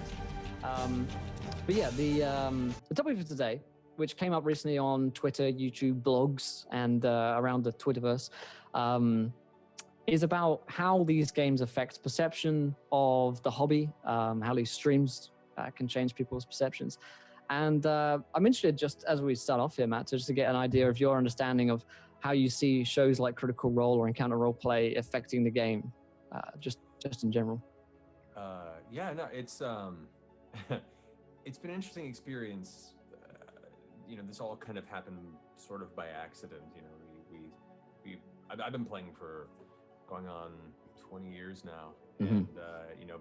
nice. But yeah, the topic for today, which came up recently on Twitter, YouTube, blogs, and around the Twitterverse, is about how these games affect perception of the hobby, how these streams can change people's perceptions. And I'm interested, just as we start off here, Matt, just to get an idea of your understanding of how you see shows like Critical Role or Encounter Roleplay affecting the game, just in general. Yeah, no, it's it's been an interesting experience. This all kind of happened sort of by accident. I've been playing for going on 20 years now, and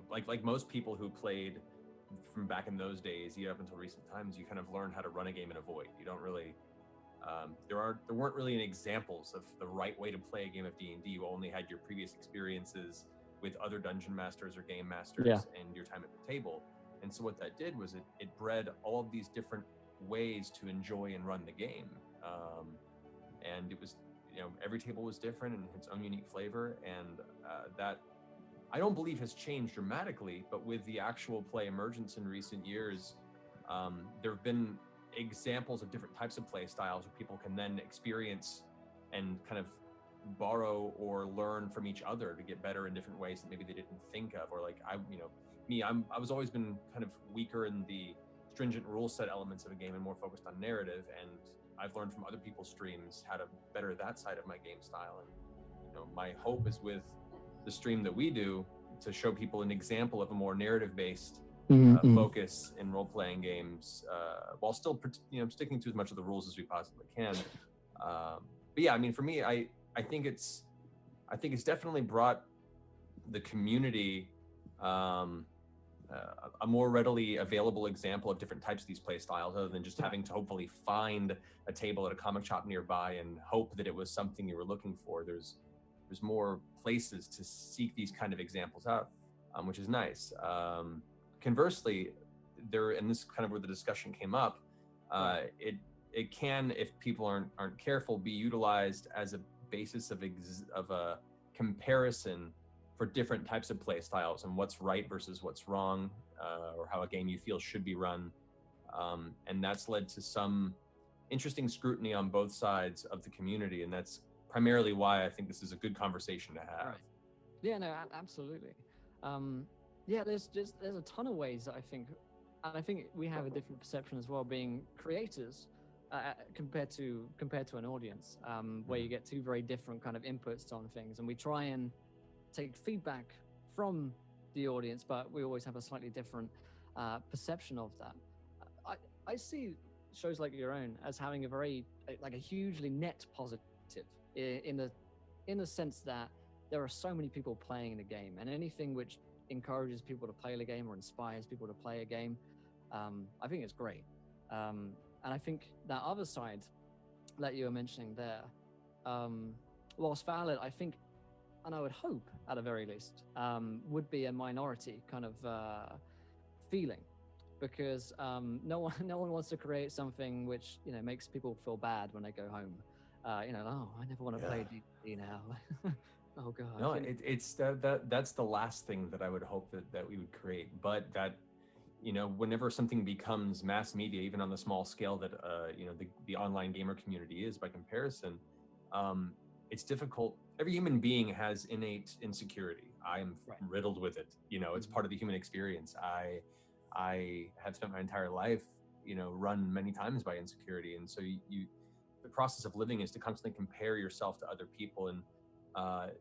like most people who played from back in those days, up until recent times, you kind of learn how to run a game in a void. You don't really there weren't really any examples of the right way to play a game of D&D. You only had your previous experiences with other dungeon masters or game masters and your time at the table. And so what that did was it bred all of these different ways to enjoy and run the game. And it was, every table was different and its own unique flavor. And that I don't believe has changed dramatically, but with the actual play emergence in recent years, there have been examples of different types of play styles where people can then experience and kind of borrow or learn from each other to get better in different ways that maybe they didn't think of. Or like I was always been kind of weaker in the stringent rule set elements of a game and more focused on narrative, and I've learned from other people's streams how to better that side of my game style. And my hope is with the stream that we do to show people an example of a more narrative based focus in role-playing games, while still sticking to as much of the rules as we possibly can. But yeah, I mean, for me, I think it's definitely brought the community a more readily available example of different types of these play styles, other than just having to hopefully find a table at a comic shop nearby and hope that it was something you were looking for. There's more places to seek these kind of examples out, which is nice. Conversely, and this is kind of where the discussion came up, it can, if people aren't careful, be utilized as a basis of a comparison for different types of play styles and what's right versus what's wrong, or how a game you feel should be run. And that's led to some interesting scrutiny on both sides of the community, and that's primarily why I think this is a good conversation to have. Right. Yeah, no, absolutely. There's a ton of ways that I think we have a different perception as well, being creators compared to an audience, where you get two very different kind of inputs on things, and we try and take feedback from the audience, but we always have a slightly different perception of that. I see shows like your own as having a hugely net positive in the sense that there are so many people playing the game, and anything which encourages people to play the game or inspires people to play a game, I think it's great. And I think that other side that you were mentioning there, whilst valid, I think, and I would hope at the very least, would be a minority kind of feeling, because no one wants to create something which makes people feel bad when they go home. Oh, I never want to play D&D now. Oh God. No, it's that's the last thing that I would hope that we would create. But that, whenever something becomes mass media, even on the small scale that the online gamer community is by comparison, it's difficult. Every human being has innate insecurity. I am riddled with it. It's part of the human experience. I have spent my entire life, run many times by insecurity, and so the process of living is to constantly compare yourself to other people, and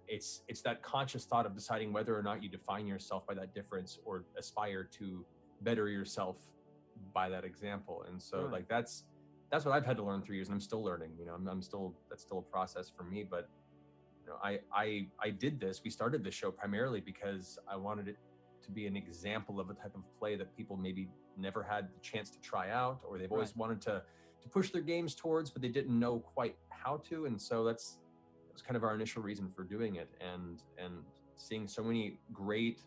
it's that conscious thought of deciding whether or not you define yourself by that difference or aspire to better yourself by that example. And so that's what I've had to learn through years, and I'm still learning. That's still a process for me. But I did this. We started this show primarily because I wanted it to be an example of a type of play that people maybe never had the chance to try out, or they've always wanted to push their games towards, but they didn't know quite how to. And so that was kind of our initial reason for doing it. And seeing so many great,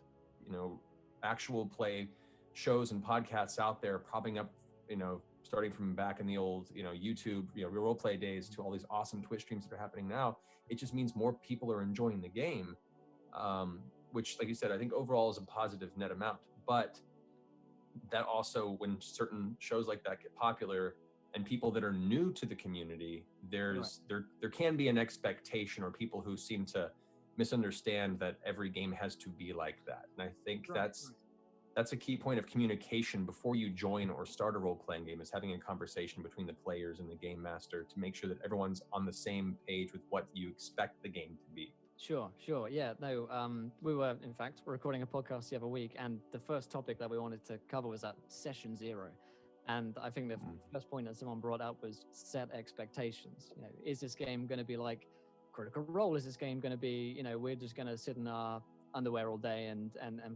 actual play shows and podcasts out there popping up, starting from back in the old, YouTube, real role play days, to all these awesome Twitch streams that are happening now. It just means more people are enjoying the game, which, like you said, I think overall is a positive net amount. But that also, when certain shows like that get popular and people that are new to the community, there can be an expectation, or people who seem to misunderstand that every game has to be like that. And I think that's a key point of communication before you join or start a role-playing game, is having a conversation between the players and the game master to make sure that everyone's on the same page with what you expect the game to be. Sure. Yeah, no, we were, in fact, recording a podcast the other week, and the first topic that we wanted to cover was at session 0. And I think the first point that someone brought up was set expectations. You know, is this game going to be like Critical Role? Is this game going to be, you know, we're just going to sit in our underwear all day and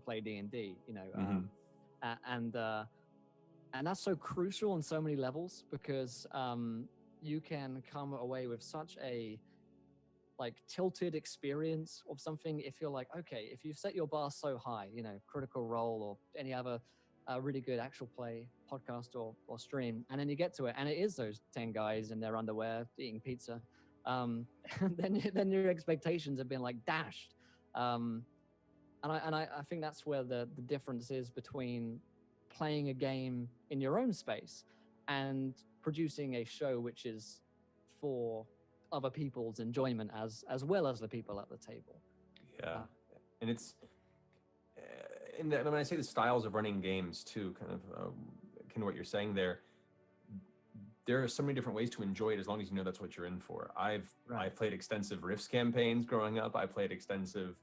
play D&D, you know? And that's so crucial on so many levels, because you can come away with such a like tilted experience of something if you're like, okay, if you've set your bar so high, you know, Critical Role or any other really good actual play podcast or stream, and then you get to it and it is those 10 guys in their underwear eating pizza, then your expectations have been like dashed. And I think that's where the difference is between playing a game in your own space and producing a show which is for other people's enjoyment as well as the people at the table. Yeah, and it's and when I say the styles of running games too, kind of what you're saying there. There are so many different ways to enjoy it as long as you know that's what you're in for. I've played extensive Rifts campaigns growing up. I played extensive,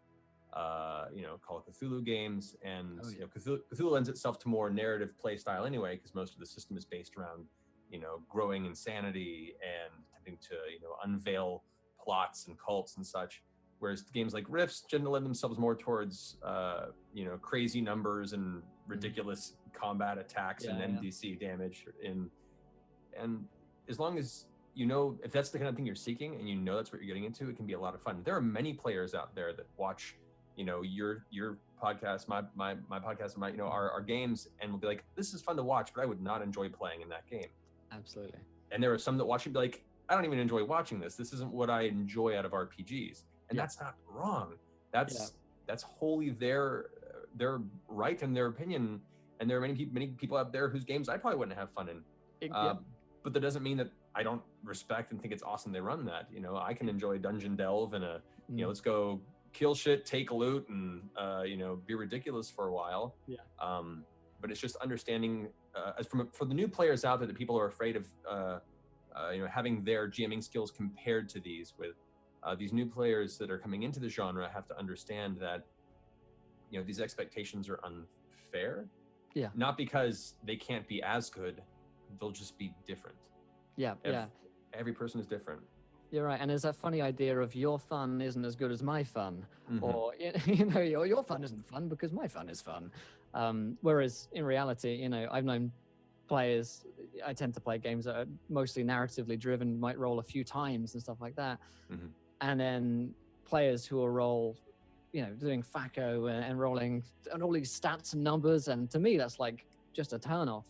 Call of Cthulhu games, and Cthulhu lends itself to more narrative play style anyway, because most of the system is based around, growing insanity and attempting to, unveil plots and cults and such. Whereas games like Rifts tend to lend themselves more towards, crazy numbers and ridiculous combat attacks and NDC damage. And as long as if that's the kind of thing you're seeking and that's what you're getting into, it can be a lot of fun. There are many players out there that watch, your podcast, my podcast, and our games, and will be like, this is fun to watch, but I would not enjoy playing in that game. Absolutely. And there are some that watch and be like, I don't even enjoy watching this. This isn't what I enjoy out of RPGs. And that's not wrong. That's wholly their right and their opinion. And there are many people out there whose games I probably wouldn't have fun in. But that doesn't mean that I don't respect and think it's awesome they run that. I can enjoy Dungeon Delve and let's go kill shit, take loot, and be ridiculous for a while. But it's just understanding for the new players out there that people are afraid of having their GMing skills compared to these new players that are coming into the genre have to understand that these expectations are unfair. Not because they can't be as good, they'll just be different. Every person is different. You're right. And there's that funny idea of your fun isn't as good as my fun, or your fun isn't fun because my fun is fun. Whereas in reality, I've known players, I tend to play games that are mostly narratively driven, might roll a few times and stuff like that. And then players who will roll, doing FACO and rolling and all these stats and numbers. And to me, that's like just a turn off.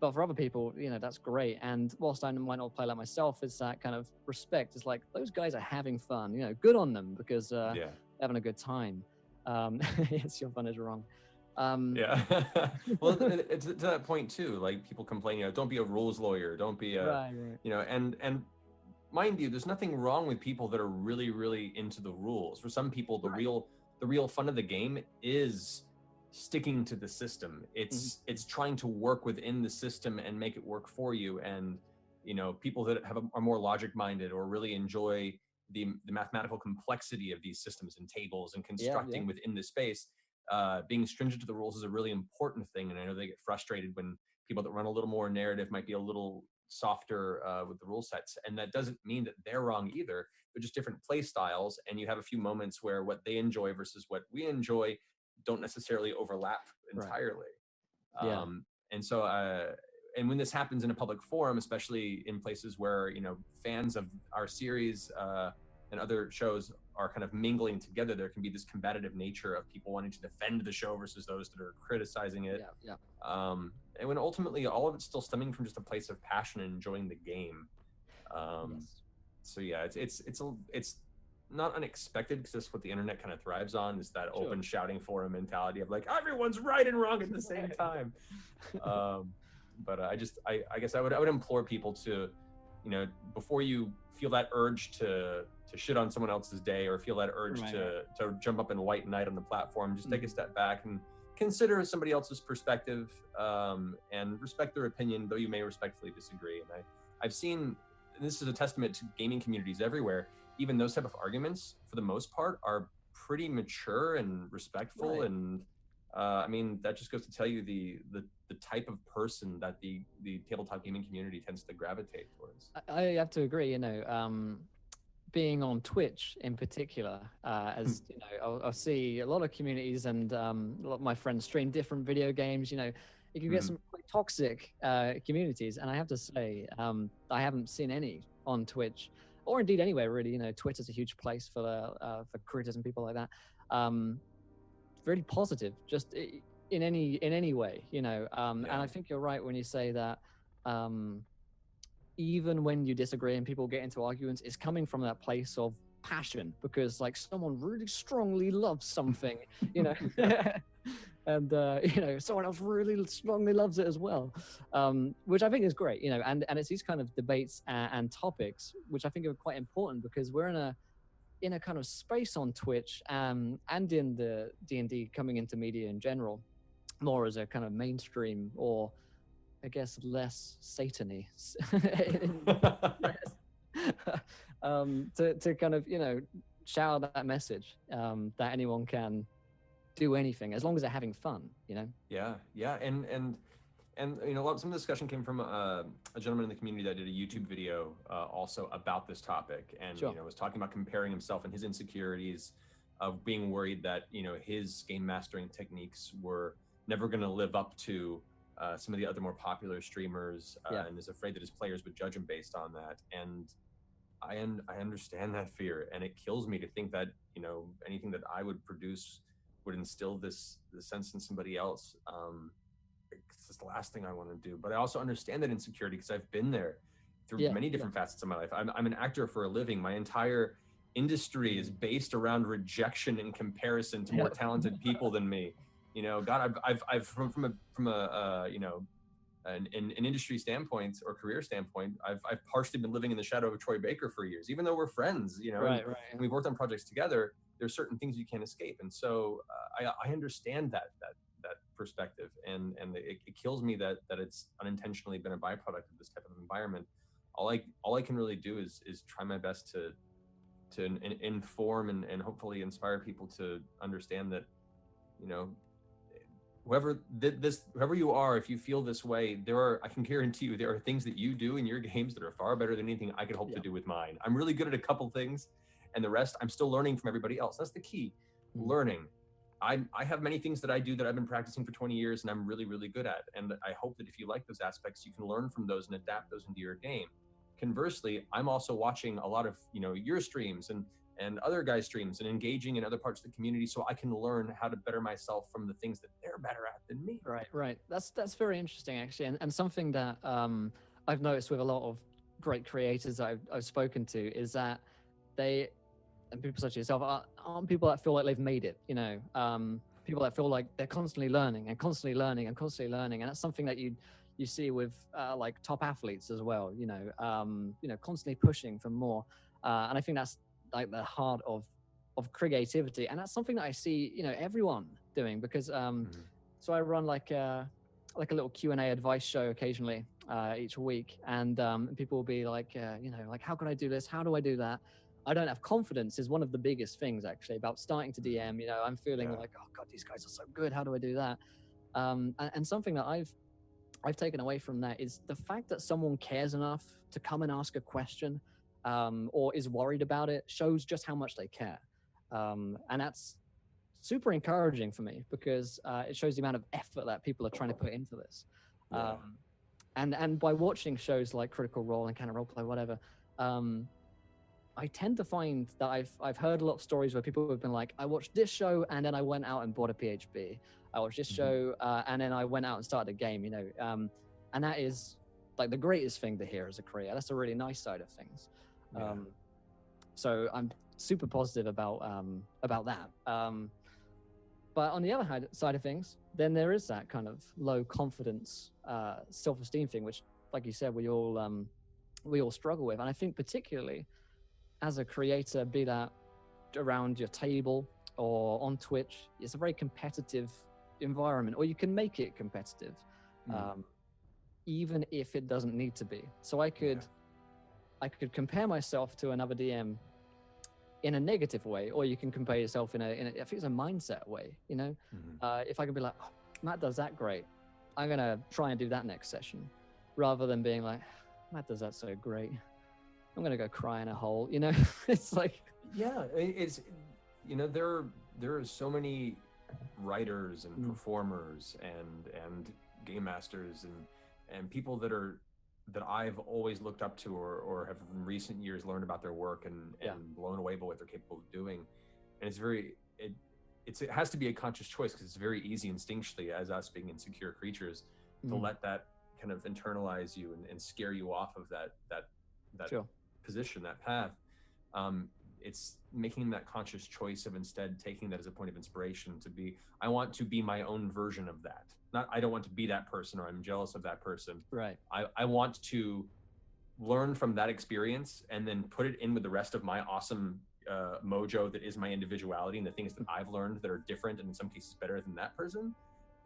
But for other people, that's great. And whilst I might not play like myself, it's that kind of respect. It's like, those guys are having fun, good on them, because they're having a good time. Yes, your fun is wrong. Well, it's to that point too, like people complain, don't be a rules lawyer, don't be a, and mind you, there's nothing wrong with people that are really, really into the rules. For some people, the real fun of the game is sticking to the system. It's trying to work within the system and make it work for you. And people that are more logic minded or really enjoy the mathematical complexity of these systems and tables and constructing within the space, being stringent to the rules is a really important thing. And I know they get frustrated when people that run a little more narrative might be a little softer with the rule sets, and that doesn't mean that they're wrong either. They're just different play styles, and you have a few moments where what they enjoy versus what we enjoy don't necessarily overlap entirely. And so and when this happens in a public forum, especially in places where fans of our series and other shows are kind of mingling together, there can be this combative nature of people wanting to defend the show versus those that are criticizing it. And when ultimately all of it's still stemming from just a place of passion and enjoying the game. So yeah, it's not unexpected, because that's what the internet kind of thrives on, is that Sure. open shouting forum mentality of like everyone's right and wrong at the same time. But I guess I would implore people to, you know, before you feel that urge to shit on someone else's day, or feel that urge Right, to jump up and white knight on the platform, just take a step back and consider somebody else's perspective, and respect their opinion, though you may respectfully disagree. And I've seen, and this is a testament to gaming communities everywhere, even those type of arguments for the most part are pretty mature and respectful. Right. And I mean, that just goes to tell you the type of person that the tabletop gaming community tends to gravitate towards. I have to agree. You know, being on Twitch in particular, as you know, I'll see a lot of communities, and a lot of my friends stream different video games. You know, you can get some quite toxic communities, and I have to say, I haven't seen any on Twitch, or indeed anywhere really. You know, Twitter's a huge place for creators and people like that. Really positive, just in any way. You know, and I think you're right when you say that. Even when you disagree and people get into arguments, it's coming from that place of passion, because like someone really strongly loves something, you know, and you know, someone else really strongly loves it as well, which I think is great, you know, and it's these kind of debates and topics which I think are quite important, because we're in a kind of space on Twitch, and in the D&D coming into media in general, more as a kind of mainstream, or I guess less Satan-y, to kind of, you know, shout that message, that anyone can do anything as long as they're having fun, you know? Yeah, and you know, some of the discussion came from a gentleman in the community that did a YouTube video also about this topic, and Sure. you know, was talking about comparing himself and his insecurities of being worried that, you know, his game mastering techniques were never going to live up to some of the other more popular streamers, and is afraid that his players would judge him based on that. And I understand that fear, and it kills me to think that, you know, anything that I would produce would instill this sense in somebody else. It's the last thing I want to do. But I also understand that insecurity, because I've been there through many different facets of my life. I'm an actor for a living. My entire industry is based around rejection and comparison to more talented people than me. You know, God, I've from a you know, an industry standpoint or career standpoint, I've partially been living in the shadow of Troy Baker for years, even though we're friends, you know, Right. and we've worked on projects together. There's certain things you can't escape. And so I understand that perspective, and it kills me that it's unintentionally been a byproduct of this type of environment. All I can really do is try my best to inform and hopefully inspire people to understand that, you know, whoever you are, if you feel this way, I can guarantee you there are things that you do in your games that are far better than anything I could hope to do with mine. I'm really good at a couple things, and the rest I'm still learning from everybody else. That's the key. Learning. I have many things that I do that I've been practicing for 20 years and I'm really, really good at. And I hope that if you like those aspects, you can learn from those and adapt those into your game. Conversely, I'm also watching a lot of, you know, your streams and other guys' streams, and engaging in other parts of the community, so I can learn how to better myself from the things that they're better at than me. Right. That's very interesting, actually, and something that I've noticed with a lot of great creators I've spoken to is that they, and people such as yourself, aren't people that feel like they've made it. You know, people that feel like they're constantly learning and constantly learning and constantly learning, and that's something that you see with like top athletes as well. You know, constantly pushing for more, and I think that's like the heart of creativity, and that's something that I see, you know, everyone doing, because so I run like a little Q&A advice show occasionally each week, and people will be like, you know, like, how can I do this? How do I do that? I don't have confidence is one of the biggest things actually about starting to DM. You know, I'm feeling like, oh God, these guys are so good. How do I do that? And something that I've taken away from that is the fact that someone cares enough to come and ask a question, or is worried about it, shows just how much they care. And that's super encouraging for me, because it shows the amount of effort that people are trying to put into this. And by watching shows like Critical Role and Kind of Roleplay, whatever, I tend to find that I've heard a lot of stories where people have been like, I watched this show and then I went out and bought a PHP. I watched this show and then I went out and started a game, you know. And that is like the greatest thing to hear as a creator. That's a really nice side of things. So I'm super positive about that. But on the other side of things, then there is that kind of low confidence, self-esteem thing, which, like you said, we all struggle with. And I think particularly as a creator, be that around your table or on Twitch, it's a very competitive environment, or you can make it competitive, even if it doesn't need to be. So I could compare myself to another DM in a negative way, or you can compare yourself in a I think it's a mindset way, you know. If I could be like, oh, Matt does that great, I'm gonna try and do that next session, rather than being like, Matt does that so great, I'm gonna go cry in a hole, you know. It's like, yeah, it's, you know, there are so many writers and performers and game masters and people that I've always looked up to, or have in recent years learned about their work and blown away by what they're capable of doing. And it has to be a conscious choice, because it's very easy instinctually, as us being insecure creatures, to let that kind of internalize you and scare you off of that sure. position, that path. It's making that conscious choice of instead taking that as a point of inspiration to be, I want to be my own version of that. Not, I don't want to be that person, or I'm jealous of that person. Right. I want to learn from that experience and then put it in with the rest of my awesome mojo that is my individuality, and the things that I've learned that are different and in some cases better than that person,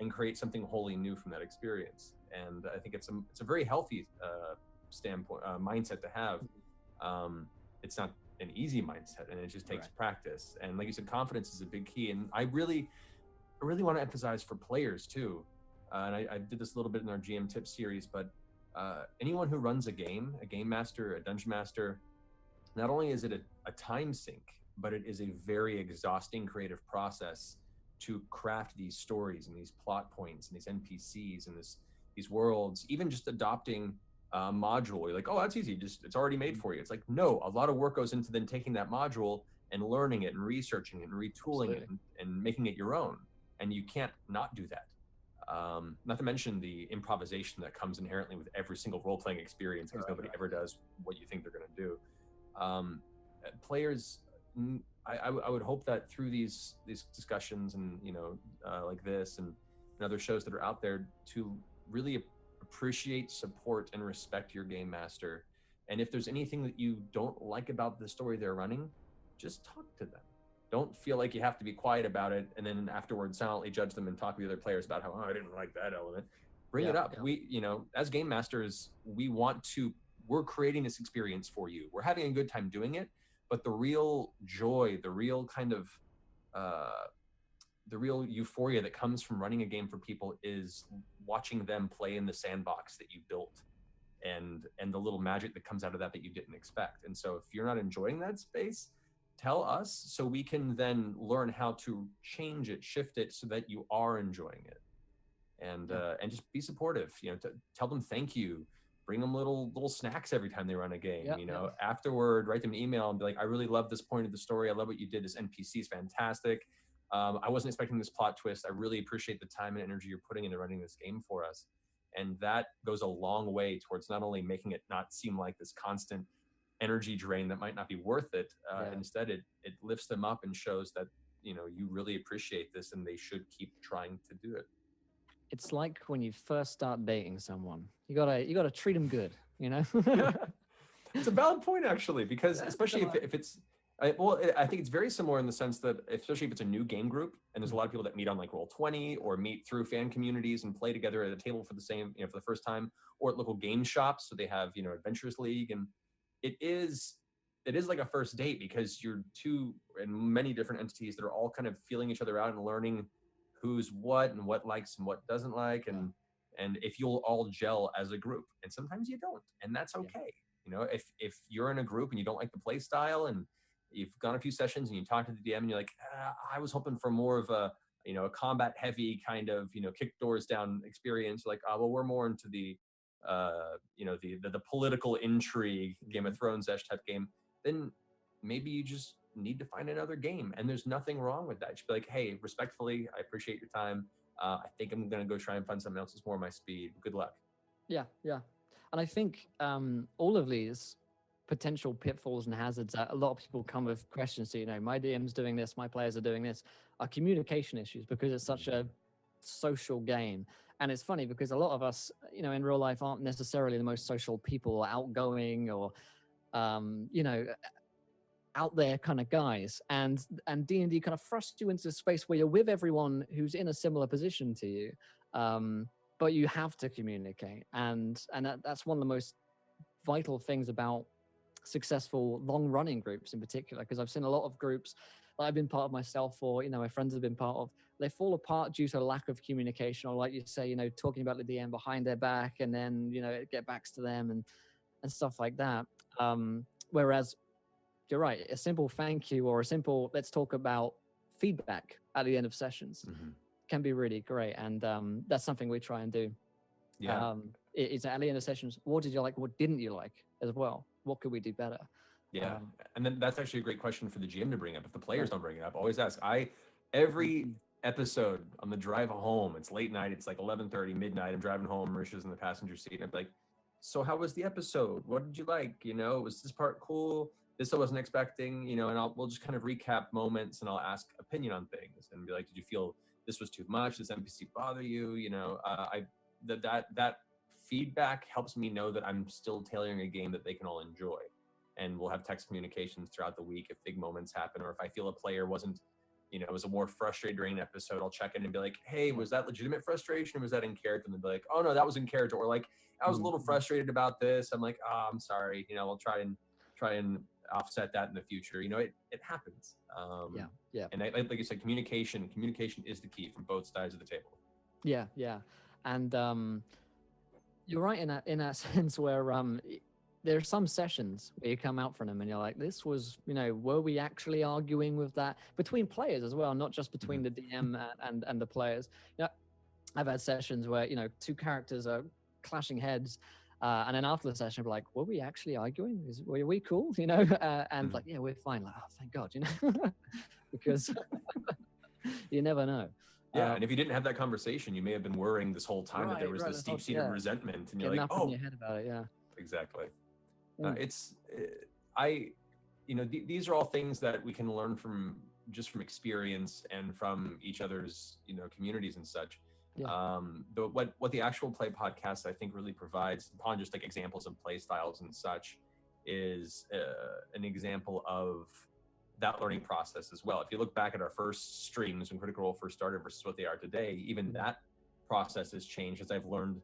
and create something wholly new from that experience. And I think it's a very healthy standpoint, mindset to have. It's not an easy mindset, and it just takes practice. And like you said, confidence is a big key. And I really want to emphasize for players too. And I did this a little bit in our GM Tips series, but anyone who runs a game master, a dungeon master, not only is it a time sink, but it is a very exhausting creative process to craft these stories and these plot points and these NPCs and these worlds. Even just adopting a module, you're like, oh, that's easy, it's already made for you. It's like, no, a lot of work goes into then taking that module and learning it and researching it and retooling it and making it your own. And you can't not do that. Not to mention the improvisation that comes inherently with every single role-playing experience, because nobody ever does what you think they're going to do. Players, I would hope that through these discussions and, you know, like this and other shows that are out there, to really appreciate, support, and respect your game master. And if there's anything that you don't like about the story they're running, just talk to them. Don't feel like you have to be quiet about it and then afterwards silently judge them and talk to the other players about how, oh, I didn't like that element. Bring it up. We, you know, as game masters, we're creating this experience for you. We're having a good time doing it, but the real joy, the real kind of the real euphoria that comes from running a game for people is watching them play in the sandbox that you built, and the little magic that comes out of that you didn't expect. And so if you're not enjoying that space, tell us so we can then learn how to change it, shift it so that you are enjoying it. And just be supportive, you know, tell them thank you, bring them little snacks every time they run a game. You know, afterward, write them an email and be like, I really love this point of the story. I love what you did. This NPC is fantastic. I wasn't expecting this plot twist. I really appreciate the time and energy you're putting into running this game for us. And that goes a long way towards not only making it not seem like this constant energy drain that might not be worth it. Instead, it lifts them up and shows that, you know, you really appreciate this and they should keep trying to do it. It's like when you first start dating someone, you gotta treat them good, you know. It's a valid point, actually, because especially if it's I think it's very similar in the sense that, especially if it's a new game group and there's a lot of people that meet on like Roll20 or meet through fan communities and play together at a table for the same, you know, for the first time, or at local game shops. So they have, you know, Adventures League, and it is like a first date, because you're two and many different entities that are all kind of feeling each other out and learning who's what and what likes and what doesn't like, and if you'll all gel as a group. And sometimes you don't, and that's okay. You know, if you're in a group and you don't like the play style and you've gone a few sessions and you talk to the DM and you're like, I was hoping for more of a, you know, a combat heavy kind of, you know, kick doors down experience. Like, well, we're more into the, you know, the political intrigue, Game of Thrones-ish type game. Then maybe you just need to find another game, and there's nothing wrong with that. You should be like, hey, respectfully, I appreciate your time. I think I'm gonna go try and find something else that's more my speed. Good luck. Yeah. And I think all of these potential pitfalls and hazards that a lot of people come with questions to, my DM's doing this, my players are doing this, are communication issues, because it's such a social game. And it's funny because a lot of us, in real life aren't necessarily the most social people, or outgoing, or, out there kind of guys. And D&D kind of thrusts you into a space where you're with everyone who's in a similar position to you. But you have to communicate. And that's one of the most vital things about successful long-running groups in particular, because I've seen a lot of groups that I've been part of myself, or my friends have been part of, they fall apart due to a lack of communication, or like you say, talking about the DM behind their back, and then it get backs to them and stuff like that. Whereas you're right, a simple thank you, or a simple let's talk about feedback at the end of sessions can be really great. And that's something we try and do. It's at the end of sessions, what did you like, what didn't you like as well, what could we do better? And then that's actually a great question for the GM to bring up. If the players don't bring it up, always ask. Every episode on the drive home, it's late night, it's like 11:30 midnight, I'm driving home, Marisha's in the passenger seat, and I'm like, so how was the episode, what did you like, was this part cool, this I wasn't expecting, and we'll just kind of recap moments, and I'll ask opinion on things and be like, did you feel this was too much, does NPC bother you? That feedback helps me know that I'm still tailoring a game that they can all enjoy. And we'll have text communications throughout the week if big moments happen, or if I feel a player wasn't, was more frustrated during an episode, I'll check in and be like, hey, was that legitimate frustration, or was that in character? And they'll be like, oh no, that was in character. Or like, I was a little frustrated about this. I'm like, oh, I'm sorry. I'll try and offset that in the future. It happens. And like you said, communication is the key from both sides of the table. Yeah. And you're right in that sense where there are some sessions where you come out from them and you're like, this was, were we actually arguing with that between players as well, not just between the DM and the players. I've had sessions where, two characters are clashing heads, and then after the session, we're like, were we actually arguing? Were we cool? And like, yeah, we're fine. Like, oh, thank God, because you never know. And if you didn't have that conversation, you may have been worrying this whole time that there was this deep-seated resentment, and you're like, oh, in your head about it, exactly. These are all things that we can learn from experience and from each other's, communities and such. But what the Actual Play podcast, I think, really provides, upon just like examples of play styles and such, is an example of that learning process as well. If you look back at our first streams when Critical Role first started versus what they are today, even that process has changed as I've learned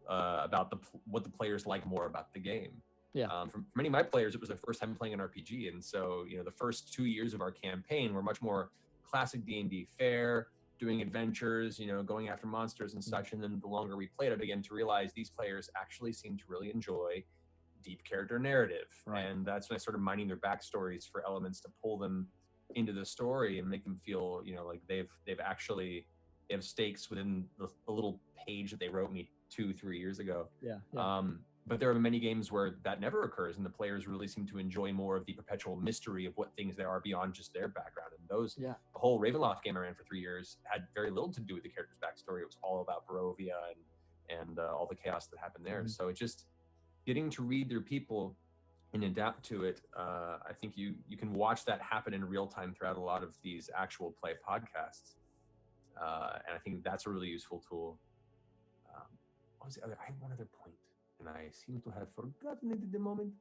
about what the players like more about the game. For many of my players, it was their first time playing an RPG, and so the first 2 years of our campaign were much more classic D&D fare, doing adventures, going after monsters and such. And then the longer we played, I began to realize these players actually seem to really enjoy deep character narrative, and that's when I started mining their backstories for elements to pull them into the story and make them feel like they have stakes within the little page that they wrote me 2-3 years ago. But there are many games where that never occurs, and the players really seem to enjoy more of the perpetual mystery of what things there are beyond just their background. And the whole Ravenloft game I ran for 3 years had very little to do with the character's backstory. It was all about Barovia and all the chaos that happened there. So it just getting to read their people and adapt to it. I think you can watch that happen in real time throughout a lot of these Actual Play podcasts. And I think that's a really useful tool. What was the other? I had one other point, and I seem to have forgotten it at the moment.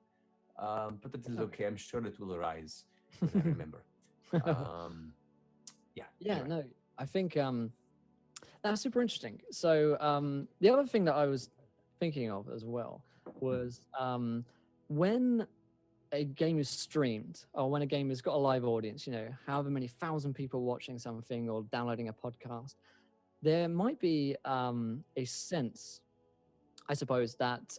But that is okay. I'm sure it will arise when I remember. Anyway. No, I think that's super interesting. So the other thing that I was thinking of as well was when a game is streamed, or when a game has got a live audience, however many thousand people watching something or downloading a podcast, there might be a sense, I suppose, that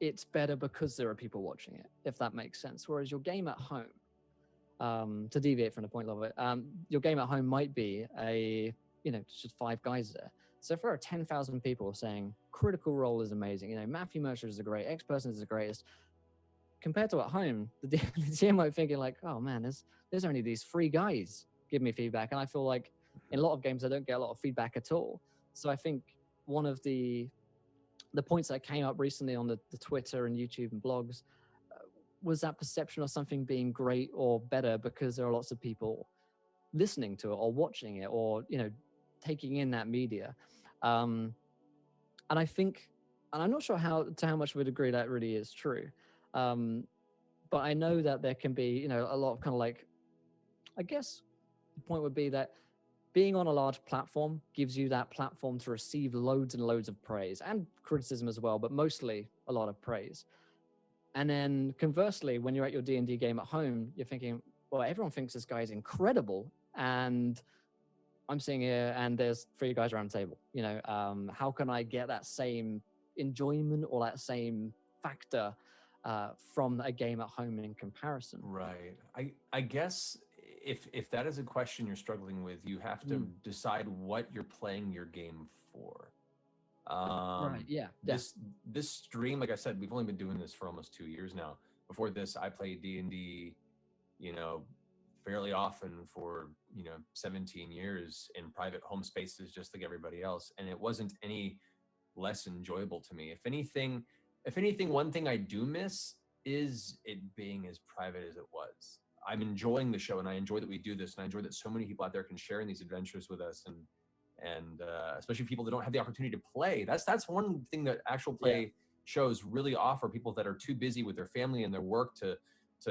it's better because there are people watching it, if that makes sense. Whereas your game at home, to deviate from the point of it, your game at home might be just 5 guys there. So if there are 10,000 people saying Critical Role is amazing, Matthew Mercer is the great, X person is the greatest, compared to at home, the GM might be thinking like, oh man, there's only these 3 guys give me feedback, and I feel like in a lot of games I don't get a lot of feedback at all. So I think one of the points that came up recently on the Twitter and YouTube and blogs was that perception of something being great or better because there are lots of people listening to it or watching it or taking in that media. And I think, and I'm not sure how much of a degree that really is true, but I know that there can be a lot of kind of like, I guess the point would be that being on a large platform gives you that platform to receive loads and loads of praise and criticism as well, but mostly a lot of praise. And then conversely, when you're at your D&D game at home, you're thinking, well, everyone thinks this guy is incredible, and I'm sitting here and there's 3 guys around the table. How can I get that same enjoyment or that same factor from a game at home in comparison? Right. I guess if that is a question you're struggling with, you have to decide what you're playing your game for. Right. Yeah. This stream, like I said, we've only been doing this for almost 2 years now. Before this, I played D&D, fairly often for 17 years in private home spaces, just like everybody else, and it wasn't any less enjoyable to me. If anything, one thing I do miss is it being as private as it was. I'm enjoying the show, and I enjoy that we do this, and I enjoy that so many people out there can share in these adventures with us, and especially people that don't have the opportunity to play. That's one thing that actual play shows really offer people that are too busy with their family and their work to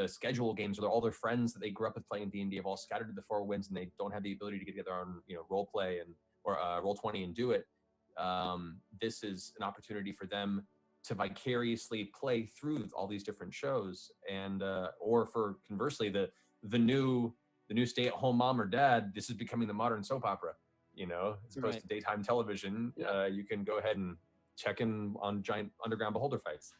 schedule games, or all their friends that they grew up with playing D&D have all scattered to the 4 winds, and they don't have the ability to get together on role play or Roll20 and do it. This is an opportunity for them to vicariously play through all these different shows, and or for conversely the new stay-at-home mom or dad, this is becoming the modern soap opera. As opposed to daytime television. You can go ahead and check in on giant underground beholder fights.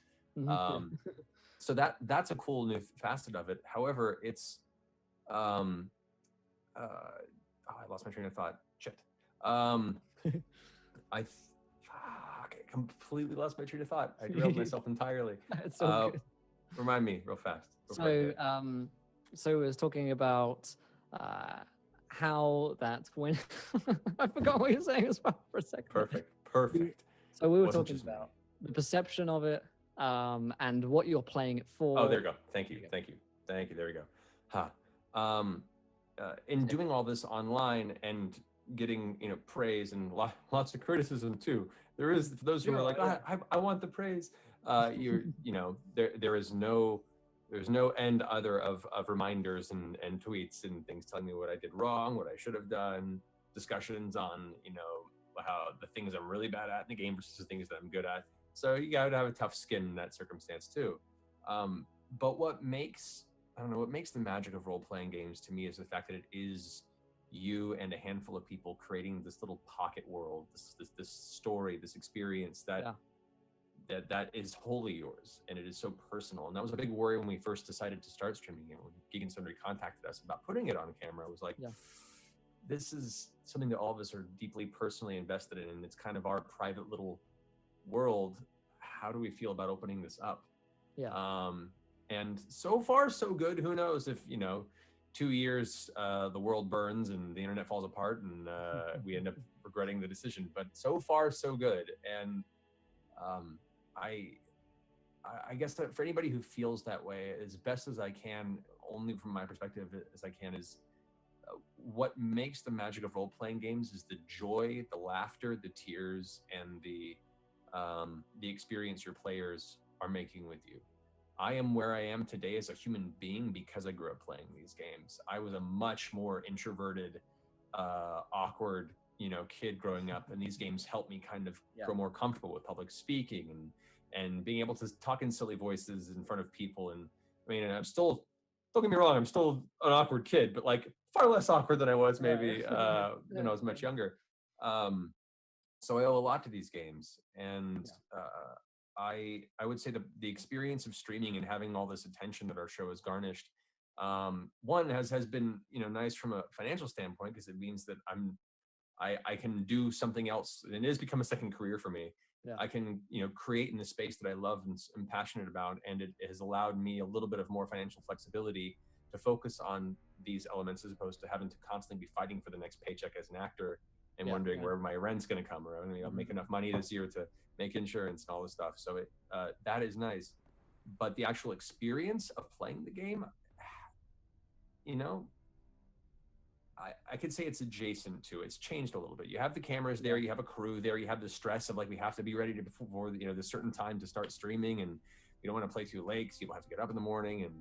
So that's a cool new facet of it. However, it's I lost my train of thought. Shit. I completely lost my train of thought. I derailed myself entirely. It's so good. Remind me real fast. So it was talking about how that when I forgot what you were saying as well for a second. Perfect. So we were talking about the perception of it, and what you're playing it for. Oh, there you go. Thank you. There we go. In doing all this online and getting praise and lots of criticism too, there is, for those who are like, I want the praise. There's no end either of reminders and tweets and things telling me what I did wrong, what I should have done, discussions on how the things I'm really bad at in the game versus the things that I'm good at. So you got to have a tough skin in that circumstance too. But what makes the magic of role-playing games to me is the fact that it is you and a handful of people creating this little pocket world, this story, this experience that is wholly yours, and it is so personal. And that was a big worry when we first decided to start streaming it. When Geek and Sundry contacted us about putting it on camera, it was like, this is something that all of us are deeply personally invested in, and it's kind of our private little world. How do we feel about opening this up? And so far so good. Who knows if 2 years the world burns and the internet falls apart and we end up regretting the decision. But so far so good. And I guess that for anybody who feels that way, as best as I can, only from my perspective as I can, is what makes the magic of role-playing games is the joy, the laughter, the tears, and the experience your players are making with you. I am where I am today as a human being because I grew up playing these games. I was a much more introverted, awkward, kid growing up, and these games helped me kind of grow more comfortable with public speaking and being able to talk in silly voices in front of people. And I mean, I'm still, don't get me wrong, I'm still an awkward kid, but like far less awkward than I was maybe when I was much younger. So I owe a lot to these games, and I would say the experience of streaming and having all this attention that our show has garnished, one has been nice from a financial standpoint, because it means that I can do something else, and it has become a second career for me. I can create in the space that I love and am passionate about, and it has allowed me a little bit of more financial flexibility to focus on these elements, as opposed to having to constantly be fighting for the next paycheck as an actor and wondering where my rent's going to come, or I'll make enough money this year to make insurance and all this stuff. So that is nice. but the actual experience of playing the game, you know, I could say it's adjacent to. It's changed a little bit. You have the cameras there, you have a crew there, you have the stress of like we have to be ready to before the certain time to start streaming, and we don't want to play too late because people have to get up in the morning, and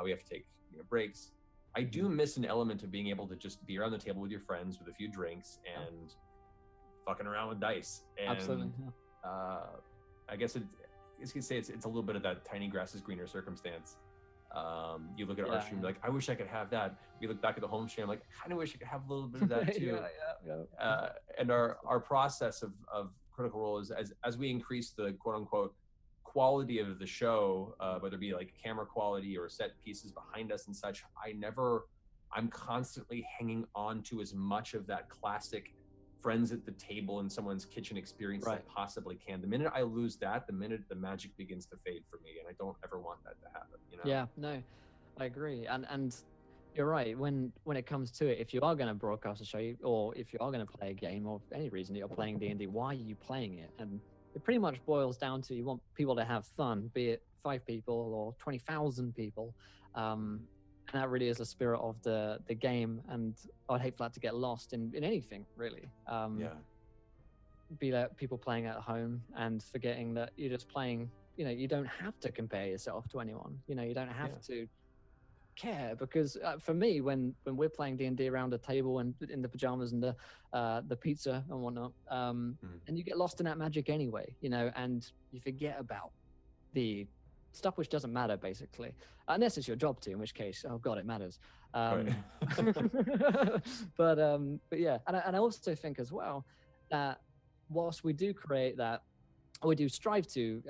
we have to take breaks. I do miss an element of being able to just be around the table with your friends with a few drinks and fucking around with dice. And Absolutely. I guess you could say it's a little bit of that tiny grass is greener circumstance. You look at our stream, like, I wish I could have that. We look back at the home stream, like, I kind of wish I could have a little bit of that too. And our process of Critical Role is as we increase the quote unquote quality of the show, whether it be like camera quality or set pieces behind us and such, I'm constantly hanging on to as much of that classic friends at the table in someone's kitchen experience as I possibly can. The minute I lose that, the minute the magic begins to fade for me, and I don't ever want that to happen. Yeah, no, I agree. And you're right. When it comes to it, if you are going to broadcast a show, or if you are going to play a game, or for any reason that you're playing D&D, why are you playing it? And it pretty much boils down to you want people to have fun, be it 5 people or 20,000 people. And that really is the spirit of the game, and I'd hate for that to get lost in anything, really. Be that people playing at home and forgetting that you're just playing, you don't have to compare yourself to anyone. You don't have to care, because for me, when we're playing D&D around a table and in the pajamas and the pizza and whatnot, and you get lost in that magic anyway, and you forget about the stuff which doesn't matter, basically, unless it's your job to, in which case, oh god, it matters. But yeah, and I also think as well that whilst we do create that, or we do strive to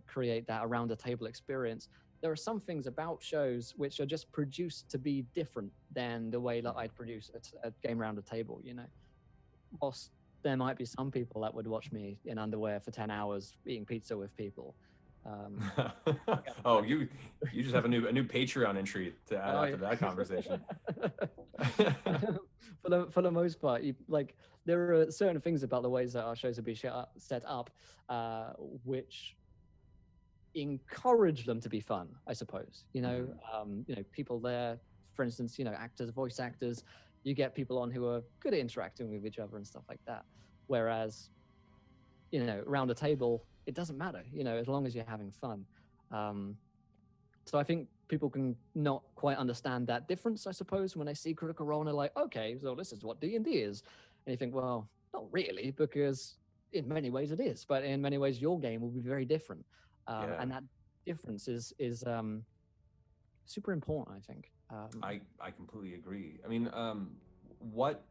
create that around a table experience, there are some things about shows which are just produced to be different than the way that I'd produce a game around a table. Whilst there might be some people that would watch me in underwear for 10 hours eating pizza with people. Oh, you just have a new Patreon entry to add after that conversation. For the most part, there are certain things about the ways that our shows would be set up, which encourage them to be fun, I suppose. People there, for instance, actors, voice actors, you get people on who are good at interacting with each other and stuff like that. Whereas, around a table, it doesn't matter, as long as you're having fun. So I think people can not quite understand that difference, I suppose, when they see Critical Role and they're like, okay, so this is what D&D is. And you think, well, not really, because in many ways it is, but in many ways your game will be very different. And that difference is super important, I think. I completely agree. I mean, what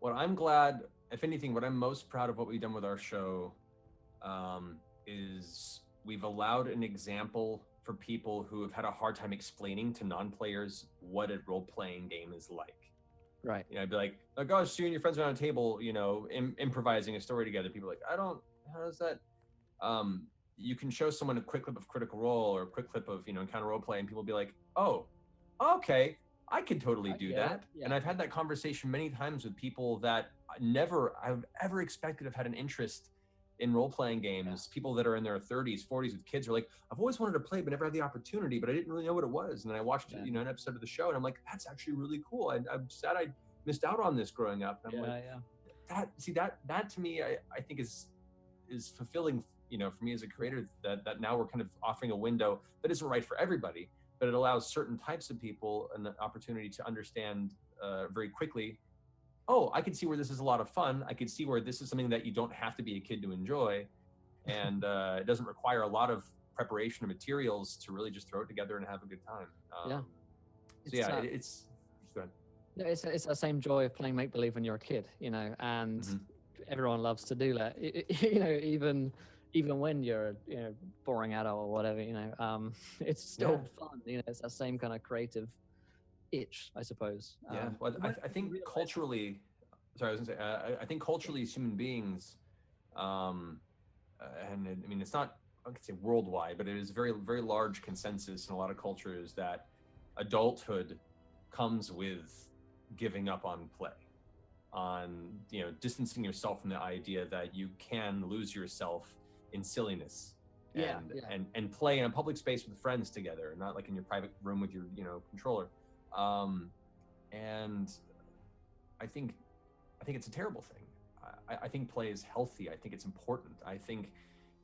I'm glad, if anything, what I'm most proud of what we've done with our show is we've allowed an example for people who have had a hard time explaining to non-players what a role-playing game is like. Right. I'd be like, oh gosh, so you and your friends around a table, improvising a story together. People are like, how does that? You can show someone a quick clip of Critical Role or a quick clip of, Encounter Roleplay, and people will be like, oh, okay, I could totally do that. Yeah. And I've had that conversation many times with people that I've ever expected have had an interest in role-playing games. People that are in their 30s, 40s with kids are like, I've always wanted to play, but never had the opportunity, but I didn't really know what it was. And then I watched, an episode of the show, and I'm like, that's actually really cool. I'm sad I missed out on this growing up. And I'm that to me, I think is fulfilling, for me as a creator, that now we're kind of offering a window that isn't right for everybody, but it allows certain types of people an opportunity to understand very quickly, oh, I can see where this is a lot of fun. I can see where this is something that you don't have to be a kid to enjoy. And it doesn't require a lot of preparation of materials to really just throw it together and have a good time. It's go ahead. It's the same joy of playing make-believe when you're a kid, and everyone loves to do that. Even when you're boring adult or whatever, it's still fun. It's that same kind of creative itch, I suppose. Well, I think culturally, I think culturally as human beings, and I mean, it's not, I could say worldwide, but it is a very, very large consensus in a lot of cultures that adulthood comes with giving up on play, on, distancing yourself from the idea that you can lose yourself in silliness Yeah, and yeah, play in a public space with friends together, not like in your private room with your controller. And I think it's a terrible thing. I think play is healthy. I think it's important. I think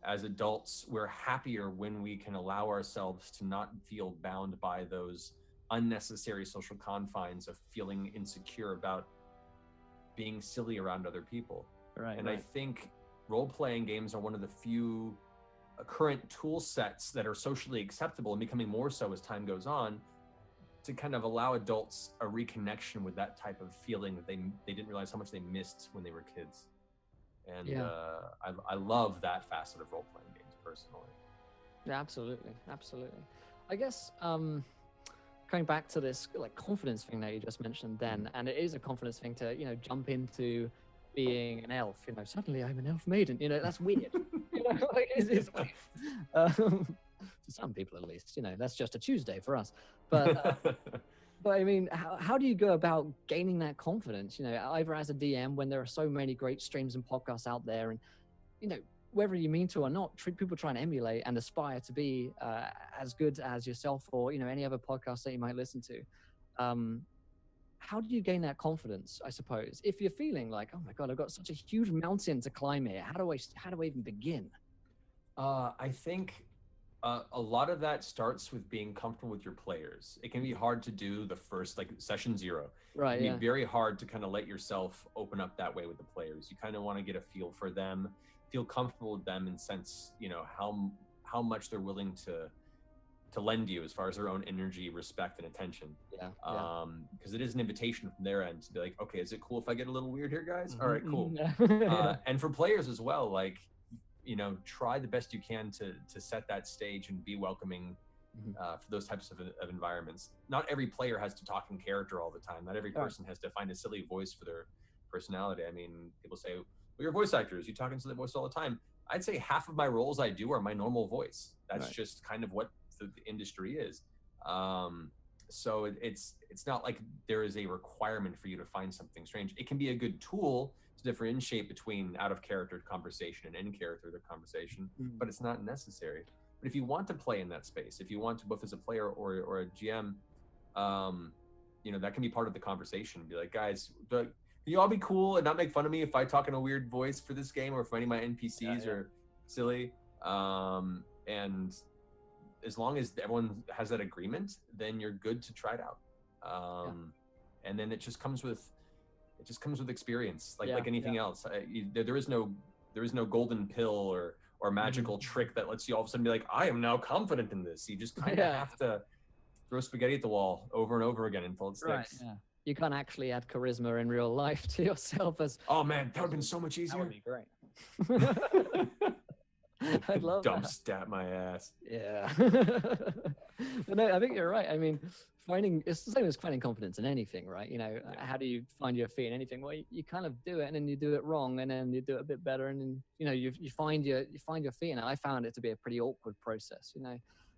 as adults, we're happier when we can allow ourselves to not feel bound by those unnecessary social confines of feeling insecure about being silly around other people. right, And I right. think role-playing games are one of the few current tool sets that are socially acceptable and becoming more so as time goes on, to kind of allow adults a reconnection with that type of feeling that they didn't realize how much they missed when they were kids. And Yeah, I love that facet of role-playing games personally. yeah, absolutely, absolutely. I guess coming back to this like confidence thing that you just mentioned then, and it is a confidence thing to jump into being an elf. Suddenly I'm an elf maiden. That's weird. Like, it's weird. For some people at least. That's just a Tuesday for us. But I mean, how do you go about gaining that confidence? Either as a DM when there are so many great streams and podcasts out there, and whether you mean to or not, people try and emulate and aspire to be as good as yourself or any other podcast that you might listen to. How do you gain that confidence? I suppose if you're feeling like, oh my god, I've got such a huge mountain to climb here. How do I even begin? I think a lot of that starts with being comfortable with your players. It can be hard to do the first, like session 0. It Right. can Yeah. be very hard to kind of let yourself open up that way with the players. You kind of want to get a feel for them, feel comfortable with them, and sense, how much they're willing to lend you as far as their own energy, respect, and attention. Yeah. Because it is an invitation from their end to be like, okay, is it cool if I get a little weird here, guys? All right, cool. Yeah. And for players as well, like, try the best you can to set that stage and be welcoming for those types of environments. Not every player has to talk in character all the time. Not every person has to find a silly voice for their personality. I mean, people say, well, you're voice actors, you talk in silly voice all the time. I'd say half of my roles I do are my normal voice. That's just kind of what the industry is. So it's not like there is a requirement for you to find something strange. It can be a good tool to differentiate between out of character conversation and in character conversation, but it's not necessary. But if you want to play in that space, if you want to, both as a player or a GM, that can be part of the conversation. Be like, guys, can you all be cool and not make fun of me if I talk in a weird voice for this game, or if any of my NPCs are silly? And as long as everyone has that agreement, then you're good to try it out. And then it just comes with experience, like anything else. There is no golden pill or magical trick that lets you all of a sudden be like, I am now confident in this. You just kind of have to throw spaghetti at the wall over and over again until it sticks. Right. Yeah. You can't actually add charisma in real life to yourself as. Oh man, that would have been so much easier. That would be great. I'd love dump that. stat my ass. Yeah. But no, I think you're right. I mean, it's the same as finding confidence in anything, right? How do you find your feet in anything? Well, you kind of do it, and then you do it wrong, and then you do it a bit better, and then you find your feet. And I found it to be a pretty awkward process.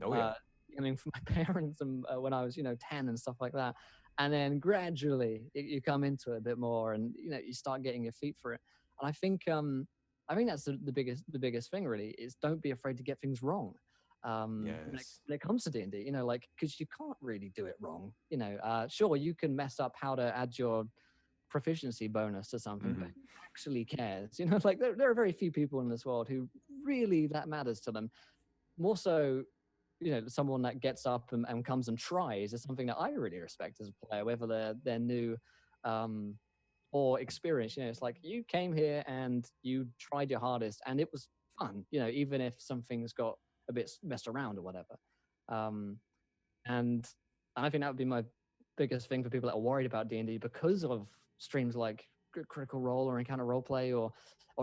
Oh yeah. I mean, for my parents, and when I was 10 and stuff like that, and then gradually you come into it a bit more, and you start getting your feet for it. And I think that's the biggest thing really, is don't be afraid to get things wrong. When it comes to D&D, like, because you can't really do it wrong. Sure, you can mess up how to add your proficiency bonus to something, but who actually cares? Like there are very few people in this world who really that matters to them. More so, someone that gets up and comes and tries is something that I really respect as a player, whether they're new or experienced. It's like, you came here and you tried your hardest and it was fun, even if some things got a bit messed around or whatever. And I think that would be my biggest thing for people that are worried about D&D because of streams like Critical Role or Encounter Roleplay or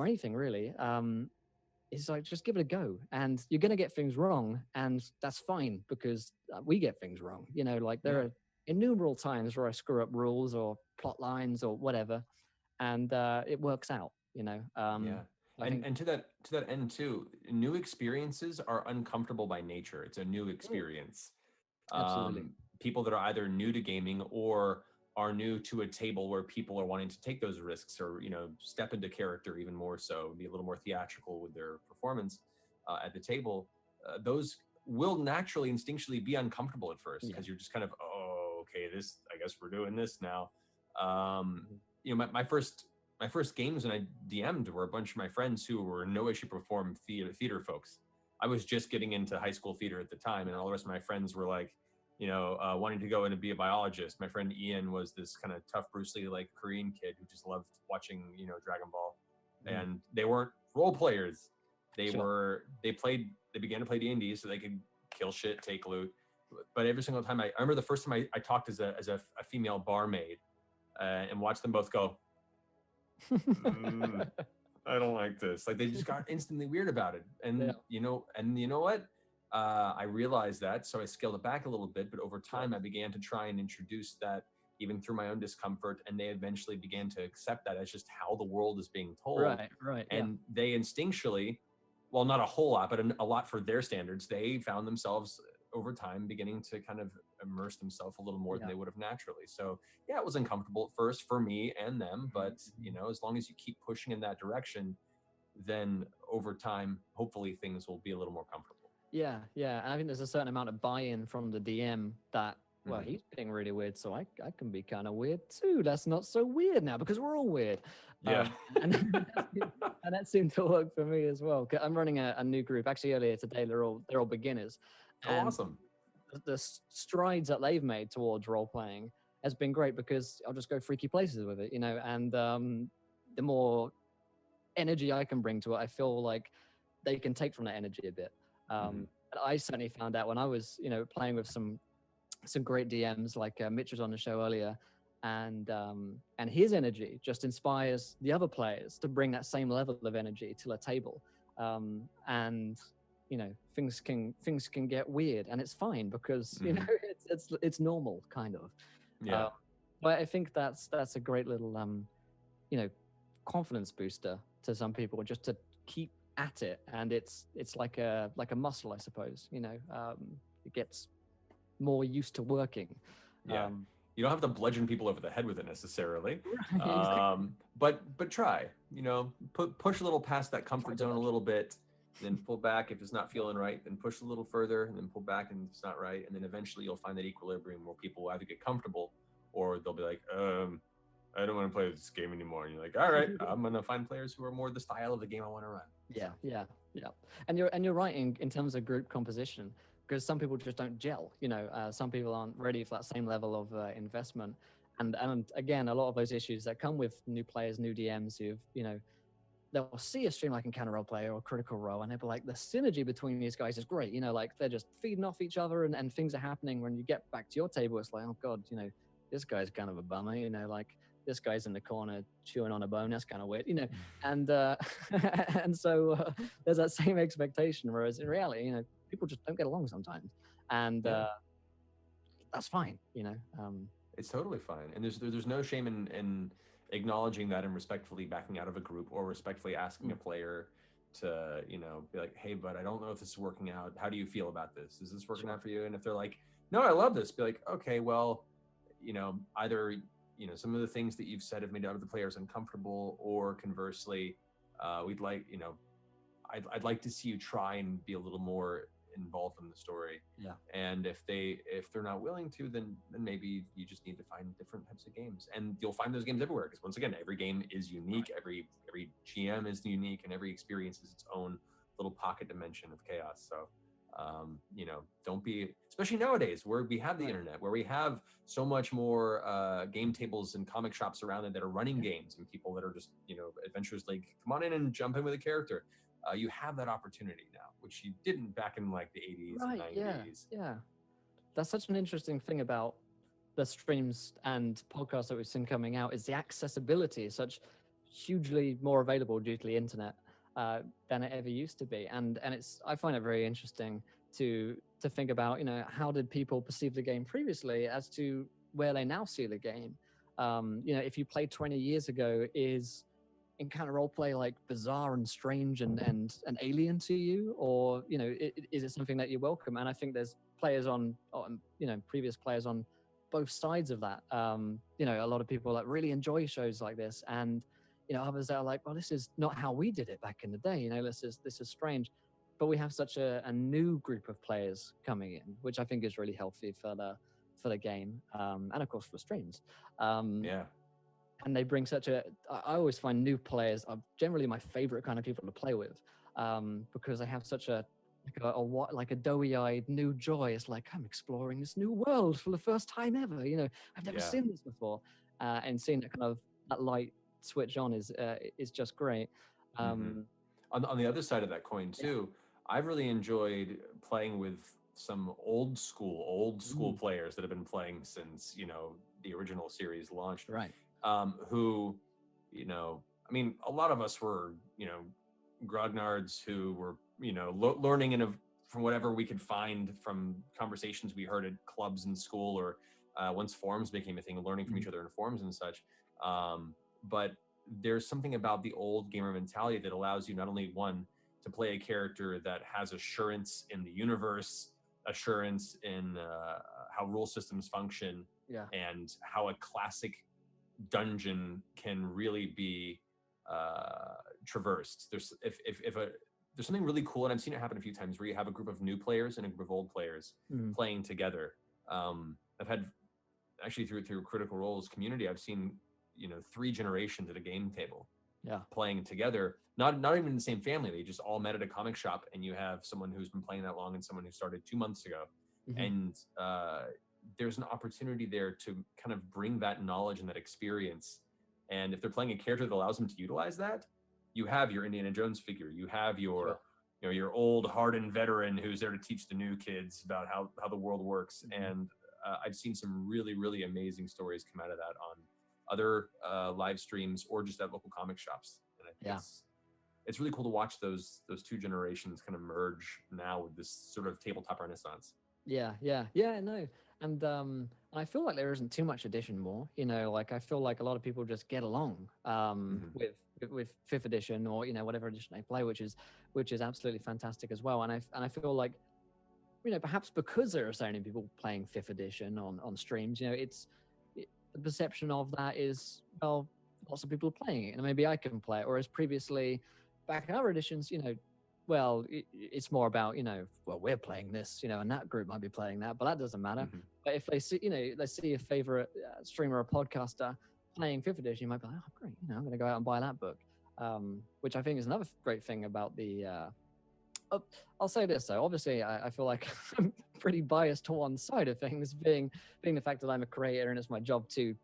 anything really. It's like, just give it a go, and you're going to get things wrong, and that's fine, because we get things wrong. Like there are innumerable times where I screw up rules or plot lines or whatever, and it works out. And to that end too, new experiences are uncomfortable by nature. It's a new experience. Absolutely. People that are either new to gaming or are new to a table where people are wanting to take those risks, or step into character even more so, be a little more theatrical with their performance at the table. those will naturally instinctually be uncomfortable at first, because Yeah. you're just kind of, oh, okay, this, I guess we're doing this now. Mhm. You know, my first games when I DM'd were a bunch of my friends who were in no way, shape, or form theater folks. I was just getting into high school theater at the time, and all the rest of my friends were like, you know, wanting to go in and be a biologist. My friend Ian was this kind of tough Bruce Lee like Korean kid who just loved watching, you know, Dragon Ball. Mhm. And they weren't role players. Sure. They began to play D&D so they could kill shit, take loot. But every single time I remember the first time I talked as a female barmaid, and watched them both go, I don't like this. Like, they just got instantly weird about it. Yeah. And you know what? I realized that, so I scaled it back a little bit. But over time, I began to try and introduce that even through my own discomfort, and they eventually began to accept that as just how the world is being told. Right. Right. Yeah. And they instinctually, well, not a whole lot, but a lot for their standards, they found themselves over time beginning to kind of immerse themselves a little more than Yeah. they would have naturally. So yeah, it was uncomfortable at first for me and them, but you know, as long as you keep pushing in that direction, then over time, hopefully things will be a little more comfortable. Yeah, yeah, and I think there's a certain amount of buy-in from the DM that, well, Mhm. he's being really weird, so I can be kind of weird too. That's not so weird now because we're all weird. Yeah. And and that seemed to work for me as well. 'Cause I'm running a new group. Actually, earlier today, they're all beginners, Oh, and awesome. the strides that they've made towards role playing has been great because I'll just go freaky places with it, you know, and the more energy I can bring to it, I feel like they can take from that energy a bit. Mhm. And I certainly found out when I was, you know, playing with some great DMs, like Mitch was on the show earlier, and his energy just inspires the other players to bring that same level of energy to a table, and you know, things can get weird, and it's fine because you know it's normal kind of. Yeah. But I think that's a great little you know, confidence booster to some people just to keep at it, and it's like a muscle, I suppose. You know, it gets more used to working. Yeah. You don't have to bludgeon people over the head with it necessarily. Right, exactly. But try, you know, push a little past that Try comfort too zone a much. little bit, then pull back if it's not feeling right, then push a little further, and then pull back and it's not right. And then eventually you'll find that equilibrium where people will either get comfortable or they'll be like, I don't want to play this game anymore. And you're like, all right, I'm gonna find players who are more the style of the game I want to run. Yeah, yeah, yeah. And you're right in terms of group composition, because some people just don't gel. You know, some people aren't ready for that same level of investment. And again, a lot of those issues that come with new players, new DMs who've, you know, they'll see a stream like Encounter Role Player or Critical Role, and they'll be like, the synergy between these guys is great. You know, like they're just feeding off each other, and things are happening. When you get back to your table, it's like, oh god, you know, this guy's kind of a bummer. You know, like this guy's in the corner chewing on a bone. That's kind of weird. You know, and and so there's that same expectation. Whereas in reality, you know, people just don't get along sometimes, and Yeah. that's fine. You know, It's totally fine, and there's no shame in acknowledging that and respectfully backing out of a group, or respectfully asking a player to, you know, be like, hey, but I don't know if this is working out. How do you feel about this? Is this working sure. out for you? And if they're like, no, I love this, be like, okay, well, you know, either, you know, some of the things that you've said have made other players uncomfortable, or conversely, we'd like, you know, I'd like to see you try and be a little more involved in the story. Yeah. And if they're not willing to, then maybe you just need to find different types of games, and you'll find those games everywhere, because once again, every game is unique. Every GM is unique, and every experience is its own little pocket dimension of chaos. So you know, don't be, especially nowadays where we have the internet, where we have so much more game tables and comic shops around it that are running games, and people that are just, you know, adventurers, like, come on in and jump in with a character. You have that opportunity now, which you didn't back in like the 80s and Right. 90s. Yeah. Yeah. That's such an interesting thing about the streams and podcasts that we've seen coming out, is the accessibility is such hugely more available due to the internet than it ever used to be. And it's, I find it very interesting to think about, you know, how did people perceive the game previously as to where they now see the game. You know, if you played 20 years ago, is Encounter Roleplay like bizarre and strange and alien to you, or, you know, is it something that you welcome? And I think there's players on you know, previous players on both sides of that. You know, a lot of people like really enjoy shows like this, and, you know, others that are like, well, this is not how we did it back in the day. You know, this is strange. but we have such a new group of players coming in, which I think is really healthy for the game, and of course for streams. Um, Yeah. and they bring such a. I always find new players are generally my favorite kind of people to play with, because they have such a like a doughy-eyed new joy. It's like I'm exploring this new world for the first time ever. You know, I've never Yeah. seen this before, and seeing that kind of that light switch on is just great. hmm Um, on the other side of that coin yeah. too, I've really enjoyed playing with some old school Mm, players that have been playing since, the original series launched, right. who, I mean, a lot of us were, grognards who were, learning from whatever we could find from conversations we heard at clubs in school, or once forums became a thing, learning from each Mhm. other in forums and such. But there's something about the old gamer mentality that allows you not only, one, to play a character that has assurance in the universe, assurance in how rule systems function, Yeah. and how a classic dungeon can really be traversed. There's something really cool, and I've seen it happen a few times, where you have a group of new players and a group of old players Mhm. playing together. I've had, actually, through Critical Role's community, I've seen, 3 generations at a game table Yeah. playing together, not even in the same family. They just all met at a comic shop, and you have someone who's been playing that long and someone who started 2 months ago. Mhm. And there's an opportunity there to kind of bring that knowledge and that experience. And if they're playing a character that allows them to utilize that, you have your Indiana Jones figure, you have Sure. your old hardened veteran who's there to teach the new kids about how the world works. Mhm. And I've seen some really, really amazing stories come out of that on other live streams or just at local comic shops. And I think Yeah. it's really cool to watch those 2 generations kind of merge now with this sort of tabletop renaissance. Yeah, yeah, yeah, no. And I feel like there isn't too much addition more, like I feel like a lot of people just get along hmm with fifth edition, or whatever edition they play, which is absolutely fantastic as well. And I feel like, perhaps because there are so many people playing fifth edition on streams, the perception of that is, well, lots of people are playing it and maybe I can play it. Whereas previously, back in other editions, well, it's more about, well, we're playing this, and that group might be playing that, but that doesn't matter. hmm But if they see, they see a favorite streamer or podcaster playing fifth edition, you might be like, oh, great, I'm going to go out and buy that book. Which I think is another great thing about the. I'll say this though. Obviously, I feel like I'm pretty biased to one side of things, being the fact that I'm a creator and it's my job to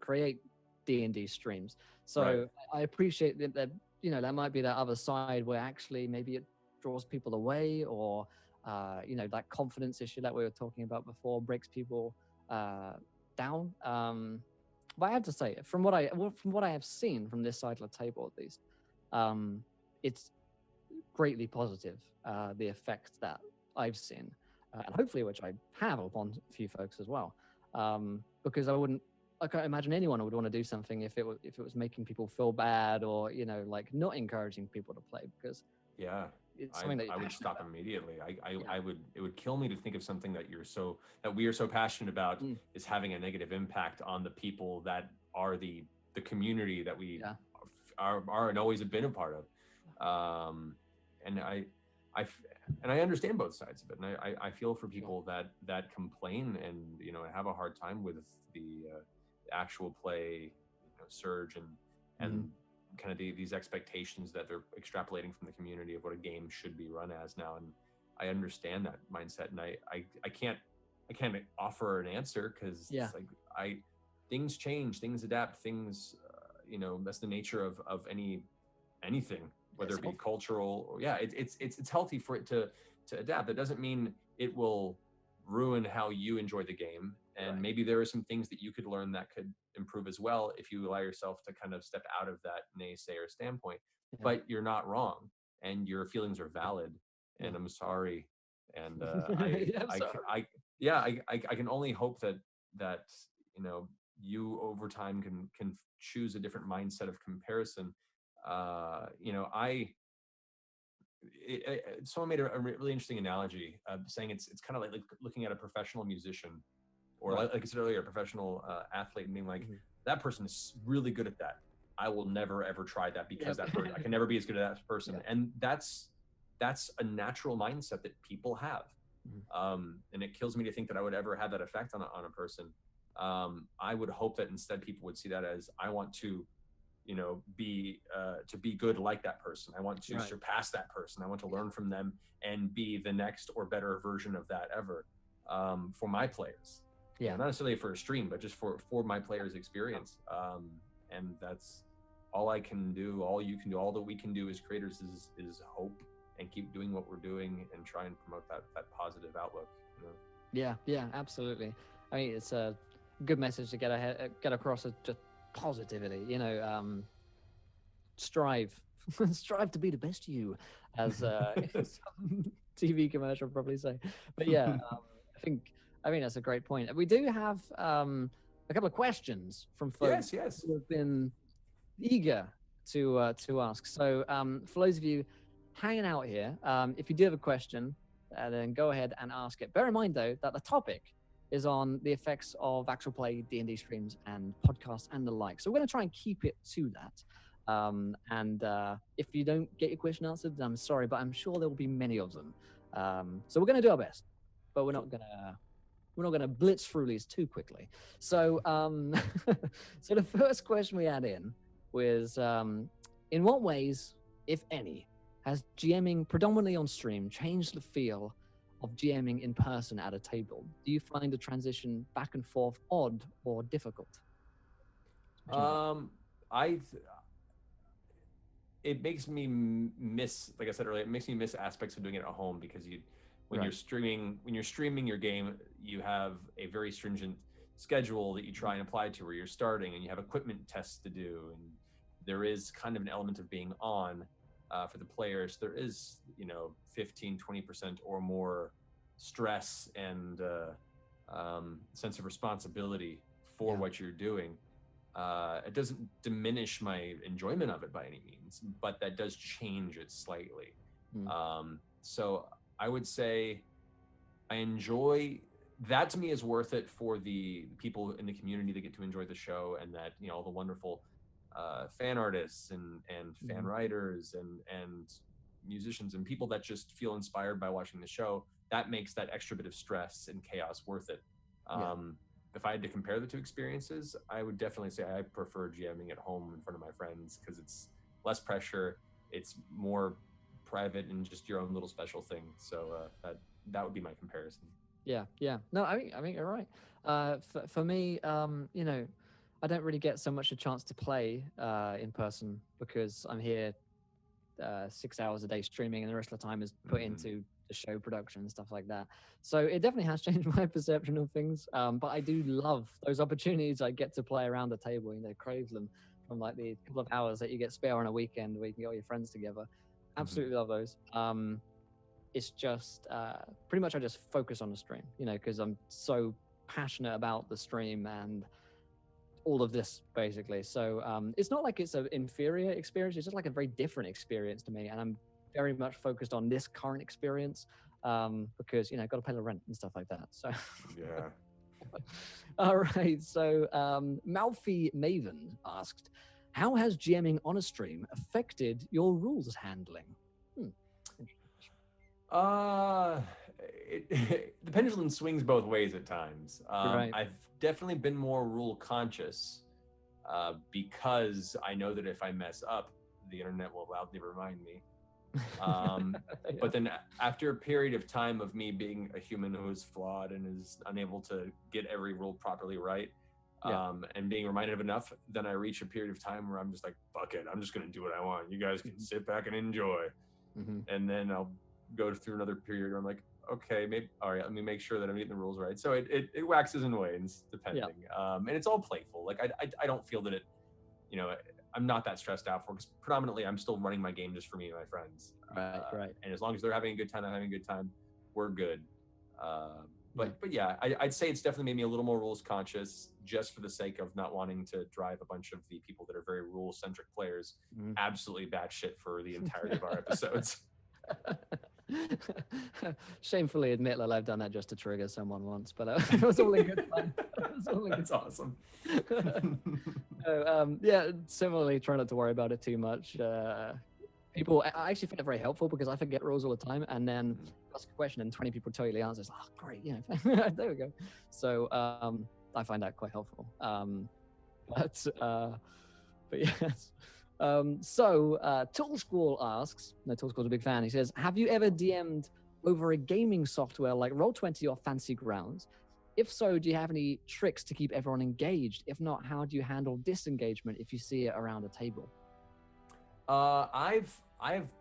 create D&D streams. Right. So I appreciate that there might be that other side where actually maybe it draws people away, or that confidence issue that we were talking about before breaks people down. But I have to say, from what I have seen from this side of the table, at least, it's greatly positive, the effect that I've seen, and hopefully which I have upon a few folks as well. Because I can't imagine anyone would want to do something if it was making people feel bad, or like not encouraging people to play, because Yeah. it's I, something that you're I would passionate stop about. immediately. Yeah. It would kill me to think of something that we are so passionate about Mm, is having a negative impact on the people that are the community that we yeah. are and always have been a part of. And I f- and I understand both sides of it, and I feel for Sure. people that complain and have a hard time with the actual play, surge Hmm. and kind of these expectations that they're extrapolating from the community of what a game should be run as now. And I understand that mindset, and I can't offer an answer, because Yeah. it's like things change, things adapt, things that's the nature of anything, whether It's it be healthy. cultural or, yeah, it's healthy for it to adapt. That doesn't mean it will ruin how you enjoy the game. And Right. maybe there are some things that you could learn that could improve as well if you allow yourself to kind of step out of that naysayer standpoint. Yeah. But you're not wrong, and your feelings are valid. Yeah. And I'm sorry. And I Yeah. I'm I sorry. I yeah, I can only hope that you over time can choose a different mindset of comparison. I someone made a really interesting analogy, saying it's kind of like looking at a professional musician, or Right. like I said earlier, a professional athlete, and being like, Mhm. that person is really good at that. I will never ever try that, because Yep. that person, I can never be as good as that person. Yeah. And that's that's a natural mindset that people have. And it kills me to think that I would ever have that effect on a person. I would hope that instead people would see that as, I want to, be good like that person. I want to surpass that person. I want to learn from them and be the next or better version of that ever, for my players. Yeah. Not necessarily for a stream, but just for my players' experience. And that's all I can do. All you can do. All that we can do as creators is hope and keep doing what we're doing and try and promote that positive outlook. Yeah, absolutely. I mean, it's a good message to get across, as just positivity. Strive to be the best you, as some TV commercial probably say. But yeah, I think that's a great point. We do have a couple of questions from folks who have been eager to ask. So for those of you hanging out here, if you do have a question, then go ahead and ask it. Bear in mind, though, that the topic is on the effects of actual play D&D streams and podcasts and the like. So we're going to try and keep it to that. And if you don't get your question answered, I'm sorry, but I'm sure there will be many of them. So we're going to do our best, but we're not going to blitz through these too quickly. So so the first question we had in was, in what ways, if any, has GMing predominantly on stream changed the feel of GMing in person at a table? Do you find the transition back and forth odd or difficult? It makes me miss, like I said earlier, it makes me miss aspects of doing it at home, because when you're streaming your game, you have a very stringent schedule that you try and apply to where you're starting, and you have equipment tests to do, and there is kind of an element of being on for the players. There is 15-20% or more stress and sense of responsibility for what you're doing. It doesn't diminish my enjoyment of it by any means, but that does change it slightly. So I would say I enjoy that. To me, is worth it for the people in the community that get to enjoy the show, and that all the wonderful fan artists and fan writers and musicians and people that just feel inspired by watching the show. That makes that extra bit of stress and chaos worth it. If I had to compare the two experiences, I would definitely say I prefer GMing at home in front of my friends, because it's less pressure, it's more private and just your own little special thing. So that would be my comparison. Yeah. No, I think you're right. For me, I don't really get so much a chance to play in person, because I'm here 6 hours a day streaming, and the rest of the time is put into the show production and stuff like that. So it definitely has changed my perception of things. But I do love those opportunities I get to play around the table, crave them, from like the couple of hours that you get spare on a weekend where you can get all your friends together. Absolutely love those. It's just pretty much I just focus on the stream, because I'm so passionate about the stream and all of this, basically. So it's not like it's an inferior experience, it's just like a very different experience to me, and I'm very much focused on this current experience, because I've got to pay the rent and stuff like that. So all right, so Malfi Maven asked, how has GMing on a stream affected your rules handling? The pendulum swings both ways at times. I've definitely been more rule conscious, because I know that if I mess up, the internet will loudly remind me. But then after a period of time of me being a human who is flawed and is unable to get every rule properly right, and being reminded of enough, then I reach a period of time where I'm just like, fuck it, I'm just going to do what I want. You guys can sit back and enjoy. And then I'll go through another period where I'm like, okay, maybe, all right, let me make sure that I'm getting the rules right. So it waxes and wanes depending. And it's all playful. Like I don't feel that it, I'm not that stressed out for, because predominantly I'm still running my game just for me and my friends. Right. And as long as they're having a good time, I'm having a good time, we're good. But yeah, I'd say it's definitely made me a little more rules conscious, just for the sake of not wanting to drive a bunch of the people that are very rule centric players absolutely batshit for the entirety of our episodes. Shamefully admit that I've done that just to trigger someone once, but it was all in good fun. That's awesome. So, yeah, similarly, try not to worry about it too much. people, I actually find it very helpful because I forget rules all the time, and then Mhm. ask a question and 20 people tell you the answers. Oh, great, you know, there we go. So I find that quite helpful. But but yes. Tool Squall asks, no, Tool Squall's a big fan. He says, have you ever DM'd over a gaming software like Roll20 or Fancy Grounds? If so, do you have any tricks to keep everyone engaged? If not, how do you handle disengagement if you see it around a table? I've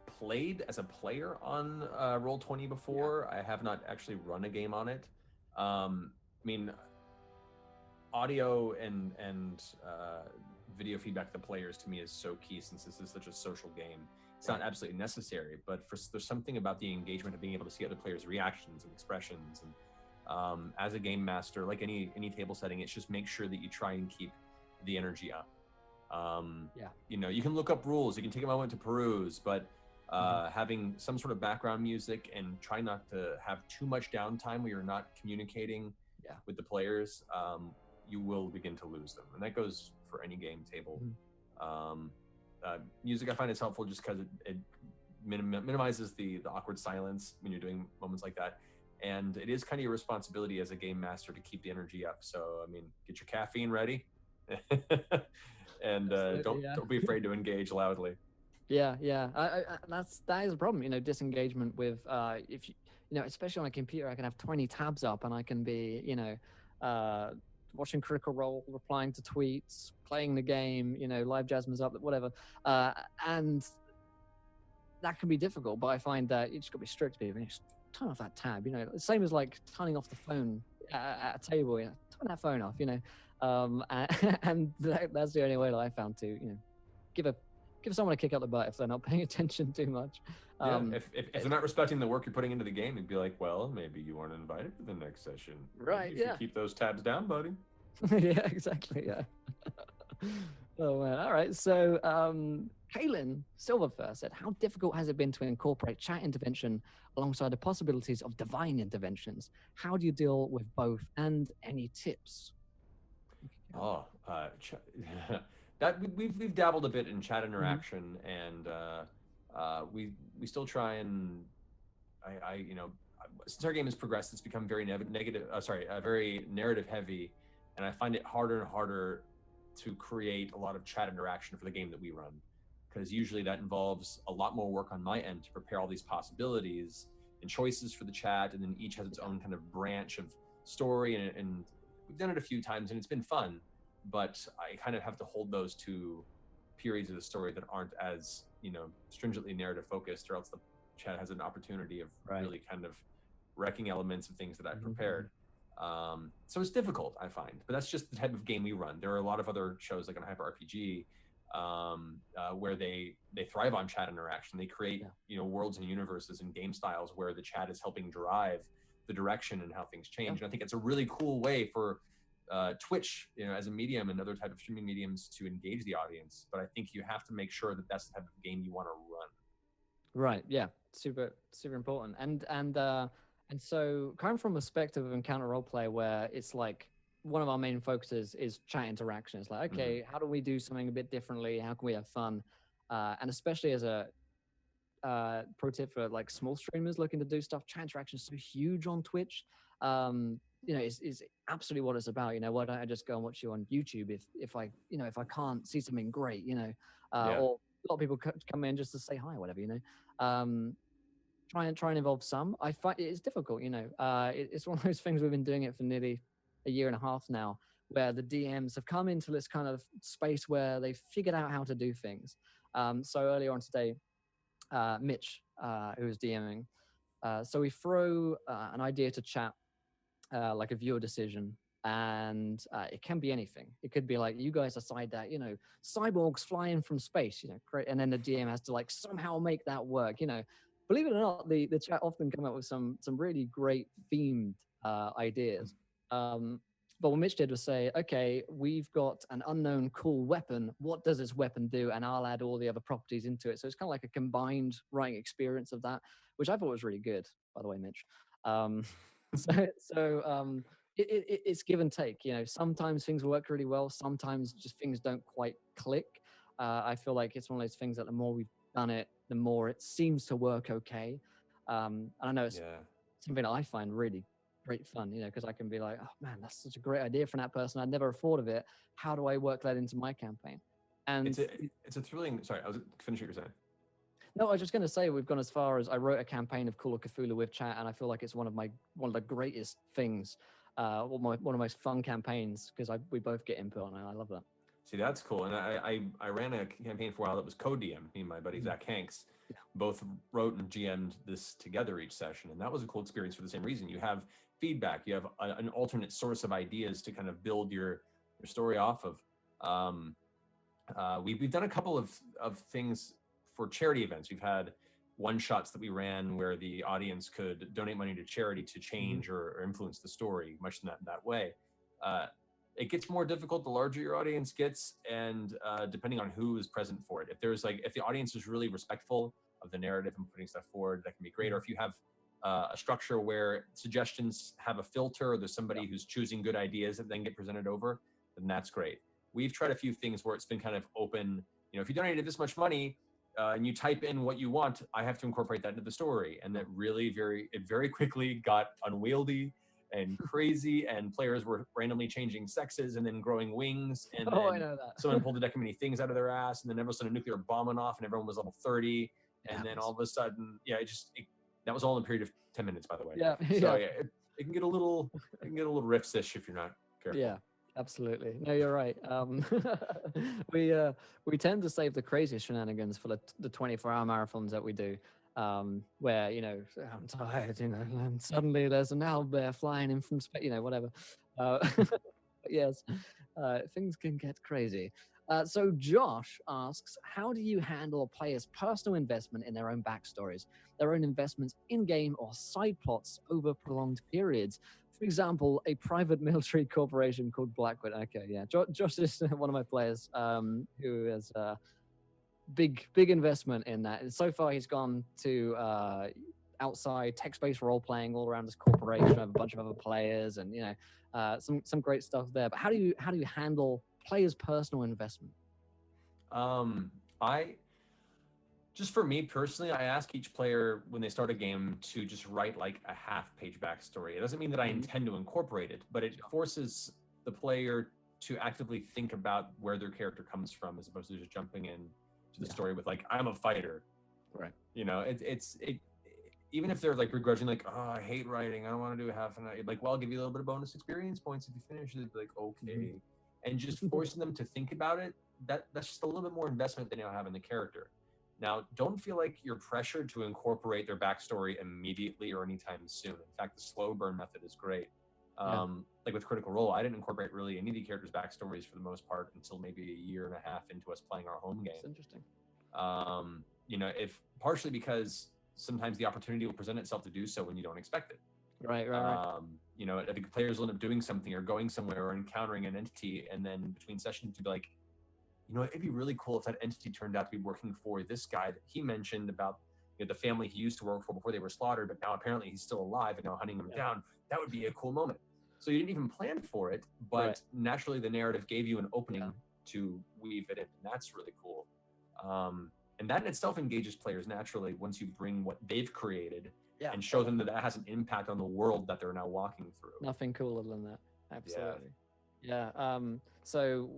played as a player on Roll20 before. I have not actually run a game on it. I mean, audio and video feedback to the players to me is so key since this is such a social game. It's not absolutely necessary, but there's something about the engagement of being able to see other players' reactions and expressions. And as a game master, like any table setting, it's just make sure that you try and keep the energy up. You know, you can look up rules, you can take a moment to peruse, but having some sort of background music and try not to have too much downtime where you're not communicating with the players, you will begin to lose them. And that goes for any game table. Music I find is helpful just because it minimizes the awkward silence when you're doing moments like that. And it is kind of your responsibility as a game master to keep the energy up. So, I mean, get your caffeine ready. And don't be afraid to engage loudly. Yeah, that is a problem. You know, disengagement with if you know, especially on a computer, I can have 20 tabs up and I can be, you know, watching Critical Role, replying to tweets, playing the game, you know, live Jasmine's up, whatever, and that can be difficult. But I find that you just got to be strict, people. You just turn off that tab. You know, the same as like turning off the phone at a table. You know, turn that phone off. You know, and that's the only way that I found to, you know, give someone a kick up the butt if they're not paying attention too much. If they're not respecting the work you're putting into the game, you'd be like, well, maybe you weren't invited to the next session. Right? Maybe you should keep those tabs down, buddy. Yeah, exactly. Yeah. Oh man. All right. So, Kaylin Silverfur said, "How difficult has it been to incorporate chat intervention alongside the possibilities of divine interventions? How do you deal with both, and any tips?" Oh, that we've dabbled a bit in chat interaction, and we still try and I you know, since our game has progressed, it's become very very narrative heavy, and I find it harder and harder to create a lot of chat interaction for the game that we run, because usually that involves a lot more work on my end to prepare all these possibilities and choices for the chat, and then each has its own kind of branch of story, and we've done it a few times and it's been fun, but I kind of have to hold those two periods of the story that aren't as, you know, stringently narrative focused, or else the chat has an opportunity of really kind of wrecking elements of things that I've prepared. So it's difficult, I find, but that's just the type of game we run. There are a lot of other shows like on Hyper RPG where they thrive on chat interaction. They create you know, worlds and universes and game styles where the chat is helping drive the direction and how things change. And I think it's a really cool way for Twitch, you know, as a medium and other type of streaming mediums to engage the audience. But I think you have to make sure that that's the type of game you want to run. Right. Yeah. Super important. And so coming from a perspective of Encounter Roleplay, where it's like one of our main focuses is chat interaction. It's like, okay, how do we do something a bit differently? How can we have fun? And especially as a pro tip for like small streamers looking to do stuff, chat interaction is so huge on Twitch. You know, is absolutely what it's about. You know, why don't I just go and watch you on YouTube if I, you know, if I can't see something great, you know, or a lot of people come in just to say hi or whatever, you know. Try and involve some. I find it's difficult, you know. It's one of those things we've been doing it for nearly a year and a half now, where the DMs have come into this kind of space where they've figured out how to do things. So earlier on today, Mitch, who was DMing, so we throw an idea to chat, like a viewer decision, and it can be anything. It could be like, you guys decide that, you know, cyborgs flying from space, you know, and then the DM has to like somehow make that work, you know. Believe it or not, the chat often come up with some really great themed ideas. But what Mitch did was say, okay, we've got an unknown cool weapon. What does this weapon do? And I'll add all the other properties into it. So it's kind of like a combined writing experience of that, which I thought was really good, by the way, Mitch. It's give and take. You know, sometimes things work really well. Sometimes just things don't quite click. I feel like it's one of those things that the more we done it, the more it seems to work okay. And I know it's Yeah. something that I find really great fun, because I can be like, oh man, that's such a great idea from that person. I'd never thought of it. How do I work that into my campaign? And It's a thrilling. Sorry, I was finish what you're saying. no, I was just going to say we've gone as far as I wrote a campaign of Call of Cthulhu with chat, and I feel like it's one of the greatest things, one of my most fun campaigns because we both get input on it. I love that. See, that's cool. And I ran a campaign for a while that was co-DM. Me and my buddy Zach Hanks both wrote and GM'd this together each session, and that was a cool experience for the same reason. You have feedback, you have an alternate source of ideas to kind of build your story off of. We've done a couple of things for charity events. We've had one shots that we ran where the audience could donate money to charity to change or influence the story, much in that way. It gets more difficult the larger your audience gets, and depending on who is present for it. If the audience is really respectful of the narrative and putting stuff forward, that can be great. Or if you have a structure where suggestions have a filter, or there's somebody who's choosing good ideas that then get presented over, then that's great. We've tried a few things where it's been kind of open. If you donated this much money and you type in what you want, I have to incorporate that into the story. And that really very quickly got unwieldy and crazy, and players were randomly changing sexes and then growing wings, and then I know that. someone pulled a deck of many things out of their ass, and then all of a sudden a nuclear bomb went off and everyone was level 30, and then all of a sudden, that was all in a period of 10 minutes, by the way. So it can get a little rifts-ish if you're not careful. Yeah, absolutely. No, you're right. We tend to save the craziest shenanigans for the 24-hour marathons that we do. Where I'm tired, and suddenly there's an owlbear flying in from space, whatever. Yes, things can get crazy. So Josh asks, how do you handle a player's personal investment in their own backstories, their own investments in-game or side plots over prolonged periods? For example, a private military corporation called Blackwood. Okay, yeah, Josh is one of my players who has big investment in that. And so far he's gone to outside text-based role-playing all around this corporation of a bunch of other players, and some great stuff there. But how do you handle players' personal investment? Just for me personally, I ask each player when they start a game to just write like a half-page backstory. It doesn't mean that I intend to incorporate it, but it forces the player to actively think about where their character comes from, as opposed to just jumping in to the story with like, I'm a fighter. Right. It's even if they're like begrudging, like, oh, I hate writing, I don't want to do half a night. Like, well, I'll give you a little bit of bonus experience points if you finish it. Like, okay. And just forcing them to think about it, that's just a little bit more investment than they'll have in the character. Now, don't feel like you're pressured to incorporate their backstory immediately or anytime soon. In fact, the slow burn method is great. Like with Critical Role, I didn't incorporate really any of the characters' backstories for the most part until maybe a year and a half into us playing our home game. That's interesting. If partially because sometimes the opportunity will present itself to do so when you don't expect it. Right. I think players will end up doing something or going somewhere or encountering an entity, and then between sessions to be like, it'd be really cool if that entity turned out to be working for this guy that he mentioned about the family he used to work for before they were slaughtered, but now apparently he's still alive and now hunting them down. That would be a cool moment. So you didn't even plan for it, but naturally the narrative gave you an opening to weave it in, and that's really cool. And that in itself engages players naturally once you bring what they've created and show them that has an impact on the world that they're now walking through. Nothing cooler than that. Absolutely. Yeah. So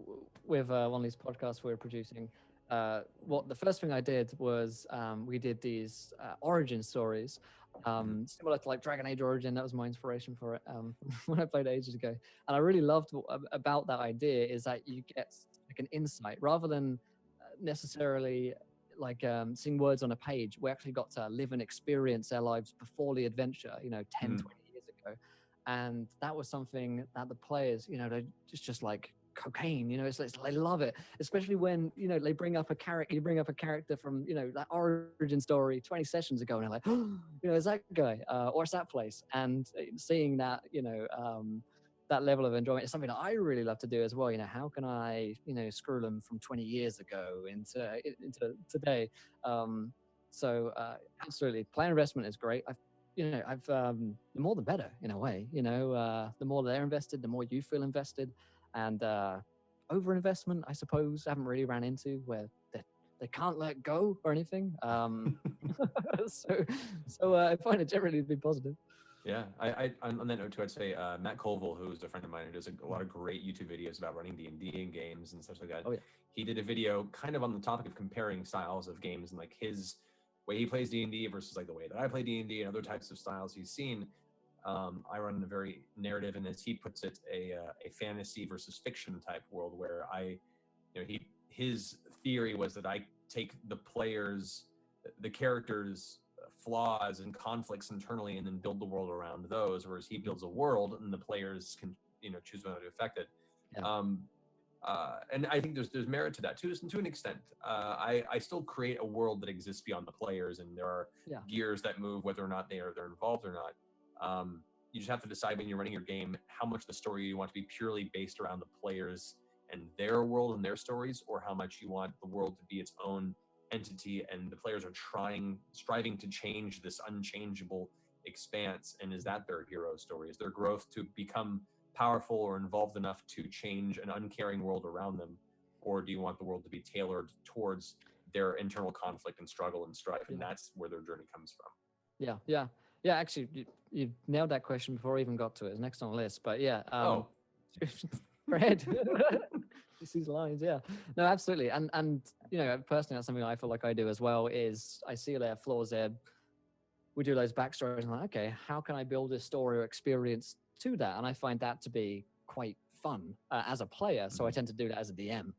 with one of these podcasts we're producing, the first thing I did was we did these origin stories, similar to like Dragon Age Origin. That was my inspiration for it when I played ages ago. And I really loved about that idea is that you get like an insight rather than necessarily like seeing words on a page. We actually got to live and experience their lives before the adventure, 10, 20 years ago. And that was something that the players, they just like cocaine, it's they love it, especially when, they bring up a character, you bring up a character from, that origin story 20 sessions ago, and they're like, it's that guy, or it's that place. And seeing that, that level of enjoyment is something that I really love to do as well. How can I, screw them from 20 years ago into today? So absolutely, player investment is great. The more the better in a way. The more they're invested, the more you feel invested, and over investment, I suppose, I haven't really ran into where they can't let go or anything. so I find it generally to be positive. Yeah, on that note too, I'd say Matt Colville, who's a friend of mine who does a lot of great YouTube videos about running D&D in games and stuff like that. Oh yeah. He did a video kind of on the topic of comparing styles of games and like his way he plays D&D versus like the way that I play D&D and other types of styles he's seen. I run a very narrative, and as he puts it, a fantasy versus fiction type world where his theory was that I take the characters' flaws and conflicts internally, and then build the world around those. Whereas he builds a world, and the players can choose whether to affect it. Yeah. And I think there's merit to that too, to an extent. I still create a world that exists beyond the players, and there are gears that move whether or not they're involved or not. You just have to decide when you're running your game how much the story you want to be purely based around the players and their world and their stories, or how much you want the world to be its own entity and the players are striving to change this unchangeable expanse. And is that their hero story? Is their growth to become powerful or involved enough to change an uncaring world around them? Or do you want the world to be tailored towards their internal conflict and struggle and strife? And that's where their journey comes from. Yeah, actually, you nailed that question before I even got to it. It's next on the list. But yeah. Fred. These lines, yeah. No, absolutely. And personally, that's something I feel like I do as well, is I see their flaws there. We do those backstories and I'm like, okay, how can I build a story or experience to that? And I find that to be quite fun as a player. So I tend to do that as a DM.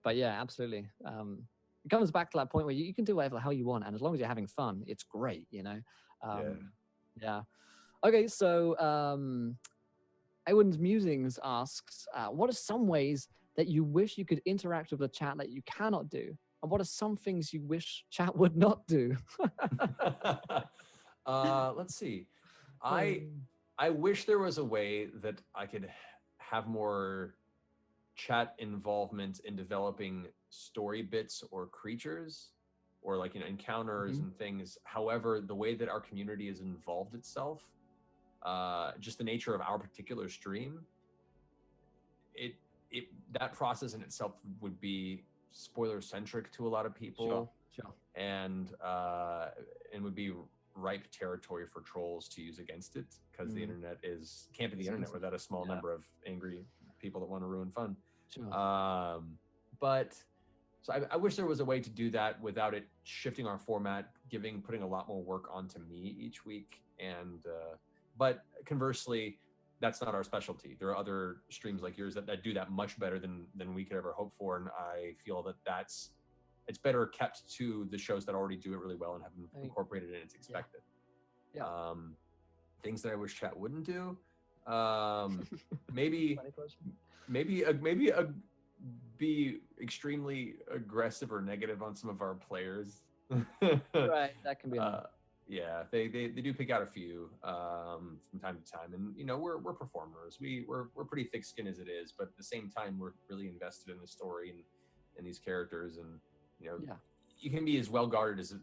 But yeah, absolutely. It comes back to that point where you can do whatever the hell you want. And as long as you're having fun, it's great, Yeah. Okay, so Ewan's Musings asks, what are some ways that you wish you could interact with the chat that you cannot do? And what are some things you wish chat would not do? Let's see. I wish there was a way that I could have more chat involvement in developing story bits or creatures or encounters and things. However, the way that our community has involved itself, just the nature of our particular stream, that process in itself would be spoiler centric to a lot of people, sure. and would be ripe territory for trolls to use against it, because the internet can't be the internet without a small number of angry people that want to ruin fun. Sure. But so I wish there was a way to do that without it shifting our format, putting a lot more work onto me each week. And but conversely, that's not our specialty. There are other streams like yours that do that much better than we could ever hope for. And I feel that it's better kept to the shows that already do it really well and have incorporated it as expected. Yeah. Things that I wish chat wouldn't do. Maybe be extremely aggressive or negative on some of our players. Right, that can be yeah, they do pick out a few from time to time, and we're performers. We're pretty thick-skinned as it is, but at the same time we're really invested in the story and these characters, and you can be as well guarded as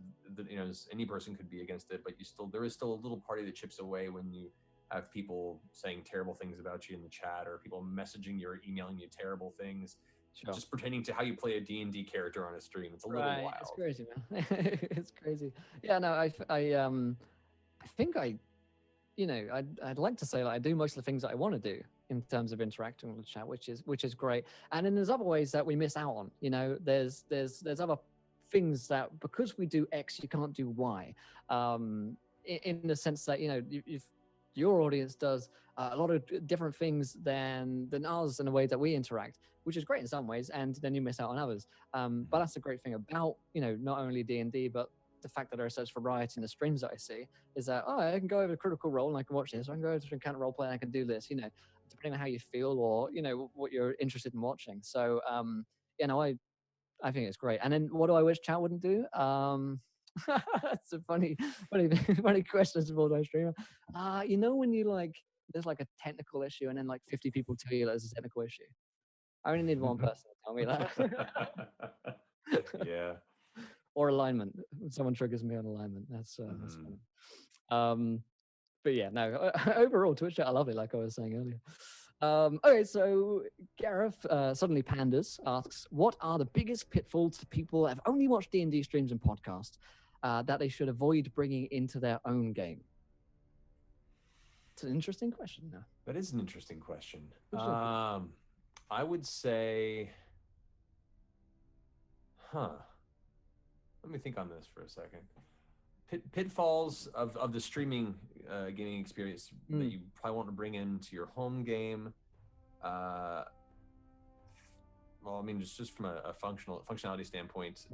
as any person could be against it, but there is still a little party that chips away when you have people saying terrible things about you in the chat, or people messaging you or emailing you terrible things, just pertaining to how you play a D&D character on a stream. It's a little wild. It's crazy, man. It's crazy. Yeah, no, I think I'd like to say that I do most of the things that I want to do in terms of interacting with the chat, which is great. And then there's other ways that we miss out on. There's other things that because we do X, you can't do Y. In the sense that if your audience does a lot of different things than ours in the way that we interact, which is great in some ways, and then you miss out on others. But that's the great thing about not only D&D, but the fact that there is such variety in the streams that I see is that I can go over to Critical Role and I can watch this, or I can go over to Encounter Roleplay and I can do this, depending on how you feel or what you're interested in watching. So I think it's great. And then what do I wish chat wouldn't do? That's a funny question to build on streamer. When you there's a technical issue and then 50 people tell you there's a technical issue. I only need one person to tell me that. Yeah. Or alignment. Someone triggers me on alignment. That's funny. But yeah, no. Overall, Twitch chat, I love it. Like I was saying earlier. Okay, so Gareth, Suddenly Pandas, asks, what are the biggest pitfalls that people have only watched D&D streams and podcasts that they should avoid bringing into their own game? It's an interesting question now. That is an interesting question. Interesting. I would say, let me think on this for a second. Pitfalls of the streaming gaming experience that you probably want to bring into your home game. Well, I mean, just from a functionality standpoint,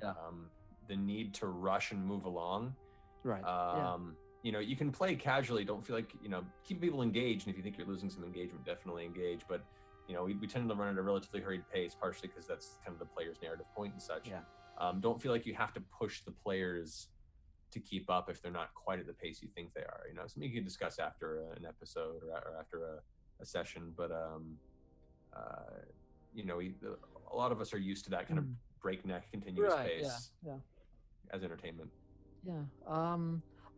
the need to rush and move along. Right. You know, you can play casually. Don't feel like, keep people engaged. And if you think you're losing some engagement, definitely engage. But, we tend to run at a relatively hurried pace, partially because that's kind of the player's narrative point and such. Yeah. Don't feel like you have to push the players to keep up if they're not quite at the pace you think they are. Something you can discuss after an episode or after a session. But, a lot of us are used to that kind of breakneck, continuous pace as entertainment. Yeah.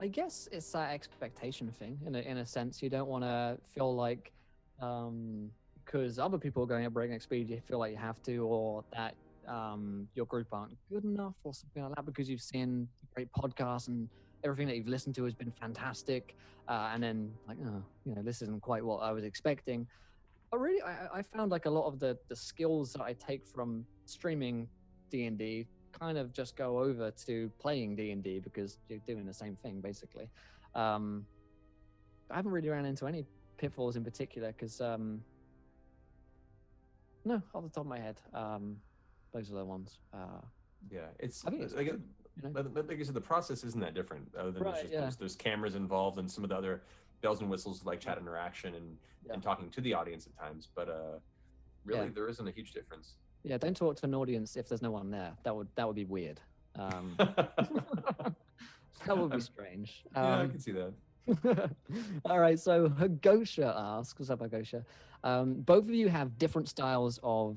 I guess it's that expectation thing in a sense. You don't want to feel like because other people are going at breakneck speed, you feel like you have to, or that your group aren't good enough or something like that because you've seen great podcasts and everything that you've listened to has been fantastic, and then like, this isn't quite what I was expecting. But really, I found like a lot of the skills that I take from streaming D&D kind of just go over to playing D&D because you're doing the same thing basically. I haven't really ran into any pitfalls in particular because no, off the top of my head, those are the ones. It's I think it's like, good, like you said, the process isn't that different other than there's cameras involved and some of the other bells and whistles like chat interaction and talking to the audience at times, but really there isn't a huge difference. Yeah, don't talk to an audience if there's no one there. That would be weird. That would be strange. I can see that. All right, so Hagosha asks, what's up, Hagosha? Both of you have different styles of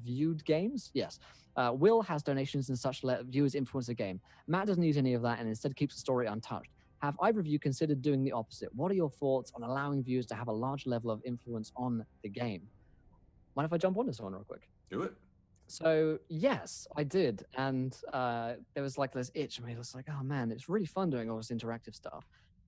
viewed games. Yes. Will has donations and such to let viewers influence the game. Matt doesn't use any of that and instead keeps the story untouched. Have either of you considered doing the opposite? What are your thoughts on allowing viewers to have a large level of influence on the game? Mind if I jump on this one real quick? Do it. So yes, I did, and there was like this itch. I mean, it was like, oh man, it's really fun doing all this interactive stuff.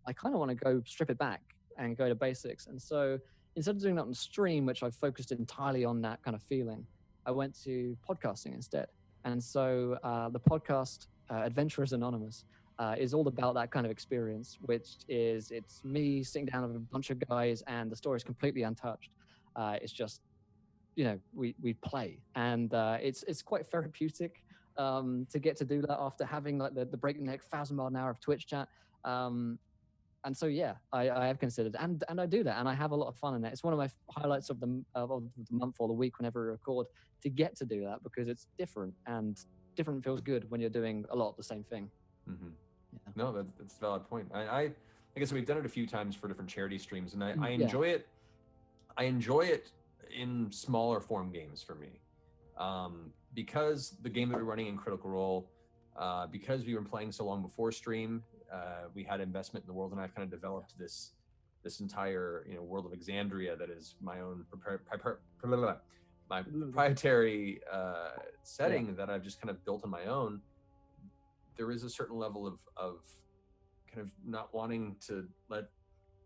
I kind of want to go strip it back and go to basics. And so instead of doing that on stream, which I focused entirely on that kind of feeling, I went to podcasting instead. And so the podcast Adventurers Anonymous is all about that kind of experience, which is it's me sitting down with a bunch of guys and the story is completely untouched. It's just, we play, and it's quite therapeutic to get to do that after having like the breakneck 1,000-mile-an-hour of Twitch chat. And so I have considered, and I do that, and I have a lot of fun in it. It's one of my highlights of the month or the week whenever we record, to get to do that because it's different, and different feels good when you're doing a lot of the same thing. Mm-hmm. Yeah. No, that's a valid point. I guess we've done it a few times for different charity streams, and I enjoy it. I enjoy it in smaller form games for me, because the game that we're running in Critical Role, because we were playing so long before stream, we had investment in the world, and I've kind of developed this entire world of Exandria that is my own proprietary setting that I've just kind of built on my own. There is a certain level of kind of not wanting to let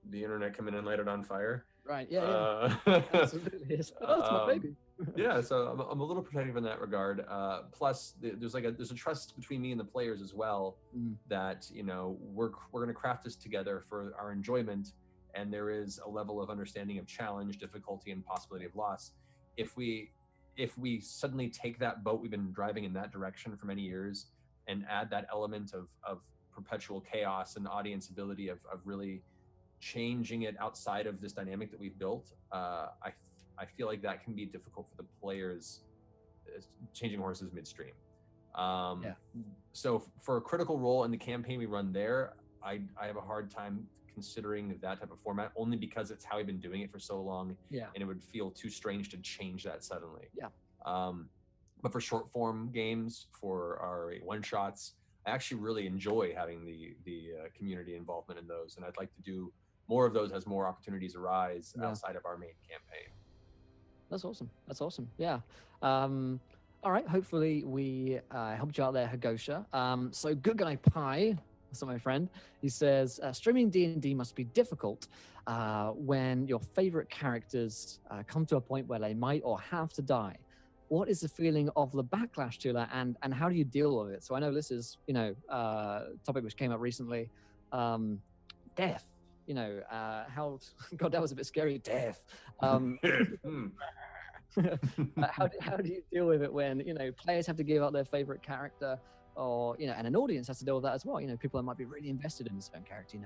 the internet come in and light it on fire. Right. Yeah. Absolutely. That's my baby. Yeah. So I'm a little protective in that regard. Plus, there's a trust between me and the players as well, that we're going to craft this together for our enjoyment, and there is a level of understanding of challenge, difficulty, and possibility of loss. If we suddenly take that boat we've been driving in that direction for many years and add that element of perpetual chaos and audience ability of really changing it outside of this dynamic that we've built, I feel like that can be difficult for the players, changing horses midstream. So for a Critical Role in the campaign we run there, I have a hard time considering that type of format, only because it's how we've been doing it for so long, and it would feel too strange to change that suddenly. But for short form games, for our one shots, I actually really enjoy having the community involvement in those, and I'd like to do more of those as more opportunities arise Yeah. outside of our main campaign. That's awesome. That's awesome. Yeah. All right. Hopefully we helped you out there, Hagosha. So Good Guy Pie, that's my friend. He says streaming D&D must be difficult when your favorite characters come to a point where they might or have to die. What is the feeling of the backlash to that, and how do you deal with it? So I know this is topic which came up recently. Death. How God, that was a bit scary. Death. How do you deal with it when players have to give up their favorite character, or and an audience has to deal with that as well? People that might be really invested in a certain character.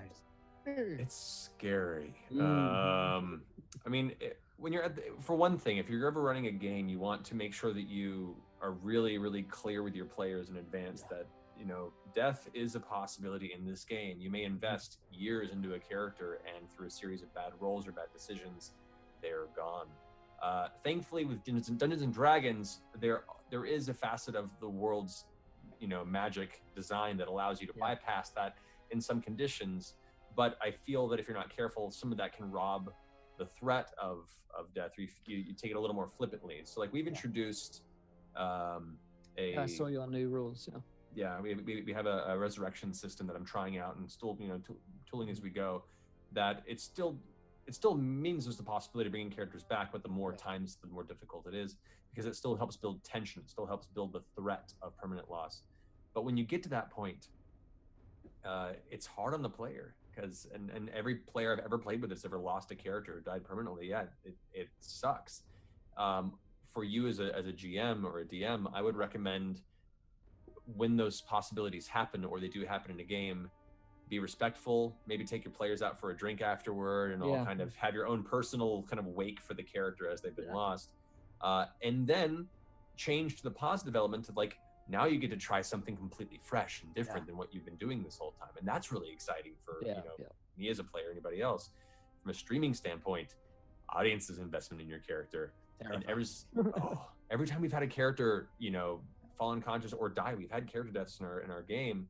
It's scary. Mm. I mean, when you're for one thing, if you're ever running a game, you want to make sure that you are really, really clear with your players in advance that death is a possibility in this game. You may invest years into a character, and through a series of bad rolls or bad decisions, they're gone. Thankfully, with Dungeons and Dragons, there is a facet of the world's magic design that allows you to bypass that in some conditions. But I feel that if you're not careful, some of that can rob the threat of death, or you take it a little more flippantly. So like we've introduced I saw your new rules. Yeah, we have a resurrection system that I'm trying out and still tooling as we go. That it still means there's the possibility of bringing characters back, but the more times, the more difficult it is, because it still helps build tension. It still helps build the threat of permanent loss. But when you get to that point, it's hard on the player, because and every player I've ever played with that's ever lost a character or died permanently, it sucks. For you as a GM or a DM, I would recommend, when those possibilities happen, or they do happen in a game, be respectful, maybe take your players out for a drink afterward, and all kind of have your own personal kind of wake for the character as they've been lost, and then change to the positive element of like, now you get to try something completely fresh and different than what you've been doing this whole time. And that's really exciting for me as a player, anybody else. From a streaming standpoint, audience's investment in your character. Terrifying. And every time we've had a character fall unconscious or die, we've had character deaths in our game,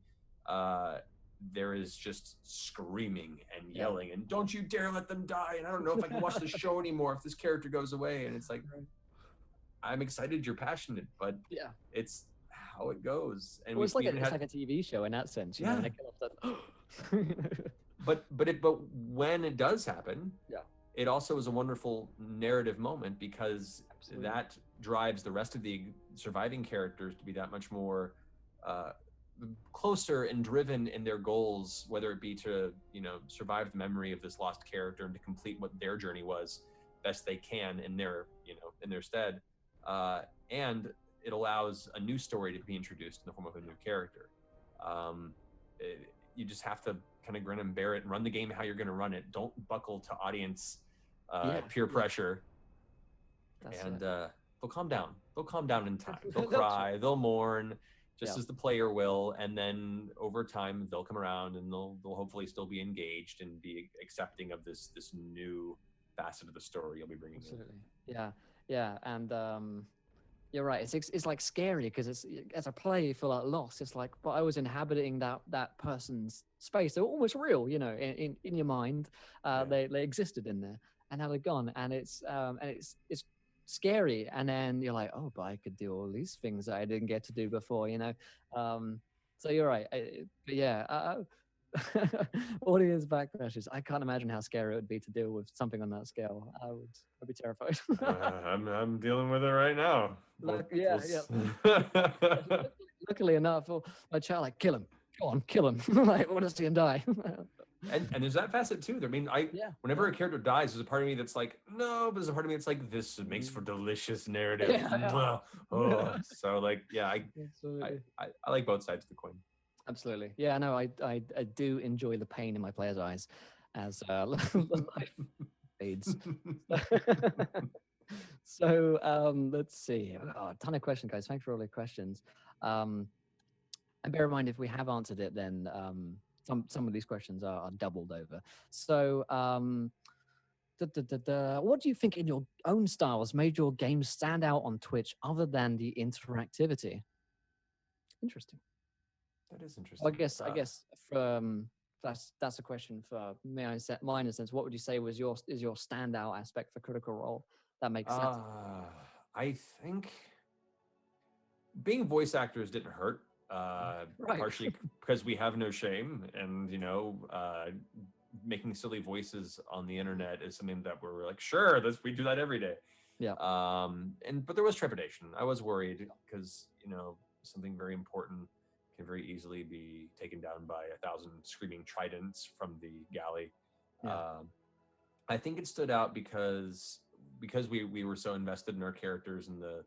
there is just screaming and yelling and don't you dare let them die, and I don't know if I can watch the show anymore if this character goes away. And it's like, I'm excited you're passionate, but it's how it goes. And it's like a TV show in that sense, but when it does happen, it also is a wonderful narrative moment, because that drives the rest of the surviving characters to be that much more closer and driven in their goals, whether it be to survive the memory of this lost character and to complete what their journey was best they can in their stead, and it allows a new story to be introduced in the form of a new character. You just have to kind of grin and bear it and run the game how you're going to run it. Don't buckle to audience peer pressure. They'll calm down. They'll calm down in time. They'll cry. They'll mourn, just as the player will. And then over time, they'll come around and they'll hopefully still be engaged and be accepting of this new facet of the story you'll be bringing in. Yeah. And you're right. It's like scary, because it's, as a player, you feel like lost. It's like, but I was inhabiting that person's space. They're almost real, in your mind. They existed in there, and now they're gone. And it's scary. And then you're like, oh, but I could do all these things that I didn't get to do before, So you're right. Audience backlashes. I can't imagine how scary it would be to deal with something on that scale. I'd be terrified. I'm dealing with it right now. Luckily enough, my child, like, kill him. Go on, kill him. Like, I want to see him die. And there's that facet too. I mean, whenever a character dies, there's a part of me that's like, no, but there's a part of me that's like, this makes for delicious narrative. So like, I like both sides of the coin. Absolutely. Yeah, no, I do enjoy the pain in my players' eyes as life fades. So let's see. A ton of questions, guys. Thanks for all the questions. And bear in mind, if we have answered it, then some of these questions are doubled over. So what do you think in your own style has made your game stand out on Twitch other than the interactivity? Interesting. That is interesting. I guess from that's a question for me. Mine in a sense. What would you say was your standout aspect for Critical Role that makes sense? I think being voice actors didn't hurt. Right. Partially because we have no shame, and making silly voices on the internet is something that we're like, sure, we do that every day. Yeah. But there was trepidation. I was worried because something very important can very easily be taken down by 1,000 screaming tridents from the galley. Yeah. I think it stood out because we were so invested in our characters and the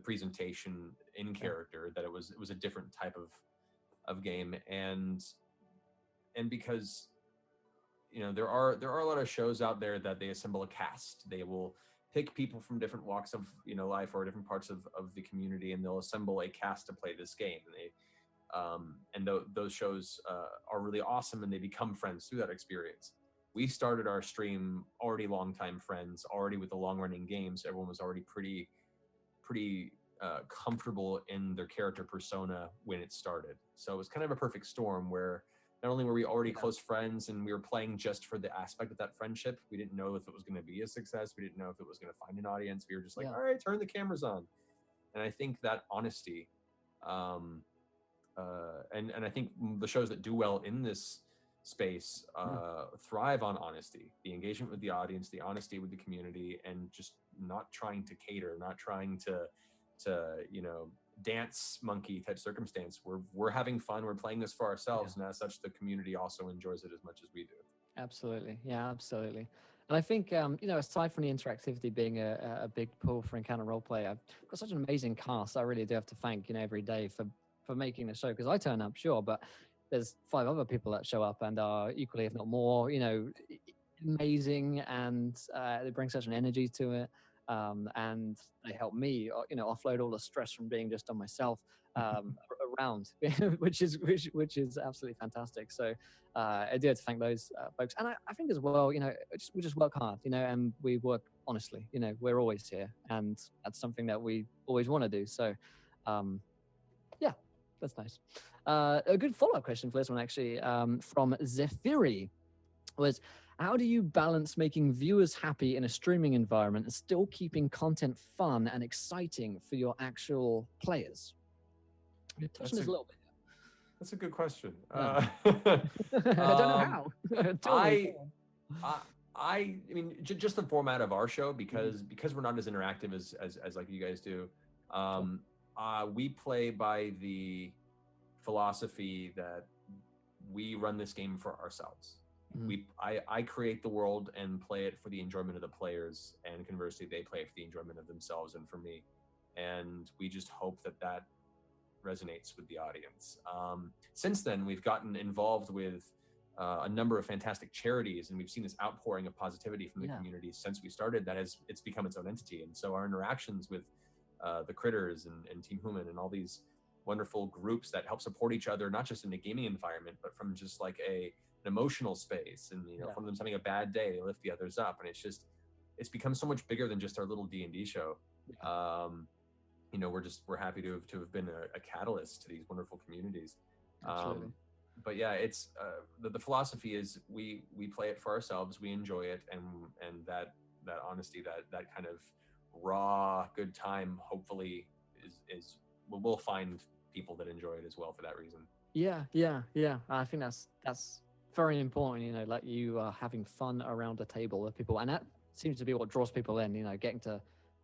presentation in character that it was a different type of game, and because there are a lot of shows out there that they assemble a cast. They will pick people from different walks of life or different parts of the community, and they'll assemble a cast to play this game. And those shows are really awesome, and they become friends through that experience. We started our stream already longtime friends, already with the long running games. Everyone was already pretty comfortable in their character persona when it started. So it was kind of a perfect storm where not only were we already close friends and we were playing just for the aspect of that friendship, we didn't know if it was going to be a success. We didn't know if it was going to find an audience. We were just like, all right, turn the cameras on. And I think that honesty, and I think the shows that do well in this space thrive on honesty, the engagement with the audience, the honesty with the community, and just not trying to cater, not trying to dance monkey type circumstance. We're having fun, we're playing this for ourselves, and as such the community also enjoys it as much as we do. Absolutely. Yeah, absolutely. And I think aside from the interactivity being a big pull for Encounter Roleplay, I've got such an amazing cast. I really do have to thank every day for making the show, because I turn up, sure, but there's 5 other people that show up and are equally, if not more, amazing, and they bring such an energy to it, and they help me, offload all the stress from being just on myself around, which is absolutely fantastic. So I do have to thank those folks, and I think as well, we just work hard, and we work honestly. We're always here, and that's something that we always want to do. So yeah, that's nice. A good follow-up question for this one, actually, from Zephyri, was, how do you balance making viewers happy in a streaming environment and still keeping content fun and exciting for your actual players? You touched on this a little bit. That's a good question. Yeah. I don't know how. I mean, just the format of our show, because we're not as interactive as like you guys do. We play by the philosophy that we run this game for ourselves. I create the world and play it for the enjoyment of the players, and conversely, they play it for the enjoyment of themselves and for me. And we just hope that resonates with the audience. Since then, we've gotten involved with a number of fantastic charities, and we've seen this outpouring of positivity from the community since we started. It's become its own entity. And so our interactions with the Critters and Team Human and all these wonderful groups that help support each other, not just in a gaming environment, but from just like an emotional space. And if one of them's having a bad day, they lift the others up, and it's become so much bigger than just our little D&D show. We're happy to have been a catalyst to these wonderful communities. Absolutely. But yeah, it's the philosophy is we play it for ourselves, we enjoy it, and that honesty, that kind of raw good time, hopefully is we'll find people that enjoy it as well for that reason. Yeah. I think that's very important. Like you are having fun around a table with people, and that seems to be what draws people in. Getting to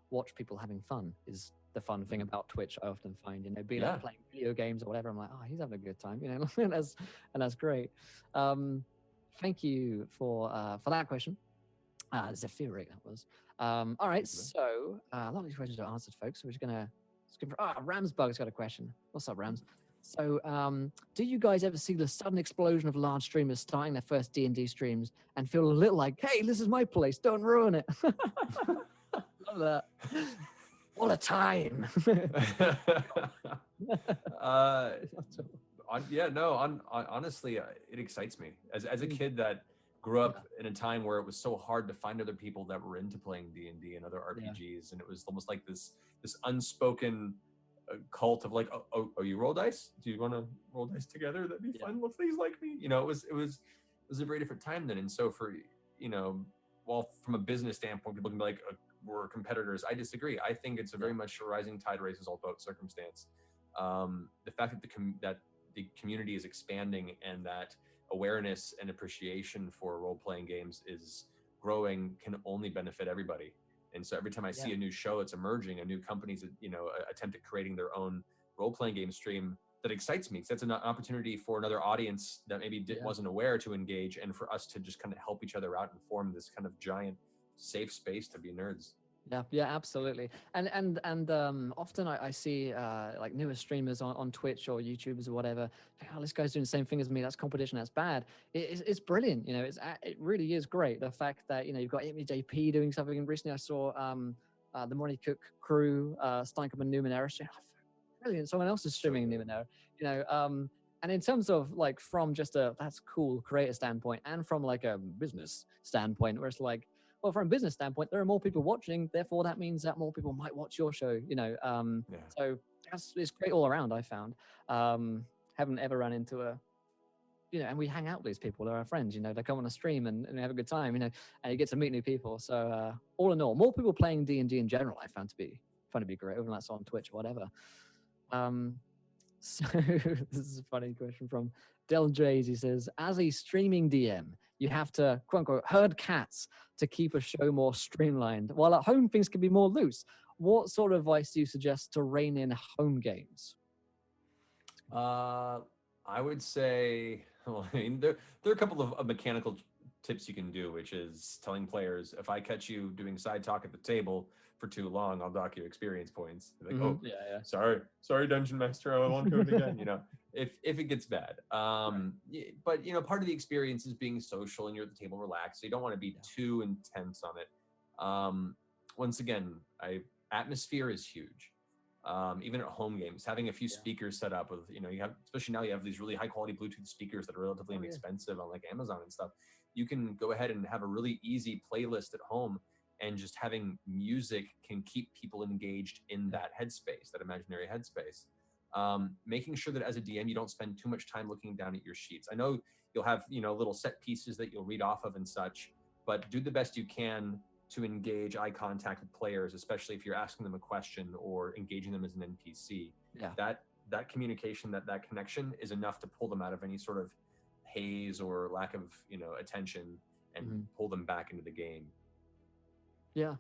watch people having fun is the fun thing about Twitch. I often find, like playing video games or whatever. I'm like, oh, he's having a good time, and that's great. Thank you for that question, Zephyric. That was all right. So a lot of these questions are answered, folks. So we're just gonna skip. Ramsbug's got a question. What's up, Rams? So, do you guys ever see the sudden explosion of large streamers starting their first D&D streams and feel a little like, hey, this is my place, don't ruin it? Love that. What a time. Honestly, it excites me. As a kid that grew up in a time where it was so hard to find other people that were into playing D&D and other RPGs, and it was almost like this unspoken a cult of like, oh, you roll dice? Do you want to roll dice together? That'd be fun. Well, please like me. You know, it was a very different time then. And so for, you know, while from a business standpoint, people can be like, we're competitors. I disagree. I think it's a very much a rising tide raises all boats circumstance. The fact that the community is expanding and that awareness and appreciation for role-playing games is growing can only benefit everybody. And so every time I see a new show that's emerging, a new company's, you know, attempt at creating their own role-playing game stream, that excites me, because that's an opportunity for another audience that maybe wasn't aware to engage, and for us to just kind of help each other out and form this kind of giant safe space to be nerds. Yeah, absolutely. And often I see like newer streamers on Twitch or YouTubers or whatever. Oh, this guy's doing the same thing as me. That's competition. That's bad. It's brilliant. You know, it really is great. The fact that, you know, you've got JP doing something. And recently I saw the Morning Cook crew, Steinkamp and Numenera. Brilliant. Someone else is streaming Numenera. You know, and in terms of like from just that's cool creator standpoint, and from like a business standpoint, where it's like, well, from a business standpoint, there are more people watching, therefore that means that more people might watch your show, you know. So it's great all around, I found. Haven't ever run into you know, and we hang out with these people. They're our friends, you know, they come on a stream and have a good time, you know, and you get to meet new people. So all in all, more people playing D&D in general, I found to be great, whether that's on Twitch or whatever. So this is a funny question from Del Jays. He says, as a streaming DM, you have to, quote unquote, herd cats to keep a show more streamlined, while at home things can be more loose. What sort of advice do you suggest to rein in home games? I would say, well, I mean, there are a couple of mechanical tips you can do, which is telling players, if I catch you doing side talk at the table for too long, I'll dock you experience points. Like, sorry, Dungeon Master, I won't do it again. You know, if it gets bad. But you know, part of the experience is being social and you're at the table relaxed, so you don't want to be too intense on it. Once again, atmosphere is huge. Even at home games, having a few speakers set up with, you know, you have, especially now you have these really high quality Bluetooth speakers that are relatively inexpensive on like Amazon and stuff. You can go ahead and have a really easy playlist at home, and just having music can keep people engaged in that headspace, that imaginary headspace. Making sure that as a DM, you don't spend too much time looking down at your sheets. I know you'll have, you know, little set pieces that you'll read off of and such, but do the best you can to engage eye contact with players, especially if you're asking them a question or engaging them as an NPC. That communication, that connection is enough to pull them out of any sort of haze or lack of, you know, attention, and pull them back into the game. No,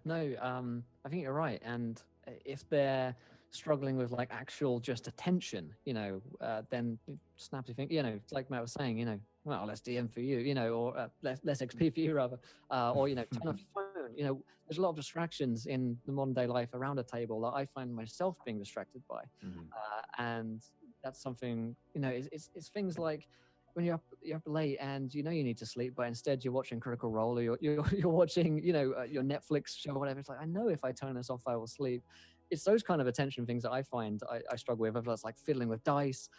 I think you're right. And if they're struggling with like actual just attention, you know, then snappy thing, you know, it's like Matt was saying, you know, well, less DM for you, you know, or less XP for you rather, or, you know, turn off your phone. You know, there's a lot of distractions in the modern day life around a table that I find myself being distracted by. And that's something, you know, it's things like when you're up late and you know you need to sleep, but instead you're watching Critical Role, or you're watching, you know, your Netflix show or whatever. It's like, I know if I turn this off, I will sleep. It's those kind of attention things that I find I struggle with, whether it's like fiddling with dice,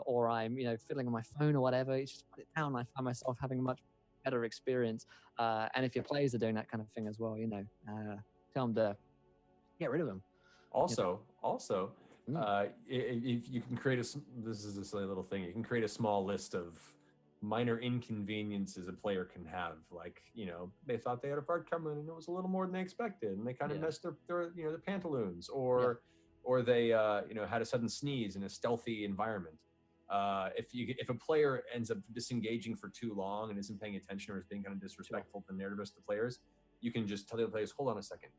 or I'm, you know, fiddling on my phone or whatever. It's just put it down. I find myself having a much better experience. And if your players are doing that kind of thing as well, you know, tell them to get rid of them. Also, if you can create this is a silly little thing. You can create a small list of minor inconveniences a player can have. Like, you know, they thought they had a part coming and it was a little more than they expected, and they kind of messed their you know, their pantaloons, or they you know, had a sudden sneeze in a stealthy environment. If a player ends up disengaging for too long and isn't paying attention, or is being kind of disrespectful to the narrative to the players, you can just tell the other players, hold on a second.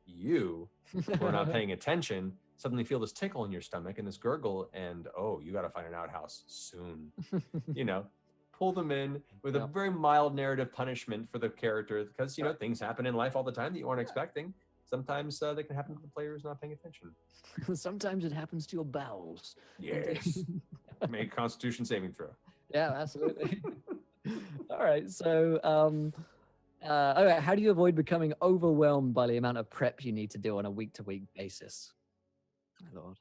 You who are not paying attention suddenly feel this tickle in your stomach and this gurgle, and you got to find an outhouse soon. You know, pull them in with a very mild narrative punishment for the character, because, you know, things happen in life all the time that you aren't expecting. Sometimes they can happen to the players not paying attention. Sometimes it happens to your bowels. Yes. Make a Constitution saving throw. Yeah, absolutely. All right, so how do you avoid becoming overwhelmed by the amount of prep you need to do on a week-to-week basis? My Lord.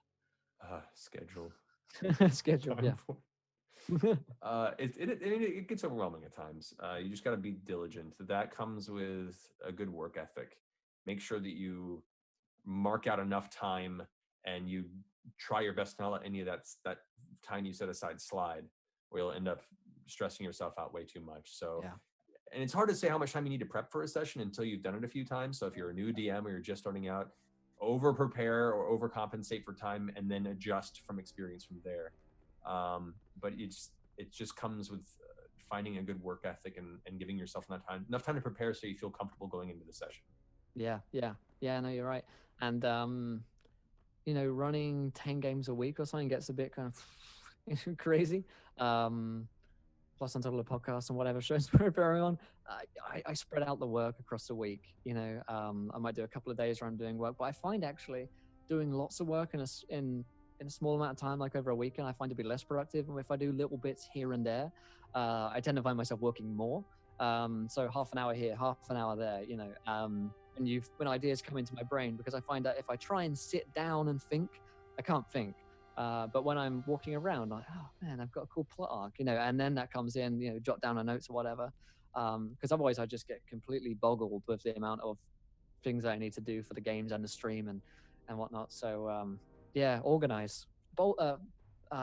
Schedule. Schedule, yeah. It gets overwhelming at times. You just got to be diligent. That comes with a good work ethic. Make sure that you mark out enough time and you try your best to not let any of that time you set aside slide, or you'll end up stressing yourself out way too much. So, Yeah. and it's hard to say how much time you need to prep for a session until you've done it a few times. So if you're a new DM or you're just starting out, over prepare or overcompensate for time and then adjust from experience from there. But it just comes with finding a good work ethic and giving yourself enough time to prepare so you feel comfortable going into the session. Yeah, no, you're right. And running 10 games a week or something gets a bit kind of crazy. Plus on top of the podcast and whatever shows we're appearing on, I spread out the work across the week. I might do a couple of days where I'm doing work, but I find actually doing lots of work in a small amount of time, like over a weekend, I find to be less productive. And if I do little bits here and there, I tend to find myself working more. So half an hour here, half an hour there, and when ideas come into my brain, because I find that if I try and sit down and think, I can't think. But when I'm walking around, like, oh man, I've got a cool plot arc, and then that comes in, jot down a notes or whatever. Because otherwise I just get completely boggled with the amount of things I need to do for the games and the stream and whatnot. So yeah, organize.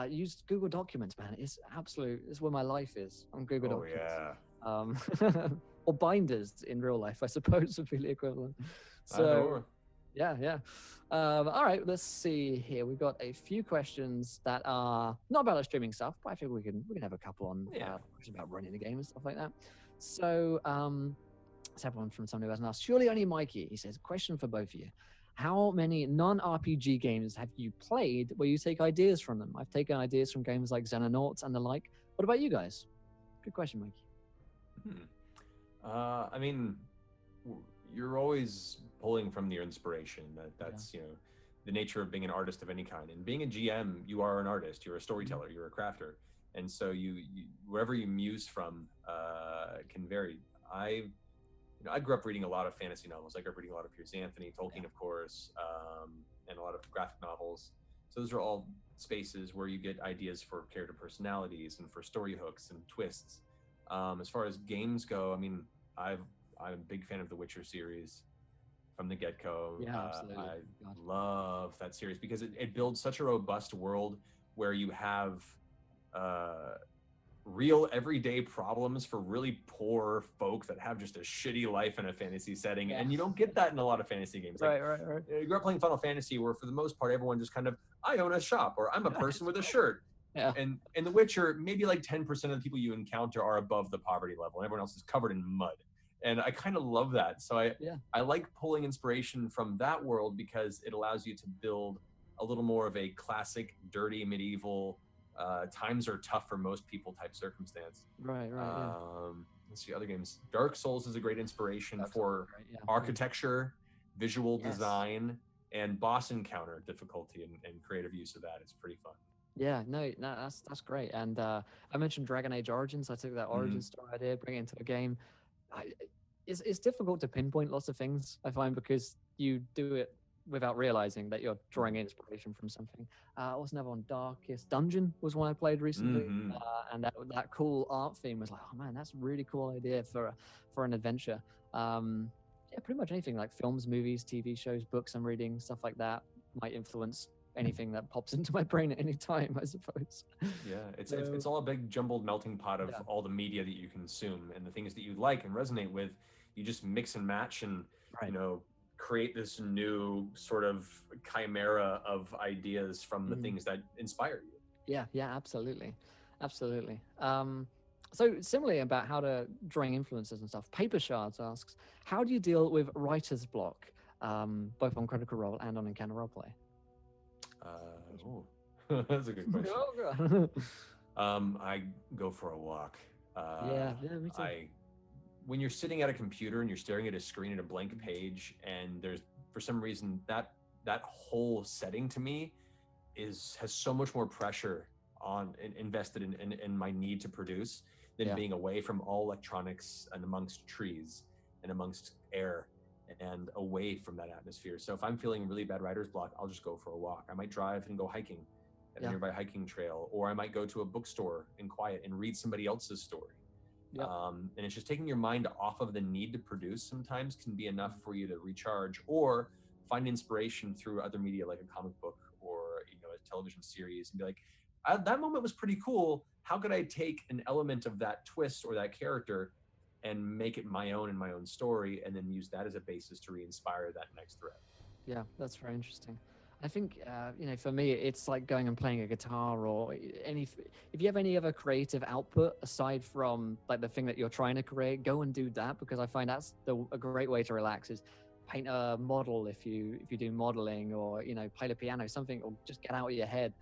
Use Google Documents, man. It's where my life is, on Google Documents. Yeah. Or binders in real life, I suppose, would be the equivalent. So yeah. All right, let's see here. We've got a few questions that are not about our streaming stuff, but I think we can have a couple on questions about running the game and stuff like that. So let's have one from somebody who hasn't asked. Surely only Mikey. He says, question for both of you. How many non-RPG games have you played where you take ideas from them? I've taken ideas from games like Xenonauts and the like. What about you guys? Good question, Mikey. I mean, you're always pulling from your inspiration. That's the nature of being an artist of any kind. And being a GM, you are an artist. You're a storyteller. You're a crafter. And so you wherever you muse from can vary. I grew up reading a lot of fantasy novels. I grew up reading a lot of Pierce Anthony, Tolkien, of course, and a lot of graphic novels. So those are all spaces where you get ideas for character personalities and for story hooks and twists. As far as games go, I mean, I'm a big fan of the Witcher series from the get-go. Yeah, absolutely. I love that series because it builds such a robust world where you have real everyday problems for really poor folk that have just a shitty life in a fantasy setting. And you don't get that in a lot of fantasy games. Right. You grew up playing Final Fantasy where for the most part, everyone just kind of, I own a shop or I'm a person with a shirt. Yeah. And in The Witcher, maybe like 10% of the people you encounter are above the poverty level and everyone else is covered in mud. And I kind of love that. So I like pulling inspiration from that world because it allows you to build a little more of a classic, dirty, medieval, times are tough for most people type circumstance. Right. Let's see other games. Dark Souls is a great inspiration for architecture, visual design, and boss encounter difficulty and creative use of that. It's pretty fun. Yeah, no, that's great. And I mentioned Dragon Age Origins. I took that origin story idea, bring it into a game. It's difficult to pinpoint lots of things, I find, because you do it without realizing that you're drawing inspiration from something. What's another one? Darkest Dungeon was one I played recently, and that cool art theme was like, oh man, that's a really cool idea for an adventure. Yeah, pretty much anything like films, movies, TV shows, books I'm reading, stuff like that might influence anything that pops into my brain at any time, I suppose. Yeah, it's all a big jumbled melting pot of all the media that you consume and the things that you like and resonate with. You just mix and match and create this new sort of chimera of ideas from the things that inspire you. Yeah, absolutely. So similarly about how to drawing influences and stuff, Paper Shards asks, how do you deal with writer's block, both on Critical Role and on Encounter Roleplay? That's a good question. I go for a walk. Me too. When you're sitting at a computer and you're staring at a screen at a blank page, and there's for some reason that whole setting to me has so much more pressure invested in my need to produce than being away from all electronics and amongst trees and amongst air and away from that atmosphere. So if I'm feeling really bad writer's block, I'll just go for a walk. I might drive and go hiking at a nearby hiking trail, or I might go to a bookstore in quiet and read somebody else's story. And it's just taking your mind off of the need to produce sometimes can be enough for you to recharge or find inspiration through other media like a comic book television series and be like, that moment was pretty cool. How could I take an element of that twist or that character and make it my own in my own story, and then use that as a basis to re-inspire that next thread? Yeah, that's very interesting. I think, for me, it's like going and playing a guitar or if you have any other creative output aside from like the thing that you're trying to create, go and do that, because I find that's a great way to relax is paint a model if you do modeling, or, play the piano, something, or just get out of your head.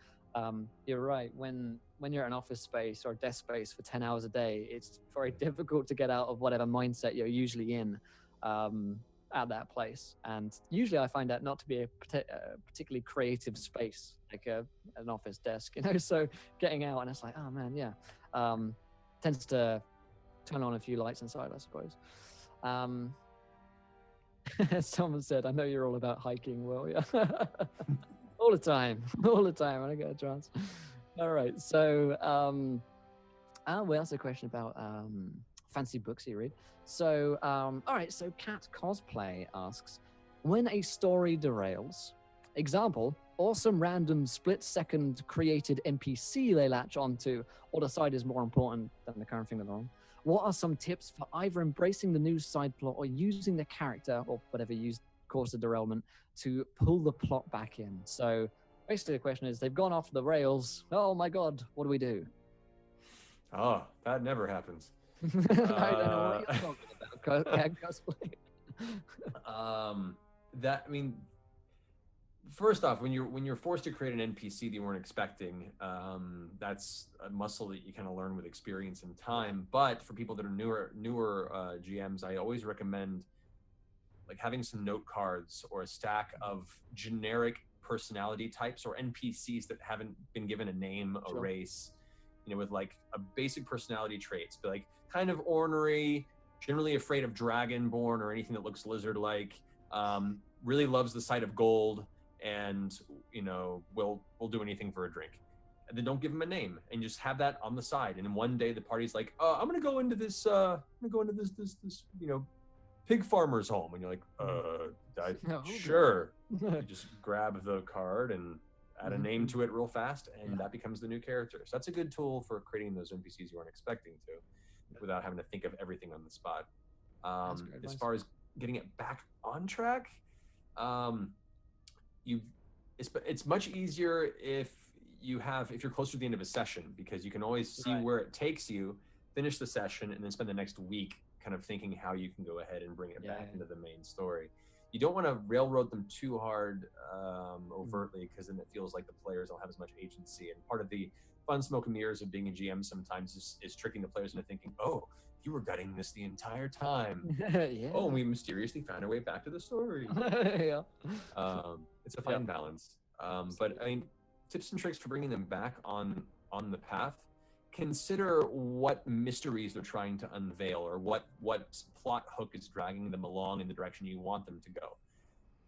You're right. When you're in an office space or desk space for 10 hours a day, it's very difficult to get out of whatever mindset you're usually in. At that place, and usually I find that not to be a particularly creative space, like an office desk, so getting out, and it's like, oh man, yeah, tends to turn on a few lights inside, I suppose. Someone said, I know you're all about hiking, Will. Yeah. all the time when I get a chance. All right, so we asked a question about fancy books you read. So, all right, so Cat Cosplay asks, when a story derails, example, or some random split-second created NPC they latch onto or decide is more important than the current thing they're on, what are some tips for either embracing the new side plot or using the character or whatever caused the derailment to pull the plot back in? So basically the question is, they've gone off the rails. Oh my God, what do we do? Oh, that never happens. I don't know what you're talking about. Cosplay. First off, when you're forced to create an NPC that you weren't expecting, that's a muscle that you kind of learn with experience and time. But for people that are newer GMs, I always recommend like having some note cards or a stack of generic personality types or NPCs that haven't been given a name, a race, with like a basic personality traits, but like kind of ornery, generally afraid of dragonborn or anything that looks lizard-like, really loves the sight of gold, and will do anything for a drink. And then don't give him a name, and just have that on the side. And then one day the party's like, I'm gonna go into this pig farmer's home, and you're like, sure. You just grab the card and add a name to it real fast, and that becomes the new character. So that's a good tool for creating those NPCs you weren't expecting to, without having to think of everything on the spot. As far as getting it back on track, it's much easier if you're closer to the end of a session, because you can always see where it takes you, finish the session, and then spend the next week kind of thinking how you can go ahead and bring it back into the main story. You don't want to railroad them too hard overtly, because then it feels like the players don't have as much agency. And part of the fun smoke and mirrors of being a GM sometimes is tricking the players into thinking, oh, you were gutting this the entire time. Oh, and we mysteriously found our way back to the story. It's a fine balance. But I mean, tips and tricks for bringing them back on the path. Consider what mysteries they're trying to unveil, or what plot hook is dragging them along in the direction you want them to go.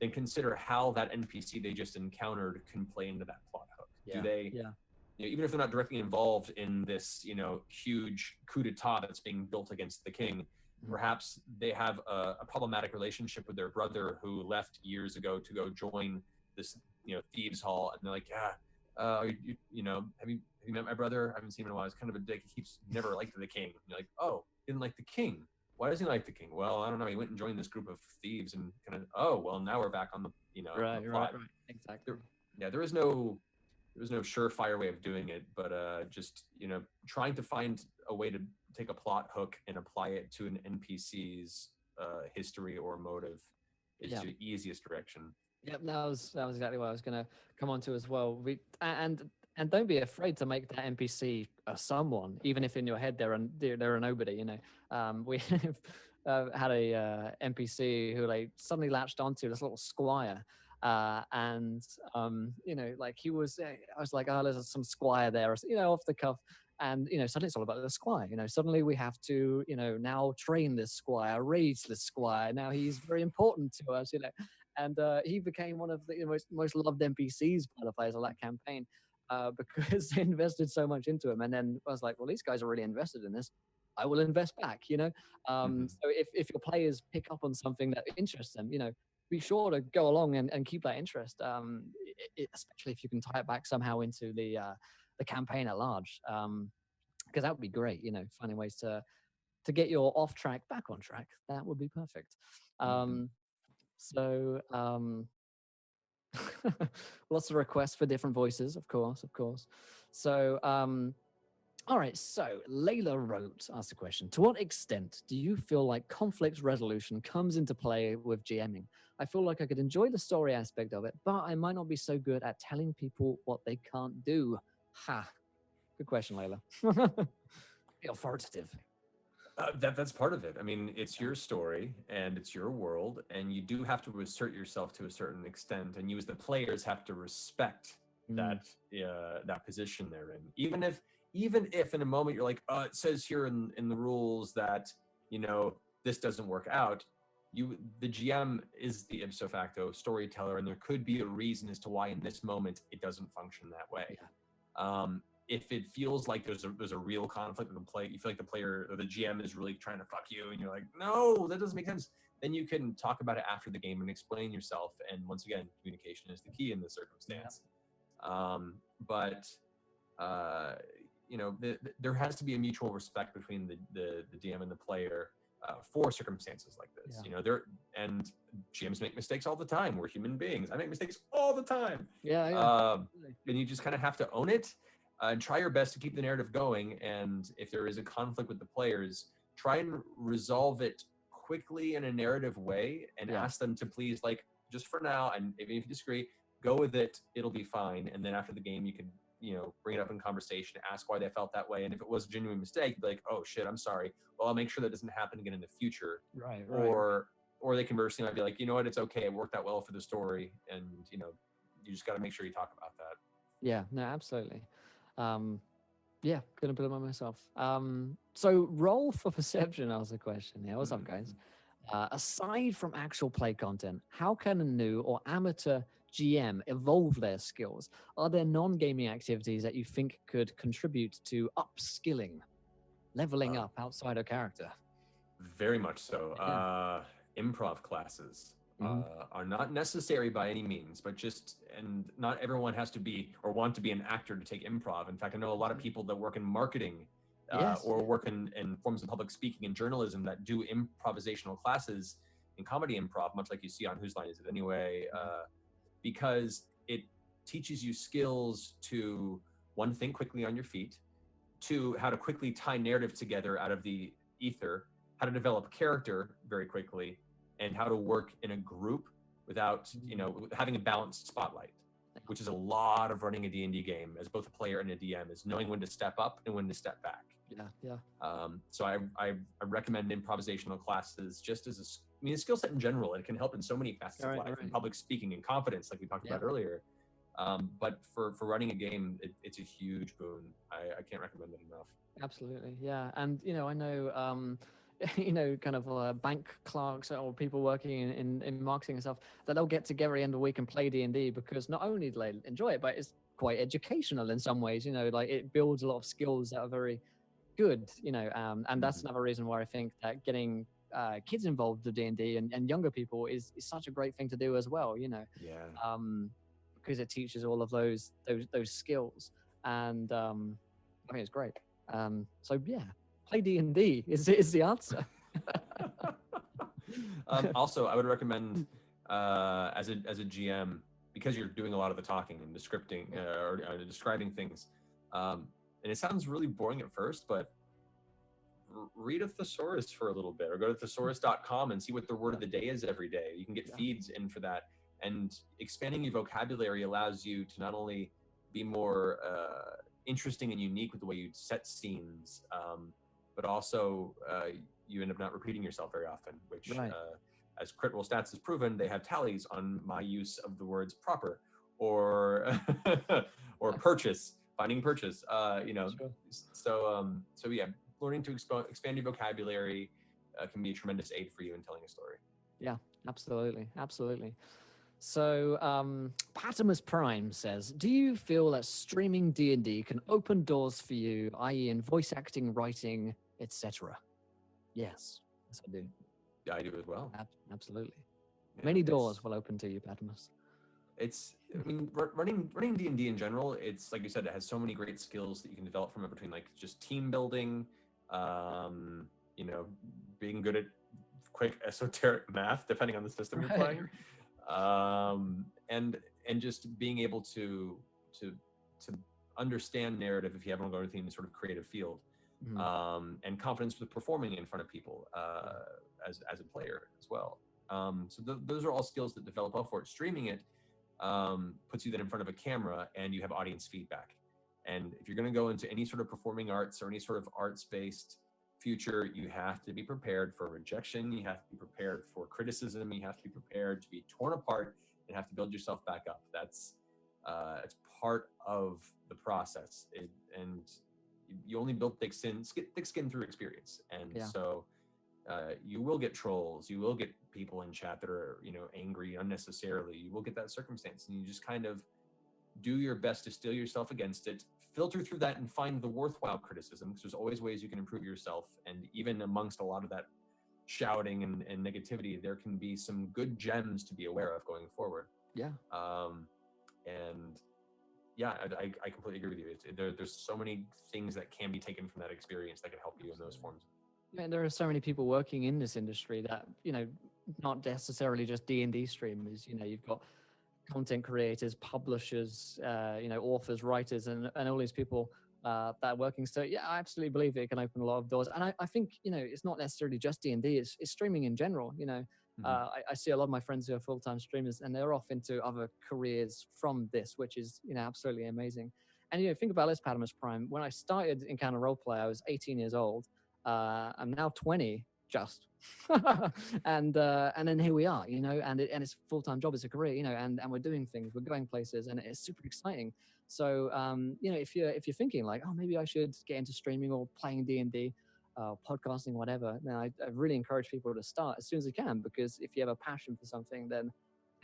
Then consider how that NPC they just encountered can play into that plot hook. Do they, even if they're not directly involved in this, huge coup d'etat that's being built against the king, perhaps they have a problematic relationship with their brother who left years ago to go join this, thieves' hall, and they're like, have you met my brother? I haven't seen him in a while. He's kind of a dick. He never liked the king. And you're like, oh, he didn't like the king. Why doesn't he like the king? Well, I don't know. He went and joined this group of thieves, and kind of, oh, well, now we're back on the, right, the plot. Right. Exactly. There was no surefire way of doing it, but just, trying to find a way to take a plot hook and apply it to an NPC's history or motive is the easiest direction. Yep, that was exactly what I was going to come on to as well. And don't be afraid to make that NPC a someone, even if in your head they're a nobody. We had a NPC who suddenly latched onto this little squire, and he was. I was like, oh, there's some squire there, off the cuff. And suddenly it's all about the squire. Suddenly we have to now train this squire, raise this squire. Now he's very important to us. And he became one of the most loved NPCs by the players of that campaign, because they invested so much into him. And then I was like, well, these guys are really invested in this. I will invest back. So if your players pick up on something that interests them, be sure to go along and keep that interest. especially if you can tie it back somehow into the campaign at large, because that would be great. Finding ways to get your off track back on track. That would be perfect. So lots of requests for different voices, of course. So all right, so Layla asked a question. To what extent do you feel like conflict resolution comes into play with GMing? I feel like I could enjoy the story aspect of it, but I might not be so good at telling people what they can't do. Ha. Good question, Layla. Be authoritative. That's part of it. I mean, it's your story and it's your world, and you do have to assert yourself to a certain extent, and you as the players have to respect that position they're in. Even if in a moment you're like, it says here in the rules that this doesn't work out, the GM is the ipso facto storyteller, and there could be a reason as to why in this moment it doesn't function that way. If it feels like there's a real conflict with the play, you feel like the player or the GM is really trying to fuck you, and you're like, no, that doesn't make sense. Then you can talk about it after the game and explain yourself. And once again, communication is the key in this circumstance. There has to be a mutual respect between the DM and the player for circumstances like this. And GMs make mistakes all the time. We're human beings. I make mistakes all the time. And you just kind of have to own it. And try your best to keep the narrative going. And if there is a conflict with the players, try and resolve it quickly in a narrative way, and ask them to please, like, just for now, and if you disagree, go with it. It'll be fine. And then after the game, you can, bring it up in conversation, ask why they felt that way. And if it was a genuine mistake, be like, oh shit, I'm sorry. Well, I'll make sure that doesn't happen again in the future. Right. Or they conversely might be like, you know what, it's okay. It worked out well for the story. And, you just got to make sure you talk about that. Yeah, no, absolutely. Gonna put it on myself. So roll for perception was the question. Yeah, what's up, guys? Aside from actual play content, how can a new or amateur GM evolve their skills? Are there non-gaming activities that you think could contribute to upskilling, leveling up outside of character? Very much so. Improv classes are not necessary by any means, but and not everyone has to be or want to be an actor to take improv. In fact, I know a lot of people that work in marketing or work in forms of public speaking and journalism that do improvisational classes in comedy improv, much like you see on Whose Line Is It Anyway, because it teaches you skills to, one, think quickly on your feet, two, how to quickly tie narrative together out of the ether, how to develop character very quickly, and how to work in a group without, having a balanced spotlight, which is a lot of running a D&D game as both a player and a DM, is knowing when to step up and when to step back. So I recommend improvisational classes just as a skill set in general. It can help in so many facets of life, in public speaking and confidence, like we talked about earlier. But for running a game, it's a huge boon. I can't recommend it enough. Absolutely, yeah. And I know kind of bank clerks or people working in marketing and stuff, that they'll get together at the end of the week and play D&D, because not only do they enjoy it, but it's quite educational in some ways. Like, it builds a lot of skills that are very good. And that's another reason why I think that getting kids involved with D&D and younger people is such a great thing to do as well. Because it teaches all of those skills, and I think it's great. So yeah, play D&D is the answer. Also, I would recommend as a GM, because you're doing a lot of the talking and the scripting or describing things, and it sounds really boring at first, but read a thesaurus for a little bit, or go to thesaurus.com and see what the word of the day is every day. You can get feeds in for that. And expanding your vocabulary allows you to not only be more interesting and unique with the way you set scenes, but also you end up not repeating yourself very often, which, as Crit Roll Stats has proven, they have tallies on my use of the words proper or or purchase, finding purchase. So yeah, learning to expand your vocabulary can be a tremendous aid for you in telling a story. Yeah, absolutely. So Patimus Prime says, do you feel that streaming D&D can open doors for you, i.e. in voice acting, writing, etc.? Yes, I do. Yeah, I do as well. Absolutely. Yeah, Many doors will open to you, Patimus. it's I mean running D&D in general, it's like you said, it has so many great skills that you can develop from it, between like just team building, um, you know, being good at quick esoteric math depending on the system you're Right. playing, um, and just being able to to understand narrative if you haven't gone into any sort of creative field, Mhm. and confidence with performing in front of people, Yeah. as a player as well. So those are all skills that develop well for it. Streaming it, puts you then in front of a camera and you have audience feedback. And if you're going to go into any sort of performing arts or any sort of arts based future, you have to be prepared for rejection. You have to be prepared for criticism. You have to be prepared to be torn apart and have to build yourself back up. It's part of the process. And you only build thick skin through experience. And Yeah. so you will get trolls, you will get people in chat that are, you know, angry unnecessarily, you will get that circumstance, and you just kind of do your best to steel yourself against it, filter through that and find the worthwhile criticism, because there's always ways you can improve yourself. And even amongst a lot of that shouting and negativity, there can be some good gems to be aware of going forward. Yeah. And yeah, I completely agree with you. There's so many things that can be taken from that experience that can help you in those forms. And there are so many people working in this industry that, not necessarily just D&D streamers. You've got content creators, publishers, authors, writers, and all these people that are working. So yeah, I absolutely believe it can open a lot of doors. And I think, it's not necessarily just D&D, it's streaming in general. Mhm. I see a lot of my friends who are full-time streamers and they're off into other careers from this, which is, absolutely amazing. And, think about this, Padamus Prime. When I started Encounter Roleplay, I was 18 years old. I'm now 20 just. And then here we are, and it's a full-time job, it's a career, and we're doing things, we're going places, and it's super exciting. So if you're thinking like, oh, maybe I should get into streaming or playing D&D, podcasting, whatever, then I really encourage people to start as soon as they can, because if you have a passion for something, then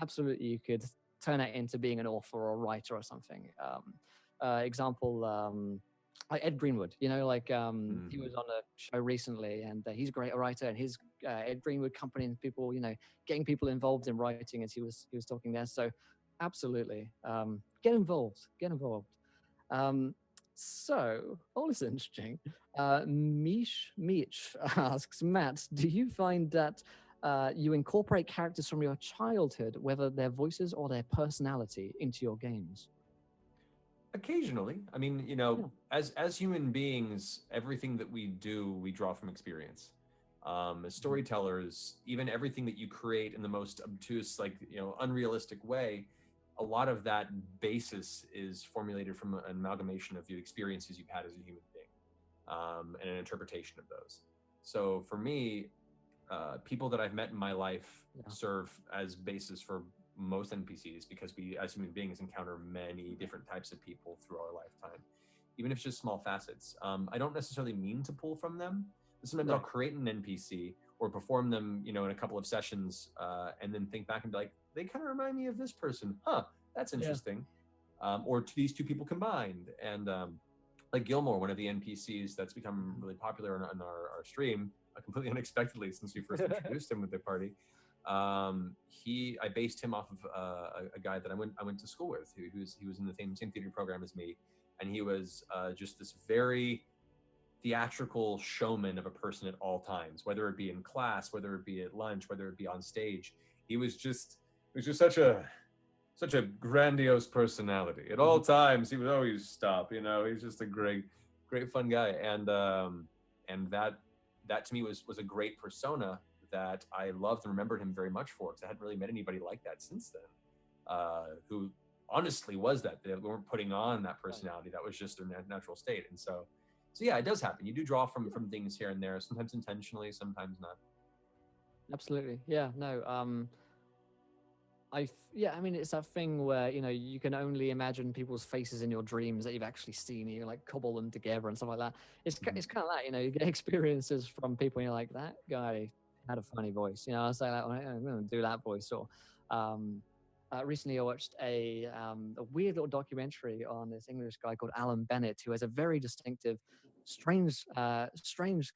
absolutely you could turn it into being an author or a writer or something. Example, like Ed Greenwood, he was on a show recently, and he's a great writer, and his Ed Greenwood company, and people, getting people involved in writing, as he was talking there. So absolutely, get involved. Um, so all this is interesting. Mish asks, Matt, do you find that you incorporate characters from your childhood, whether their voices or their personality, into your games? Occasionally. I mean, Yeah. as human beings, everything that we do, we draw from experience. As storytellers, even everything that you create in the most obtuse, like, unrealistic way, a lot of that basis is formulated from an amalgamation of the experiences you've had as a human being, and an interpretation of those. So for me, people that I've met in my life Yeah. serve as basis for most NPCs, because we as human beings encounter many different types of people through our lifetime, even if it's just small facets. I don't necessarily mean to pull from them, but sometimes I'll Right. create an NPC or perform them, in a couple of sessions, and then think back and be like, they kind of remind me of this person. Huh, that's Yeah. interesting. Or to these two people combined. And like Gilmore, one of the NPCs that's become really popular on our stream, completely unexpectedly since we first introduced him with the party. I based him off of a guy that I went to school with, he was in the same theater program as me, and he was just this very theatrical showman of a person at all times, whether it be in class, whether it be at lunch, whether it be on stage. He was just such a grandiose personality. At all times, he would always stop. He's just a great fun guy, and that to me was a great persona that I loved and remembered him very much for, because I hadn't really met anybody like that since then, who honestly was that. They weren't putting on that personality. That was just their natural state. And so yeah, it does happen. You do draw from things here and there, sometimes intentionally, sometimes not. Absolutely. Yeah. No. I mean, it's that thing where, you can only imagine people's faces in your dreams that you've actually seen. You like cobble them together and stuff like that. It's kind of that, you get experiences from people and you're like, that guy had a funny voice. I say that, I'm going to do that voice. Or recently I watched a weird little documentary on this English guy called Alan Bennett, who has a very distinctive, strange kind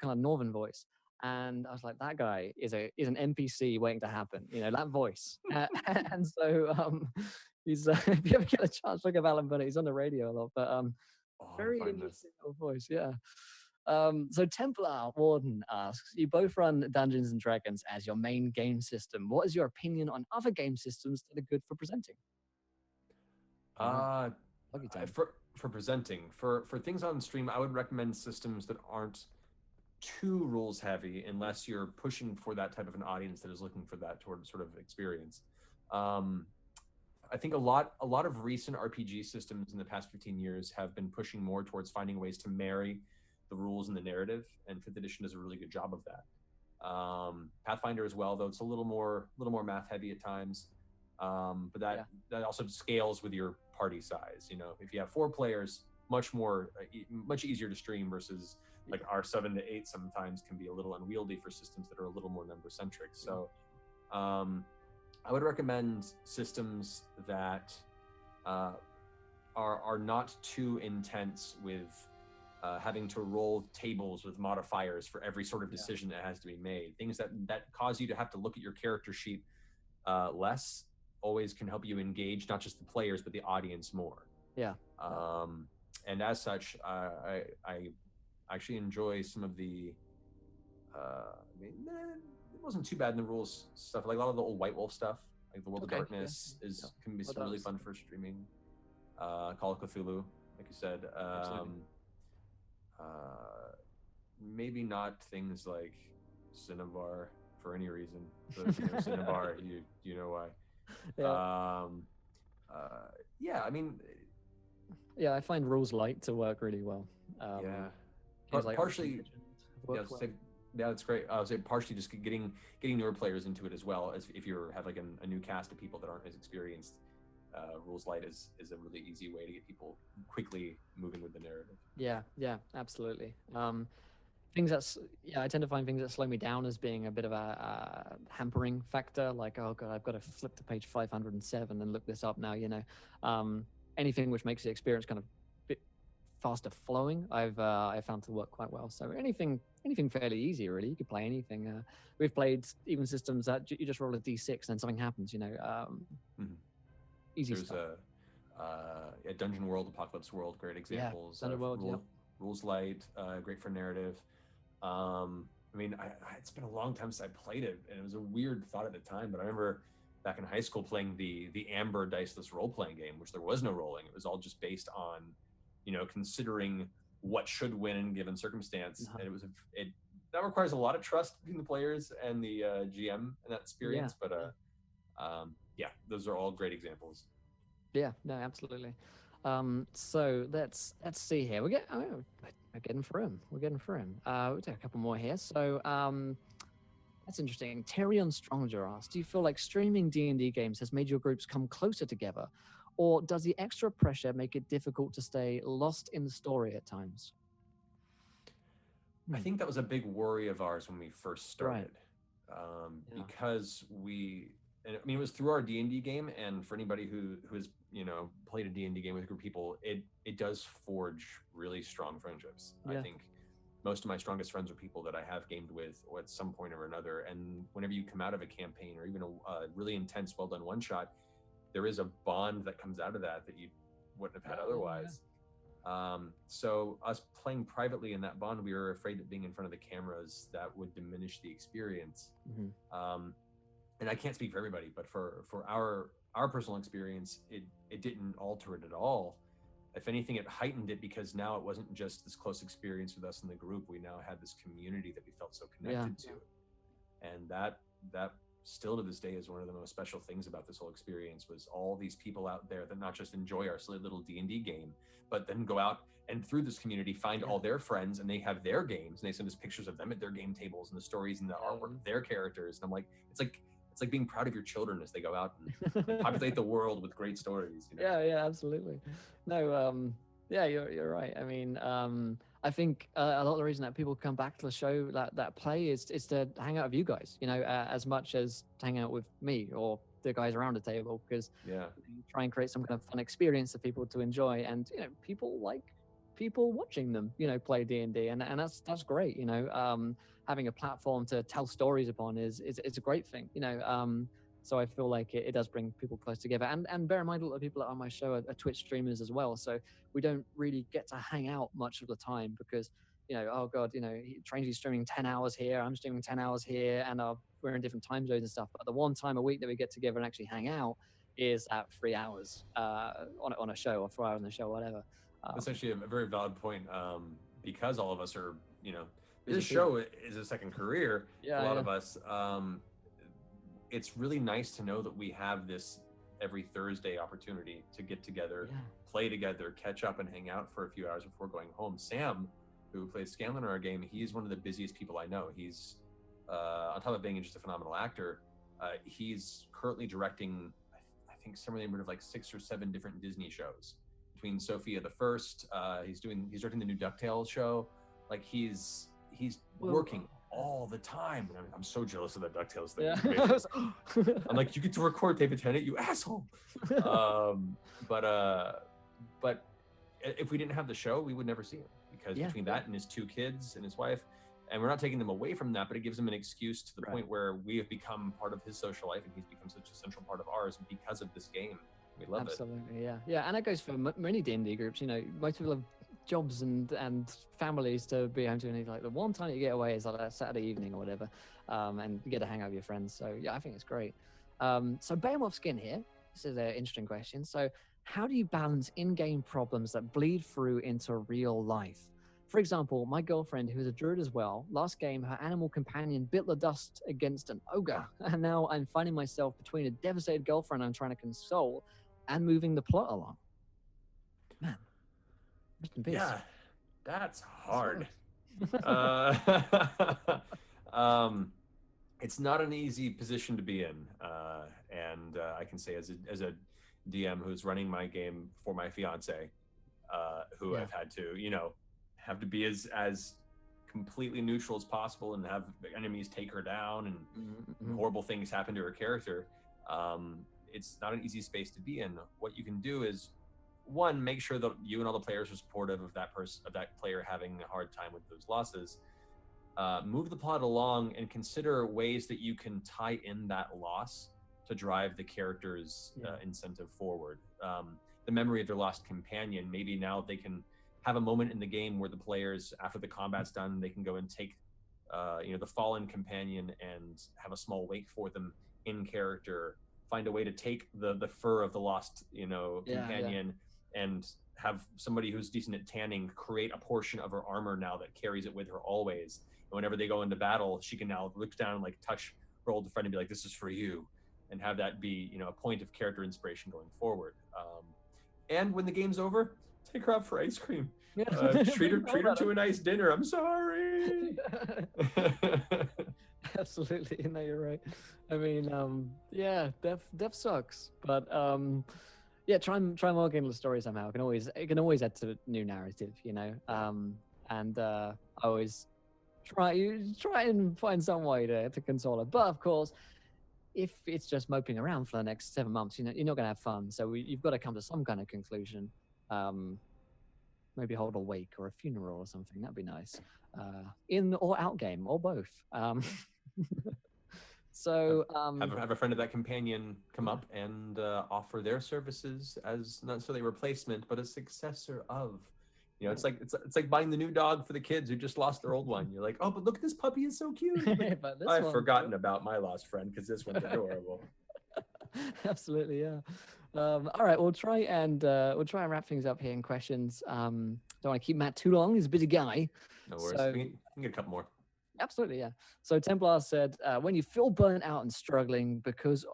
of northern voice. And I was like, that guy is an NPC waiting to happen, that voice. And so, He's if you ever get a chance, look at Alan Bennett. He's on the radio a lot, but Oh, I'm gonna very find this. interesting little voice. Yeah. So Templar Warden asks, you both run Dungeons and Dragons as your main game system. What is your opinion on other game systems that are good for presenting? All right. Uh, Lucky time. for presenting for things on stream, I would recommend systems that aren't too rules heavy, unless you're pushing for that type of an audience that is looking for that sort of experience. I think a lot of recent RPG systems in the past 15 years have been pushing more towards finding ways to marry the rules and the narrative, and Fifth Edition does a really good job of that. Pathfinder as well, though it's a little more math heavy at times. But that also scales with your party size. You know, if you have 4 players, much easier to stream versus like our 7 to 8 sometimes can be a little unwieldy for systems that are a little more number centric. So I would recommend systems that are not too intense with having to roll tables with modifiers for every sort of decision that has to be made. Things that cause you to have to look at your character sheet less always can help you engage not just the players but the audience more. And as such, I actually enjoy some of the it wasn't too bad in the rules stuff, like a lot of the old White Wolf stuff, like the World of Darkness can be really fun for streaming. Call of Cthulhu, like you said. Maybe not things like Cinnabar for any reason. So if you know Cinnabar, you know why. I mean, I find rules light to work really well. Partially. That's great. I would say partially just getting newer players into it as well, as if you have like a new cast of people that aren't as experienced. Rules light is a really easy way to get people quickly moving with the narrative. Yeah, absolutely. I tend to find things that slow me down as being a bit of a hampering factor. Like, oh god, I've got to flip to page 507 and look this up now. You know, anything which makes the experience kind of bit faster flowing, I've found to work quite well. So anything fairly easy, really. You could play anything. We've played even systems that you just roll a d6 and then something happens. You know, easy There's stuff. a Dungeon World, Apocalypse World, great examples. Dungeon World, Rules light, great for narrative. I mean, it's been a long time since I played it, and it was a weird thought at the time, but I remember back in high school playing the Amber diceless role-playing game, which there was no rolling. It was all just based on, you know, considering what should win in a given circumstance. And that requires a lot of trust between the players and the GM in that experience. Those are all great examples. Yeah, no, absolutely. So let's see here. We're getting through him. We'll take a couple more here. So that's interesting. Tyrion Stronger asks, do you feel like streaming D&D games has made your groups come closer together, or does the extra pressure make it difficult to stay lost in the story at times? I think that was a big worry of ours when we first started, because it was through our D&D game, and for anybody who has played a D&D game with a group of people, it does forge really strong friendships. I think most of my strongest friends are people that I have gamed with at some point or another, and whenever you come out of a campaign or even a really intense, well done one shot, there is a bond that comes out of that you wouldn't have had otherwise. So us playing privately in that bond, we were afraid that being in front of the cameras, that would diminish the experience. And I can't speak for everybody, but for our personal experience, it didn't alter it at all. If anything, it heightened it, because now it wasn't just this close experience with us in the group. We now had this community that we felt so connected to. And that still to this day is one of the most special things about this whole experience, was all these people out there that not just enjoy our silly little D&D game, but then go out and through this community find all their friends, and they have their games, and they send us pictures of them at their game tables and the stories and the artwork of their characters. And I'm like, it's like being proud of your children as they go out and populate the world with great stories. You know? Yeah, absolutely. No, you're right. I mean, I think a lot of the reason that people come back to the show that play is to hang out with you guys, as much as to hang out with me or the guys around the table, because try and create some kind of fun experience for people to enjoy, and people like people watching them play D&D, and that's great. Having a platform to tell stories upon is a great thing. So I feel like it does bring people close together. And bear in mind, a lot of people on my show are Twitch streamers as well. So we don't really get to hang out much of the time because, oh God, Trainsy's streaming 10 hours here, I'm streaming 10 hours here, and we're in different time zones and stuff. But the one time a week that we get together and actually hang out is at 3 hours on a show, or 4 hours on a show, whatever. That's actually a very valid point, because all of us are, Busy this show is a second career. Yeah, a lot yeah. of us. It's really nice to know that we have this every Thursday opportunity to get together, play together, catch up, and hang out for a few hours before going home. Sam, who plays Scanlan in our game, he's one of the busiest people I know. He's, on top of being just a phenomenal actor, he's currently directing, I think, somewhere in the neighborhood of like 6 or 7 different Disney shows. Between Sophia the First, he's directing the new DuckTales show. Like he's working all the time. And I'm so jealous of that DuckTales thing. Yeah. I'm like, you get to record David Tennant, you asshole. But if we didn't have the show, we would never see him, because between that and his 2 kids and his wife, and we're not taking them away from that, but it gives him an excuse to the point where we have become part of his social life, and he's become such a central part of ours because of this game. We love it. Absolutely, yeah, and that goes for many D&D groups. Most people have jobs and families to be home to, and like the one time you get away is like a Saturday evening or whatever, and you get to hang out with your friends. So yeah, I think it's great. So Behemoth Skin here. This is an interesting question. So how do you balance in-game problems that bleed through into real life? For example, my girlfriend, who is a druid as well, last game, her animal companion bit the dust against an ogre. And now I'm finding myself between a devastated girlfriend I'm trying to console and moving the plot along. Man, rest in peace. Yeah, that's hard. It's not an easy position to be in. And I can say as a DM who's running my game for my fiance, who I've had to be as completely neutral as possible and have enemies take her down and horrible things happen to her character. It's not an easy space to be in. What you can do is, one, make sure that you and all the players are supportive of that player having a hard time with those losses. Move the plot along and consider ways that you can tie in that loss to drive the character's incentive forward. The memory of their lost companion, maybe now they can have a moment in the game where the players, after the combat's done, they can go and take the fallen companion and have a small wake for them in character, find a way to take the fur of the lost companion and have somebody who's decent at tanning create a portion of her armor now that carries it with her always. And whenever they go into battle, she can now look down and like touch her old friend and be like, "This is for you," and have that be a point of character inspiration going forward. And when the game's over, take her out for ice cream. Treat her to a nice dinner. I'm sorry. Absolutely, no, you're right. I mean, death sucks, but try and work into the story somehow. It can always add to new narrative, and I always try and find some way to console her. But of course, if it's just moping around for the next 7 months, you're not going to have fun. So you've got to come to some kind of conclusion. Maybe hold a wake or a funeral or something. That'd be nice. In or out game or both. So have a friend of that companion come up and offer their services as not necessarily a replacement, but a successor of. It's like buying the new dog for the kids who just lost their old one. You're like, oh, but look at this puppy, is so cute. Like, I've forgotten about my lost friend because this one's adorable. Absolutely, yeah. All right, we'll try and wrap things up here in questions. Don't want to keep Matt too long. He's a busy guy. No worries. So, we can get a couple more. Absolutely, yeah. So Templar said, when you feel burnt out and struggling because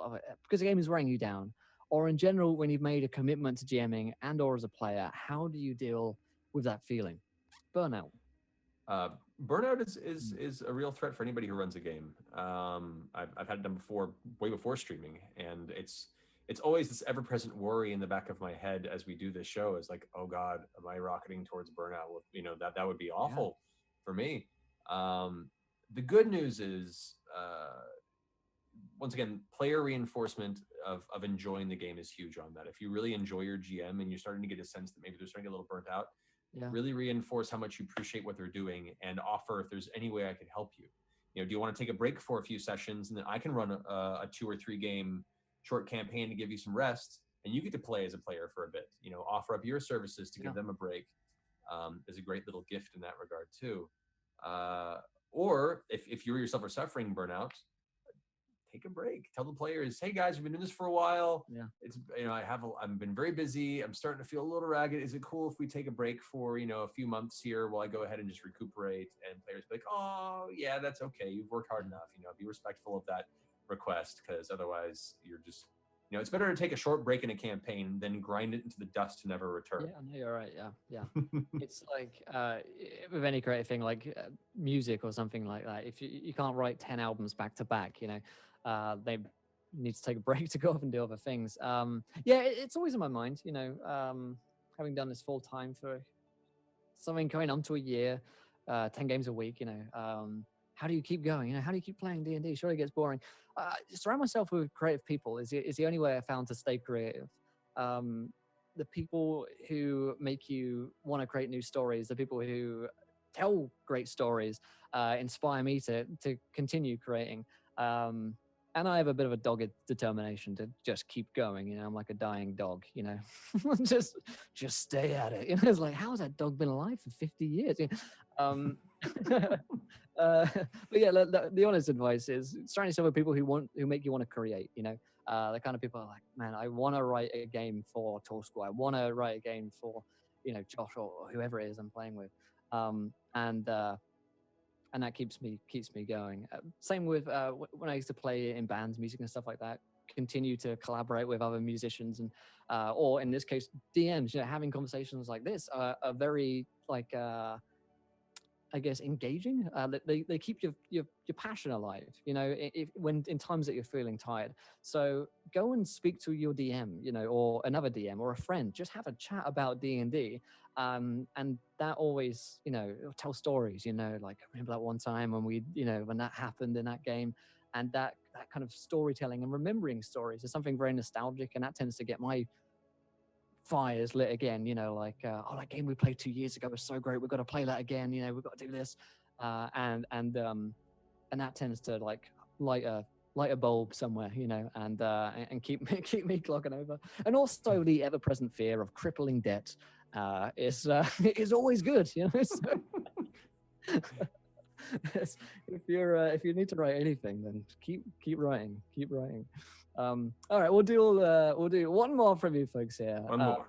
the game is wearing you down, or in general when you've made a commitment to GMing and or as a player, how do you deal with that feeling? Burnout. Burnout is a real threat for anybody who runs a game. I've had it done before, way before streaming, and it's always this ever-present worry in the back of my head as we do this show is like, oh God, am I rocketing towards burnout? Well, that would be awful for me. The good news is, once again, player reinforcement of enjoying the game is huge on that. If you really enjoy your GM and you're starting to get a sense that maybe they're starting to get a little burnt out, really reinforce how much you appreciate what they're doing and offer if there's any way I can help you. do you want to take a break for a few sessions, and then I can run a 2 or 3 game short campaign to give you some rest, and you get to play as a player for a bit. Offer up your services to give them a break. Is a great little gift in that regard too. Or if you yourself are suffering burnout, take a break. Tell the players, hey guys, we've been doing this for a while. Yeah. It's I've been very busy. I'm starting to feel a little ragged. Is it cool if we take a break for a few months here while I go ahead and just recuperate? And players be like, oh yeah, that's okay. You've worked hard enough. Be respectful of that request, because otherwise you're just it's better to take a short break in a campaign than grind it into the dust to never return. Yeah, no, you're right. Yeah. It's like with any creative thing, like music or something like that. If you can't write 10 albums back to back, they need to take a break to go off and do other things. It's always in my mind. Having done this full time for something going on to a year, 10 games a week. How do you keep going? How do you keep playing D&D? Sure, it gets boring. Surround myself with creative people is the only way I found to stay creative. The people who make you want to create new stories, the people who tell great stories, inspire me to continue creating. And I have a bit of a dogged determination to just keep going. I'm like a dying dog, just stay at it. It's like, how has that dog been alive for 50 years? But yeah, the honest advice is surround yourself with people who make you want to create. The kind of people are like, man, I want to write a game for Torsko. I want to write a game for Josh or whoever it is I'm playing with, and that keeps me going. Same with when I used to play in bands, music and stuff like that. Continue to collaborate with other musicians and or in this case DMs. Having conversations like this are very I guess engaging. They keep your passion alive. When in times that you're feeling tired. So go and speak to your DM, or another DM or a friend. Just have a chat about D&D, and that always, tell stories. Like I remember that one time when when that happened in that game, and that kind of storytelling and remembering stories is something very nostalgic, and that tends to get my fires lit again. That game we played 2 years ago was so great, we've got to play that again. We've got to do this, and that tends to light a bulb somewhere, and keep me clogging over. And also the ever-present fear of crippling debt is always good. So, if you need to write anything, then keep writing. All right, we'll do one more from you folks here. One more.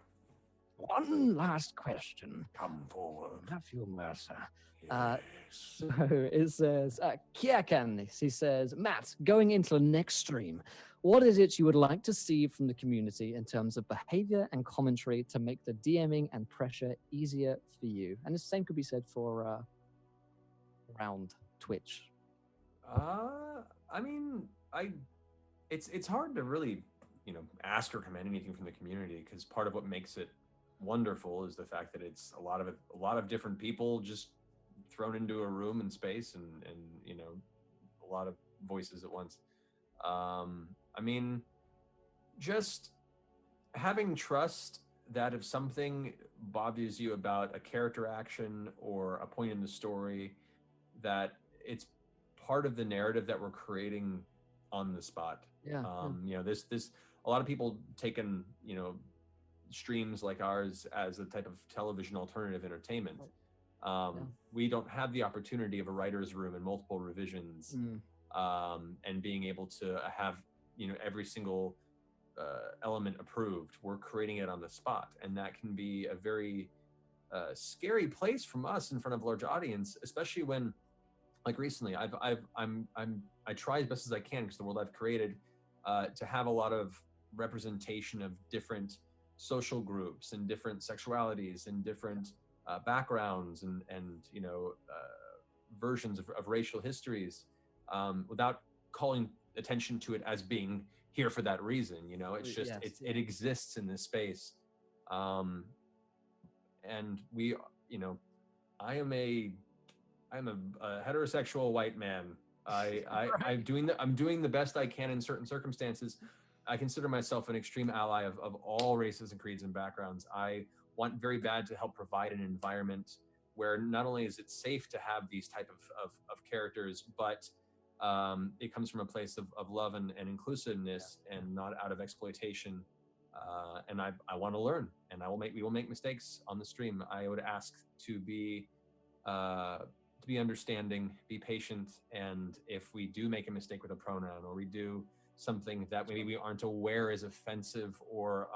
One last question. Come forward. Matthew Mercer. Yes. So it says, Kiakan, he says, Matt, going into the next stream, what is it you would like to see from the community in terms of behavior and commentary to make the DMing and pressure easier for you? And the same could be said for around Twitch. It's hard to really, ask or command anything from the community, because part of what makes it wonderful is the fact that it's a lot of different people just thrown into a room and space, and a lot of voices at once. Just having trust that if something bothers you about a character action or a point in the story, that it's part of the narrative that we're creating on the spot. This a lot of people taken streams like ours as a type of television alternative entertainment. We don't have the opportunity of a writer's room and multiple revisions, and being able to have every single element approved. We're creating it on the spot, and that can be a very scary place from us in front of a large audience, especially when, like recently, I try as best as I can, because the world I've created, to have a lot of representation of different social groups and different sexualities and different backgrounds and versions of racial histories, without calling attention to it as being here for that reason. It's just it exists in this space, and we I'm a heterosexual white man. I'm doing the best I can in certain circumstances. I consider myself an extreme ally of all races and creeds and backgrounds. I want very bad to help provide an environment where not only is it safe to have these type of characters, but it comes from a place of love and inclusiveness, and not out of exploitation. And I want to learn, and we will make mistakes on the stream. I would ask to be understanding, be patient, and if we do make a mistake with a pronoun, or we do something that maybe we aren't aware is offensive or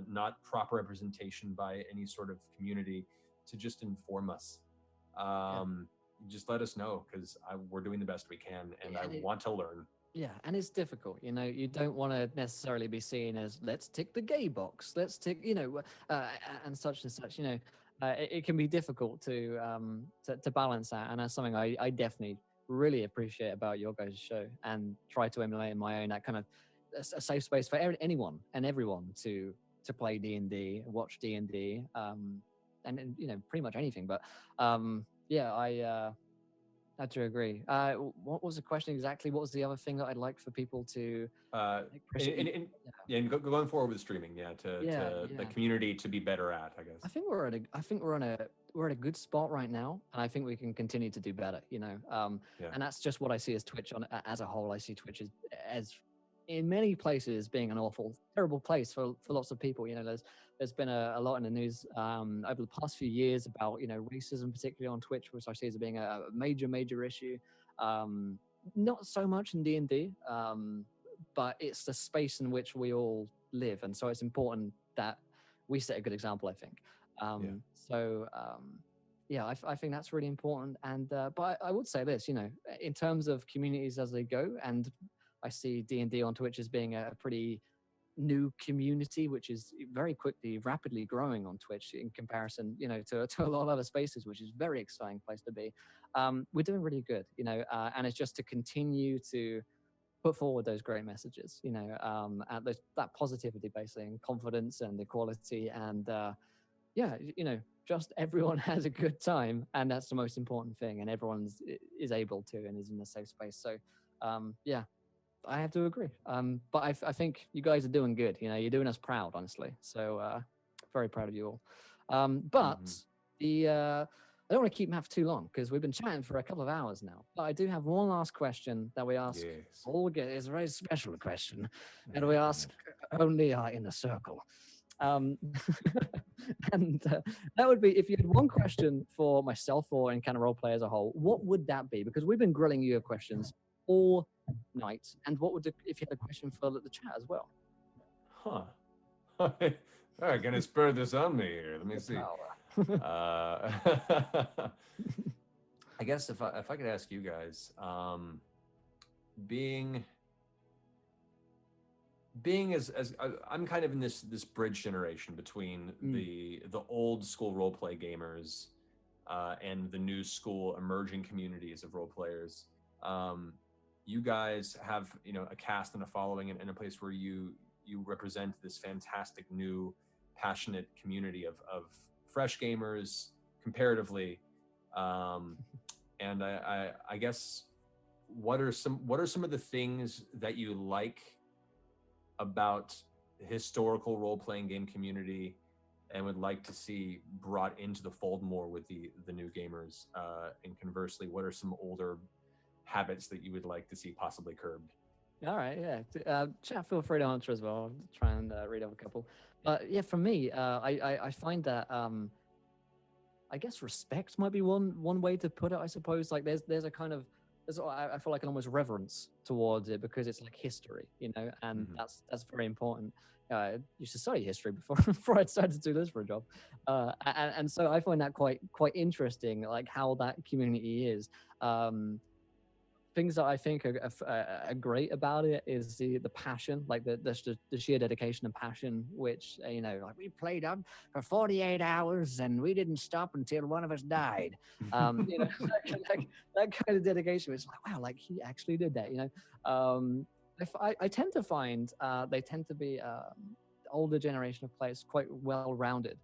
not proper representation by any sort of community, to just inform us. Just let us know, because we're doing the best we can, and I want to learn. Yeah, and it's difficult. You don't want to necessarily be seen as, let's tick the gay box, let's tick, and such and such. It can be difficult to balance that, and that's something I definitely really appreciate about your guys' show, and try to emulate in my own, that kind of a safe space for anyone and everyone to play D&D, watch D&D, and pretty much anything. But I have to agree. What was the question exactly? What was the other thing that I'd like for people to going forward with streaming? The community to be better at, I guess. I think we're at a good spot right now, and I think we can continue to do better. And that's just what I see as Twitch as a whole. I see Twitch as in many places being an awful, terrible place for lots of people. There's been a lot in the news over the past few years about racism, particularly on Twitch, which I see as being a major issue. Not so much in D&D, but it's the space in which we all live, and so it's important that we set a good example, I think. I think that's really important. And but I would say this, in terms of communities as they go, and I see D&D on Twitch as being a pretty new community, which is very rapidly growing on Twitch in comparison, to a lot of other spaces, which is a very exciting place to be. We're doing really good, and it's just to continue to put forward those great messages, at that positivity, basically, and confidence and equality, and just everyone has a good time, and that's the most important thing, and everyone is able to and is in a safe space. So I have to agree. But I think you guys are doing good. You're doing us proud, honestly. So very proud of you all. But I don't want to keep Matt for too long, because we've been chatting for a couple of hours now. But I do have one last question that we ask all guests. It's a very special question that we ask only in the circle. And that would be, if you had one question for myself or Encounter Roleplay as a whole, what would that be? Because we've been grilling you questions all night. And what would if you had a question for the chat as well? All right, gonna spur this on me here. Let me see. I guess if I could ask you guys, being as I'm kind of in this bridge generation between the old school role play gamers and the new school emerging communities of role players. You guys have a cast and a following, and a place where you represent this fantastic new passionate community of fresh gamers comparatively, and I guess what are some of the things that you like about the historical role-playing game community and would like to see brought into the fold more with the new gamers, and conversely, what are some older habits that you would like to see possibly curbed? All right, chat, feel free to answer as well. I'll try and read off a couple. But for me, I find that I guess respect might be one way to put it. I suppose, like there's a kind of I feel like an almost reverence towards it, because it's like history, and that's very important. I used to study history before I decided to do this for a job, and so I find that quite interesting, like how that community is. Things that I think are great about it is the passion, like the sheer dedication and passion, which like we played up for 48 hours and we didn't stop until one of us died. That kind of dedication. It's like, wow, like he actually did that. I tend to find they tend to be older generation of players quite well-rounded,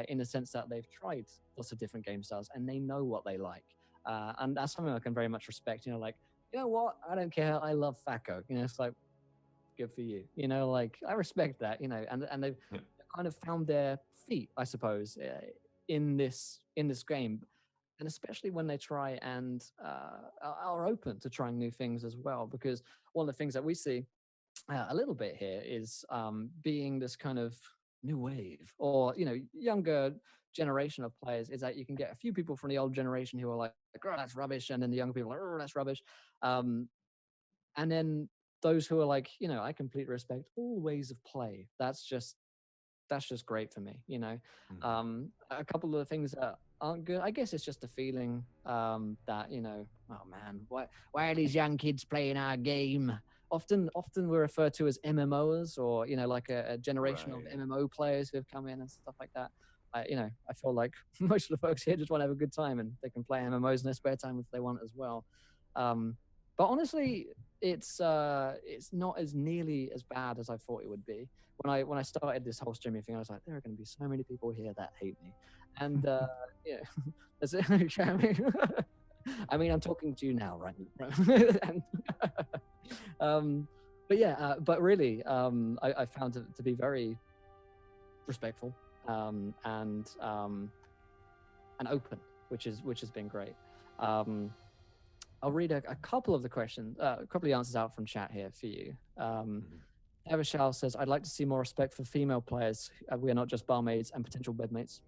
in the sense that they've tried lots of different game styles and they know what they like. And that's something I can very much respect. Like, you know what? I don't care. I love Thaco. It's like, good for you. Like I respect that. And they've kind of found their feet, I suppose, in this game. and especially when they try and are open to trying new things as well. Because one of the things that we see a little bit here is being this kind of new wave, or younger generation of players, is that you can get a few people from the old generation who are like, oh, that's rubbish, and then the younger people are like, oh, that's rubbish. um, and then those who are like, I completely respect all ways of play. That's just great for me. A couple of the things that aren't good, I guess it's just a feeling that, oh man, why are these young kids playing our game? Often we're referred to as MMOers, or like a generation of Right. MMO players who have come in and stuff like that. I feel like most of the folks here just want to have a good time, and they can play MMOs in their spare time if they want as well. um, but honestly, it's not as nearly as bad as I thought it would be. When I started this whole streaming thing, I was like, there are going to be so many people here that hate me, and yeah, that's it. I mean, I'm talking to you now, right? And, but yeah, but really, I found it to be very respectful, and open, which has been great. Um, I'll read a couple of the questions, a couple of the answers out from chat here for you. Evershall says, I'd like to see more respect for female players. We are not just barmaids and potential bedmates.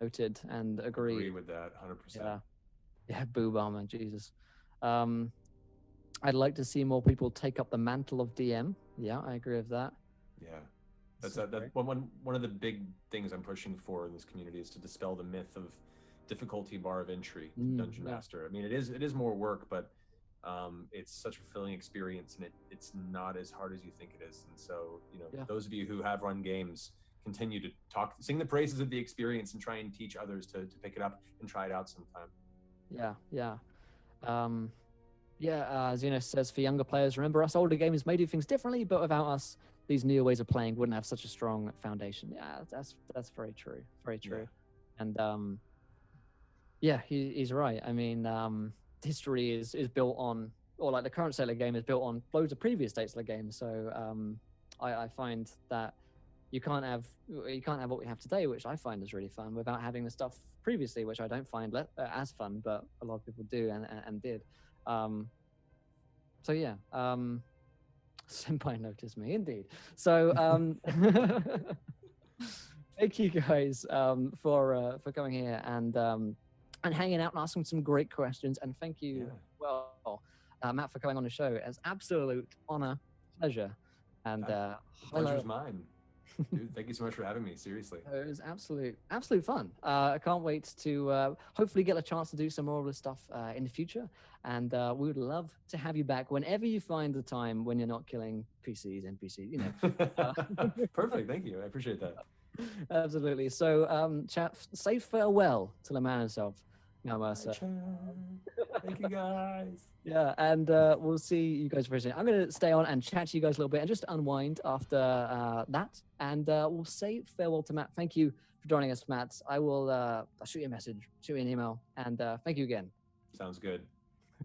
Noted and agreed. Agree with that 100%. Yeah, boo barman, Jesus. I'd like to see more people take up the mantle of DM. Yeah, I agree with that. Yeah. That's one of the big things I'm pushing for in this community is to dispel the myth of difficulty bar of entry to Dungeon Master. I mean, it is more work, but it's such a fulfilling experience, and it's not as hard as you think it is. And so, those of you who have run games, continue to sing the praises of the experience, and try and teach others to pick it up and try it out sometime. Xena says, for younger players, remember us older gamers may do things differently, but without us, these newer ways of playing wouldn't have such a strong foundation. Yeah, that's very true. Very true. Yeah. And he's right. I mean, history is built on, or like the current state of the game is built on loads of previous states of the game. So I find that you can't have what we have today, which I find is really fun, without having the stuff previously, which I don't find as fun, but a lot of people do and did. So yeah, Senpai noticed me, indeed. So thank you guys for coming here and hanging out and asking some great questions. And thank you, Matt, for coming on the show. It's absolute honor, pleasure, and pleasure's mine. Dude, thank you so much for having me. Seriously, it was absolute fun. I can't wait to hopefully get a chance to do some more of this stuff in the future, and we would love to have you back whenever you find the time, when you're not killing NPCs. Perfect. Thank you. I appreciate that. Absolutely. So, chat, say farewell to the man himself, Mercer. Thank you, guys. Yeah, and we'll see you guys very soon. I'm going to stay on and chat to you guys a little bit and just unwind after that. And we'll say farewell to Matt. Thank you for joining us, Matt. I'll shoot you a message, shoot you an email, and thank you again. Sounds good.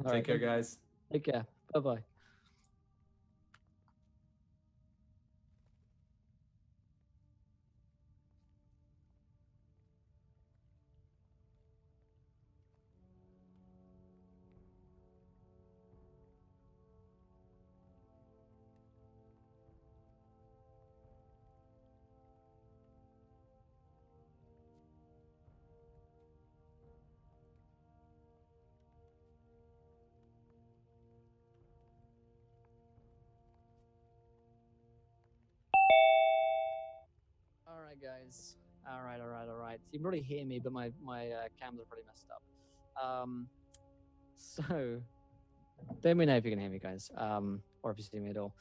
Take care, guys. Take care. Bye-bye. All right, guys. All right. You can probably hear me, but my cams are pretty messed up. So let me know if you can hear me, guys, or if you see me at all.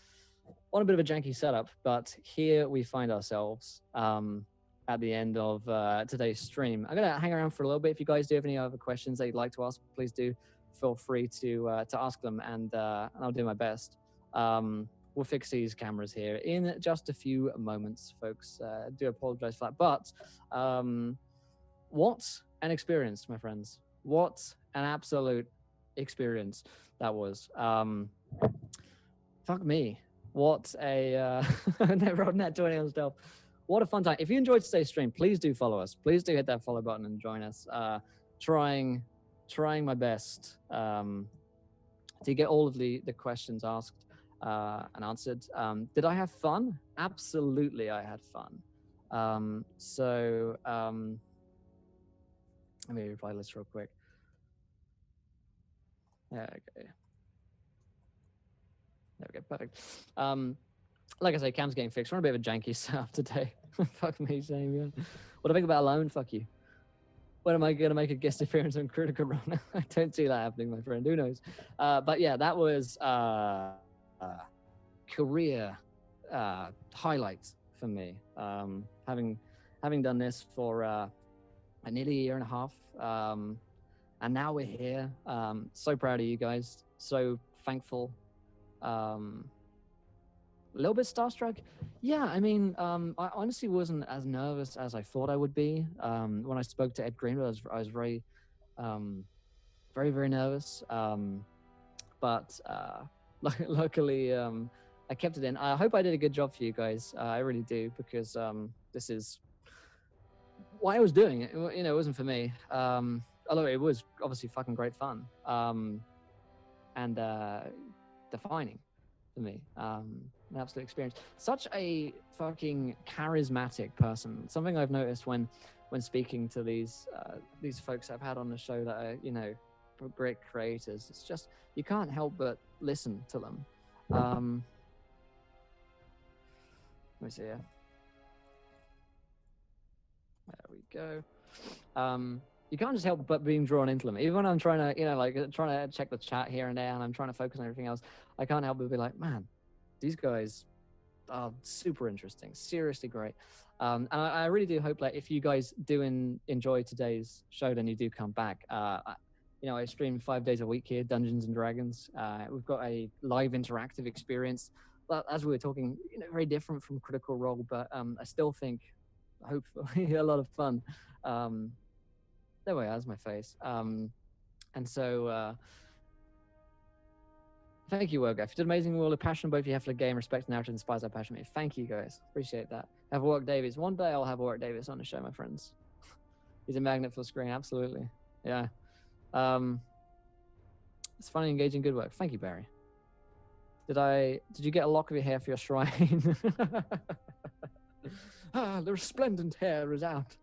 On a bit of a janky setup, but here we find ourselves at the end of today's stream. I'm gonna hang around for a little bit. If you guys do have any other questions that you'd like to ask, please do feel free to ask them, and I'll do my best. We'll fix these cameras here in just a few moments, folks. Do apologize for that. But what an experience, my friends. What an absolute experience that was. Fuck me. What a... never on that 20 on stealth. What a fun time. If you enjoyed today's stream, please do follow us. Please do hit that follow button and join us. trying my best to get all of the questions asked and answered. Did I have fun? Absolutely, I had fun. Let me reply this real quick. Okay. There we go. Perfect. Like I say, Cam's getting fixed. We're on a bit of a janky setup today. Fuck me, Shane. Yeah. What do I think about Alone? Fuck you. When am I going to make a guest appearance on Critical Role? I don't see that happening, my friend. Who knows? But yeah, that was career highlights for me. Having done this for nearly a year and a half, and now we're here. So proud of you guys. So thankful. A little bit starstruck. Yeah, I mean, I honestly wasn't as nervous as I thought I would be. When I spoke to Ed Greenwood, I was very, very nervous. But luckily, I kept it in. I hope I did a good job for you guys. I really do, because this is why I was doing it. You know, it wasn't for me. Although it was obviously fucking great fun. And defining for me. An absolute experience. Such a fucking charismatic person. Something I've noticed when speaking to these folks I've had on the show that are, you know, great creators. It's just, you can't help but listen to them. Let me see here. There we go. You can't just help but being drawn into them. Even when I'm trying to, you know, like trying to check the chat here and there, and I'm trying to focus on everything else, I can't help but be like, man, these guys are super interesting, seriously great. And I really do hope that if you guys do enjoy today's show, then you do come back. You know, I stream 5 days a week here, Dungeons and Dragons. We've got a live interactive experience. Well, as we were talking, you know, very different from Critical Role, but I still think, hopefully, a lot of fun. There we are, that's my face. And so, thank you, Work. You did amazing. All the passion both you have for the game, respect, narrative inspires that passion. Thank you, guys. Appreciate that. Have Warwick Davis. One day I'll have Warwick Davis on the show, my friends. He's a magnet for the screen. Absolutely. Yeah. It's funny, engaging, good work. Thank you, Barry. Did you get a lock of your hair for your shrine? The resplendent hair is out.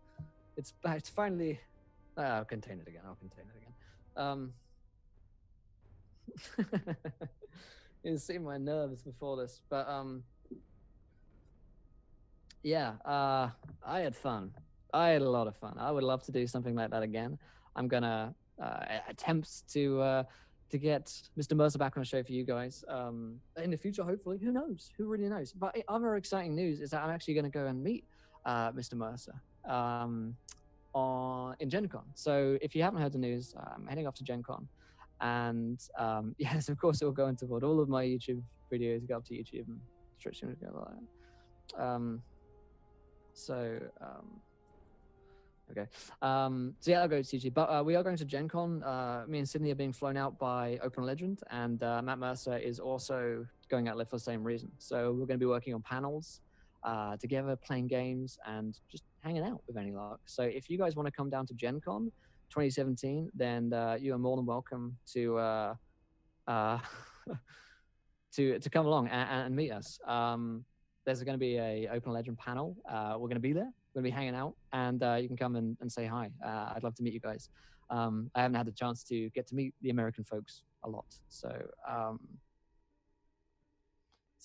It's finally. I'll contain it again. You can see my nerves before this, but yeah, I had fun. I had a lot of fun. I would love to do something like that again. I'm gonna attempt to get Mr. Mercer back on the show for you guys in the future, hopefully. Who knows? Who really knows? But other exciting news is that I'm actually going to go and meet Mr. Mercer in Gen Con. So if you haven't heard the news, I'm heading off to Gen Con. And yes, of course, it will go into what all of my YouTube videos go up to YouTube and stretching to go like that. Okay. So yeah, I'll go to YouTube. But we are going to Gen Con. Me and Sydney are being flown out by Open Legend, and Matt Mercer is also going out there for the same reason. So we're going to be working on panels together, playing games, and just hanging out with any luck. So if you guys want to come down to Gen Con 2017, then you are more than welcome to to come along and meet us. There's going to be a Open Legend panel. We're going to be there. We're going to be hanging out, and you can come and say hi. I'd love to meet you guys. I haven't had the chance to get to meet the American folks a lot. So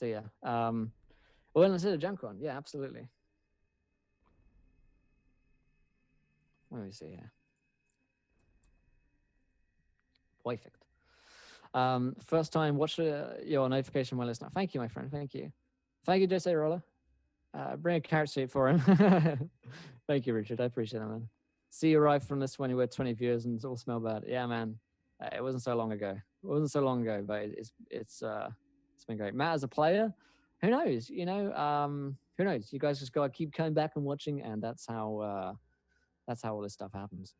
yeah. Well, let's hit a Gen Con. Yeah, absolutely. Let me see here. Perfect. First time, watch your notification when listening. Thank you, my friend. Thank you. Thank you, Jose Roller. Bring a carrot seat for him. Thank you, Richard. I appreciate that, man. See you arrive from this when you were 20 viewers and it all smell bad. Yeah, man. It wasn't so long ago. But it's been great. Matt, as a player, who knows? You know, who knows? You guys just gotta keep coming back and watching, and that's how all this stuff happens.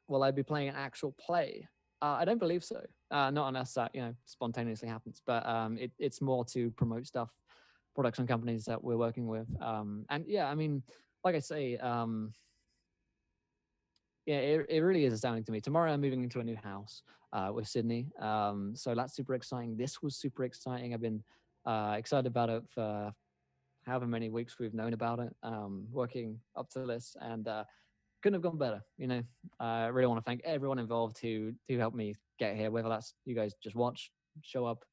Will I be playing an actual play? I don't believe so. Not unless that, you know, spontaneously happens. But it's more to promote stuff, products and companies that we're working with. And yeah, I mean, like I say, yeah, it really is astounding to me. Tomorrow I'm moving into a new house with Sydney. So that's super exciting. This was super exciting. I've been excited about it for however many weeks we've known about it, working up to this, and couldn't have gone better. You know, I really want to thank everyone involved who helped me get here. Whether that's you guys just watch, show up,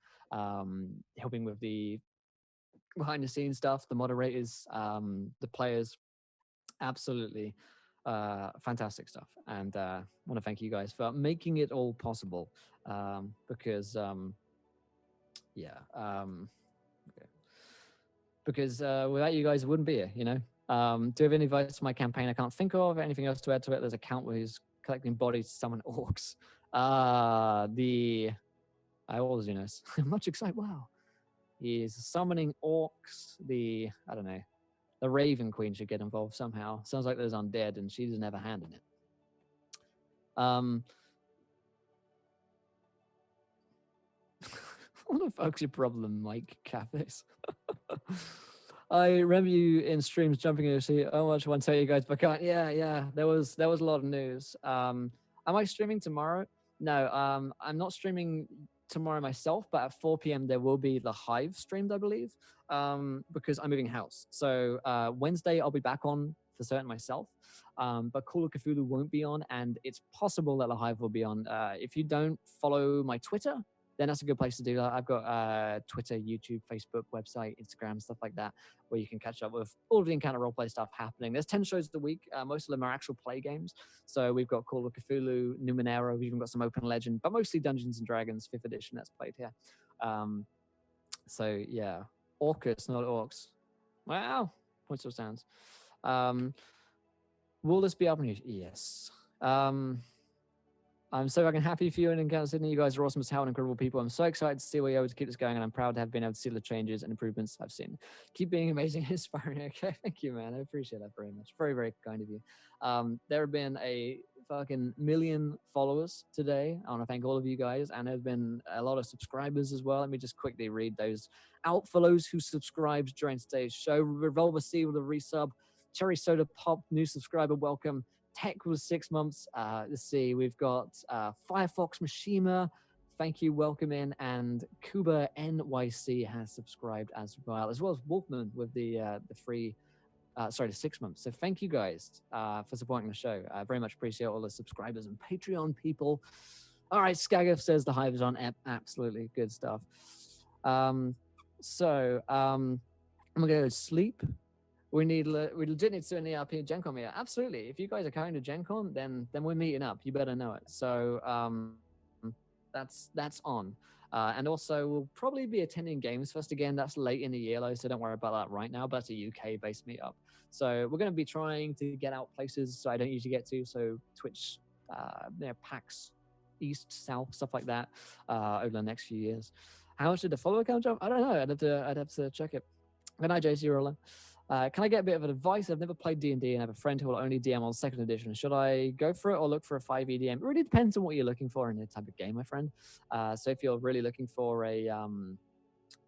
helping with the behind the scenes stuff, the moderators, the players, absolutely fantastic stuff. And want to thank you guys for making it all possible. Because yeah, okay. Because without you guys, it wouldn't be here. You know. Do you have any advice for my campaign? I can't think of anything else to add to it. There's a count where he's collecting bodies to summon orcs. I always, you know, much excited. Wow, he's summoning orcs. I don't know, the Raven Queen should get involved somehow. Sounds like there's undead, and she doesn't have a hand in it. What the fuck's your problem, Mike Cathis? I remember you in streams jumping in to see how much I want to tell you guys, but can't. Yeah. There was a lot of news. Am I streaming tomorrow? No, I'm not streaming tomorrow myself, but at 4 p.m. there will be the Hive streamed, I believe, because I'm moving house. So Wednesday I'll be back on for certain myself, but Call of Cthulhu won't be on, and it's possible that the Hive will be on. If you don't follow my Twitter, then that's a good place to do that. I've got Twitter, YouTube, Facebook, website, Instagram, stuff like that, where you can catch up with all of the Encounter roleplay stuff happening. There's 10 shows a week. Most of them are actual play games. So we've got Call of Cthulhu, Numenera, we've even got some Open Legend, but mostly Dungeons and Dragons, 5th edition that's played here. So yeah, Orcus, not Orcs. Wow, points of stands. Will this be up on you? Yes. I'm so fucking happy for you and Encounter Sydney. You guys are awesome as hell and incredible people. I'm so excited to see where you're able to keep this going, and I'm proud to have been able to see the changes and improvements I've seen. Keep being amazing and inspiring. Okay, thank you, man. I appreciate that very much. Very, very kind of you. There have been a fucking million followers today. I want to thank all of you guys, and there's been a lot of subscribers as well. Let me just quickly read those out for those who subscribed during today's show. Revolver C with a resub. Cherry Soda Pop, new subscriber, welcome. Tech was 6 months. Let's see, we've got Firefox Mishima, thank you, welcome in, and Kuba NYC has subscribed as well as Wolfman with the free, the 6 months. So thank you guys for supporting the show. I very much appreciate all the subscribers and Patreon people. All right, Skagov says the Hive is on. Absolutely good stuff. I'm gonna go to sleep. We legit need to do an ERP at Gen Con here. Absolutely. If you guys are coming to Gen Con, then we're meeting up. You better know it. So that's on. And also we'll probably be attending Games Fest again. That's late in the year though, so don't worry about that right now. But that's a UK-based meetup. So we're going to be trying to get out places so I don't usually get to. So Twitch, PAX East, South, stuff like that over the next few years. How much did the follower count jump? I don't know. I'd have to check it. Good night, JC Roller. Can I get a bit of advice? I've never played D&D and have a friend who will only DM on 2nd edition. Should I go for it or look for a 5e DM? It really depends on what you're looking for in the type of game, my friend. So if you're really looking for a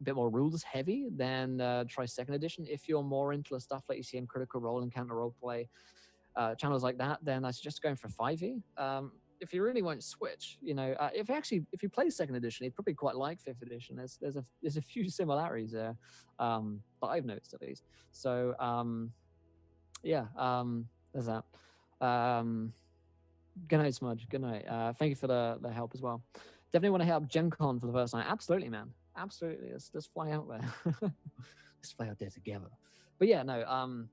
bit more rules heavy, then try 2nd edition. If you're more into the stuff like you see in Critical Role and Counter Roleplay channels like that, then I suggest going for 5e. If you really won't switch, you know, if you play 2nd edition, you'd probably quite like 5th edition. There's a few similarities there that I've noticed at least. So there's that. Good night, Smudge. Good night. Thank you for the help as well. Definitely want to help Gen Con for the first time. Absolutely, man. Absolutely. Let's fly out there. Let's fly out there together. But yeah, no.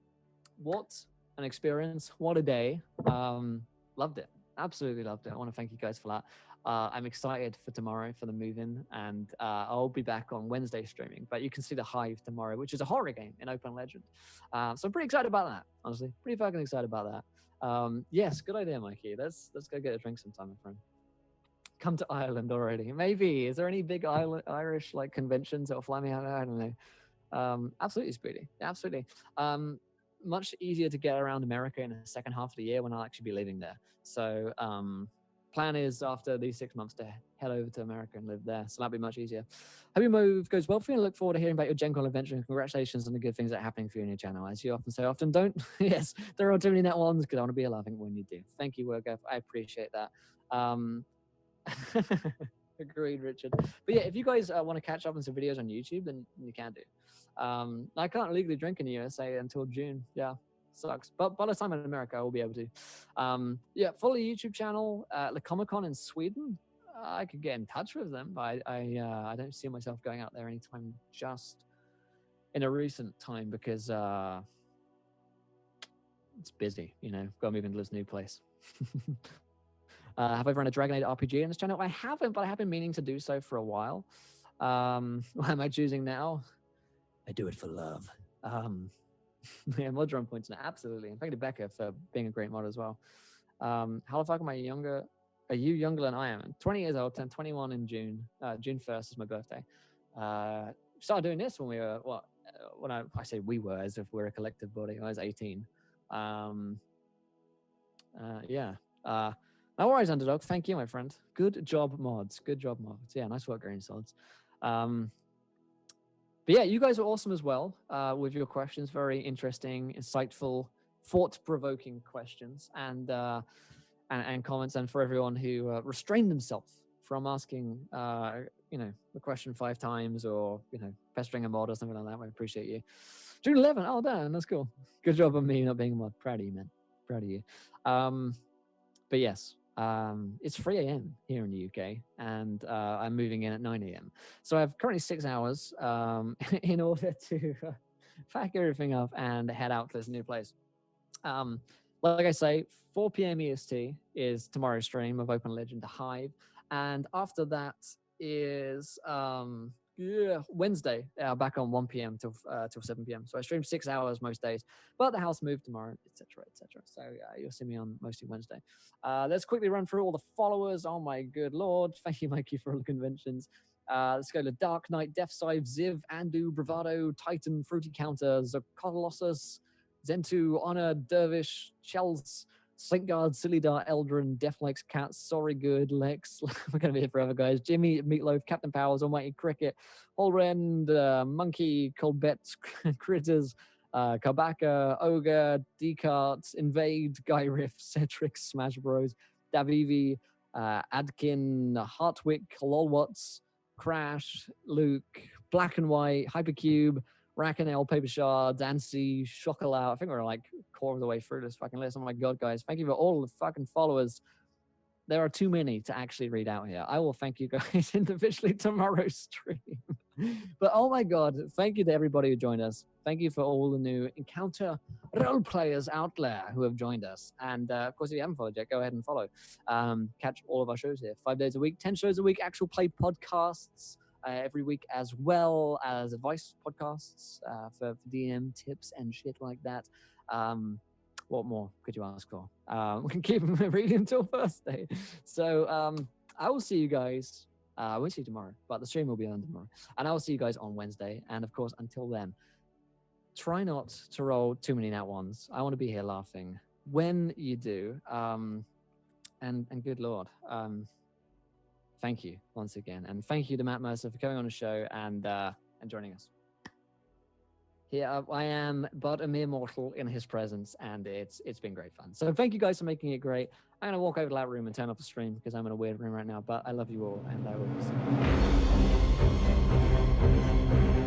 What an experience! What a day. Loved it. Absolutely loved it. I want to thank you guys for that. I'm excited for tomorrow for the move-in, and I'll be back on Wednesday streaming. But you can see the Hive tomorrow, which is a horror game in Open Legend. So I'm pretty excited about that. Honestly, pretty fucking excited about that. Yes, good idea, Mikey. Let's go get a drink sometime, my friend. Come to Ireland already? Maybe. Is there any big Irish like conventions that will fly me out there? I don't know. Absolutely, Speedy. Absolutely. Much easier to get around America in the second half of the year when I'll actually be living there. So plan is after these 6 months to head over to America and live there. So that'll be much easier. Hope your move goes well for you, and look forward to hearing about your Gen Con adventure, and congratulations on the good things that are happening for you and your channel. As you often say, often don't. Yes, there are too many net ones because I want to be laughing when you do. Thank you, Wergo. I appreciate that. Agreed, Richard. But yeah, if you guys want to catch up on some videos on YouTube, then you can do. I can't legally drink in the USA until June. Yeah, sucks. But by the time I'm in America, I will be able to. Yeah, follow the YouTube channel, the Comic-Con in Sweden. I could get in touch with them, but I don't see myself going out there anytime just in a recent time because it's busy, you know, got to move into this new place. Have I run a Dragon Age RPG on this channel? I haven't, but I have been meaning to do so for a while. What am I choosing now? I do it for love. Yeah, mod drum points now, absolutely. And thank you to Becca for being a great mod as well. How the fuck am I younger? Are you younger than I am? I'm 20 years old, turned 21 in June. June 1st is my birthday. Started doing this when we were, what? When I say we were, as if we're a collective body. I was 18. Yeah. No worries, Underdog. Thank you, my friend. Good job, mods. Good job, mods. Yeah, nice work, Green Solids. But yeah, you guys are awesome as well with your questions. Very interesting, insightful, thought-provoking questions and comments. And for everyone who restrained themselves from asking, you know, the question 5 times or, you know, pestering a mod or something like that, I appreciate you. June 11. Oh, damn, that's cool. Good job on me not being a mod. Proud of you, man. Proud of you. But yes. It's 3 a.m. here in the UK, and I'm moving in at 9 a.m. So I have currently 6 hours in order to pack everything up and head out to this new place. Like I say, 4 p.m. EST is tomorrow's stream of Open Legend to Hive, and after that is Wednesday, back on 1 p.m. till 7 p.m. So I stream 6 hours most days, but the house moved tomorrow, etc., etc. So you'll see me on mostly Wednesday. Let's quickly run through all the followers. Oh my good lord! Thank you, Mikey, for all the conventions. Let's go to Dark Knight, Death Sive, Ziv, Andu, Bravado, Titan, Fruity Counter, Zocolossus, Zentu, Honor, Dervish, Shells, Slingard, Silidar, Eldrin, Death Likes Cats, Sorry Good, Lex, we're going to be here forever, guys. Jimmy, Meatloaf, Captain Powers, Almighty Cricket, Holrend, Monkey, Colbet, Critters, Kabaka, Ogre, Descartes, Invade, Guy Riff, Cetrix, Smash Bros, Davivi, Adkin, Hartwick, Lolwatts, Crash, Luke, Black and White, Hypercube, Rackanel, Paper Shard, Dancy, Chocolat. I think we're like quarter of the way through this fucking list. Oh my god, guys. Thank you for all the fucking followers. There are too many to actually read out here. I will thank you guys individually tomorrow's stream. But oh my god, thank you to everybody who joined us. Thank you for all the new Encounter role players out there who have joined us. And of course, if you haven't followed yet, go ahead and follow. Catch all of our shows here. 5 days a week, 10 shows a week, actual play podcasts every week, as well as advice podcasts for DM tips and shit like that. What more could you ask for? We can keep them reading until Thursday. So I will see you guys. I won't see you tomorrow, but the stream will be on tomorrow. And I will see you guys on Wednesday. And of course, until then, try not to roll too many nat ones. I want to be here laughing when you do. And good Lord. Thank you once again. And thank you to Matt Mercer for coming on the show and joining us. Here I am, but a mere mortal in his presence, and it's been great fun. So thank you guys for making it great. I'm going to walk over to that room and turn off the stream because I'm in a weird room right now, but I love you all, and I will see you.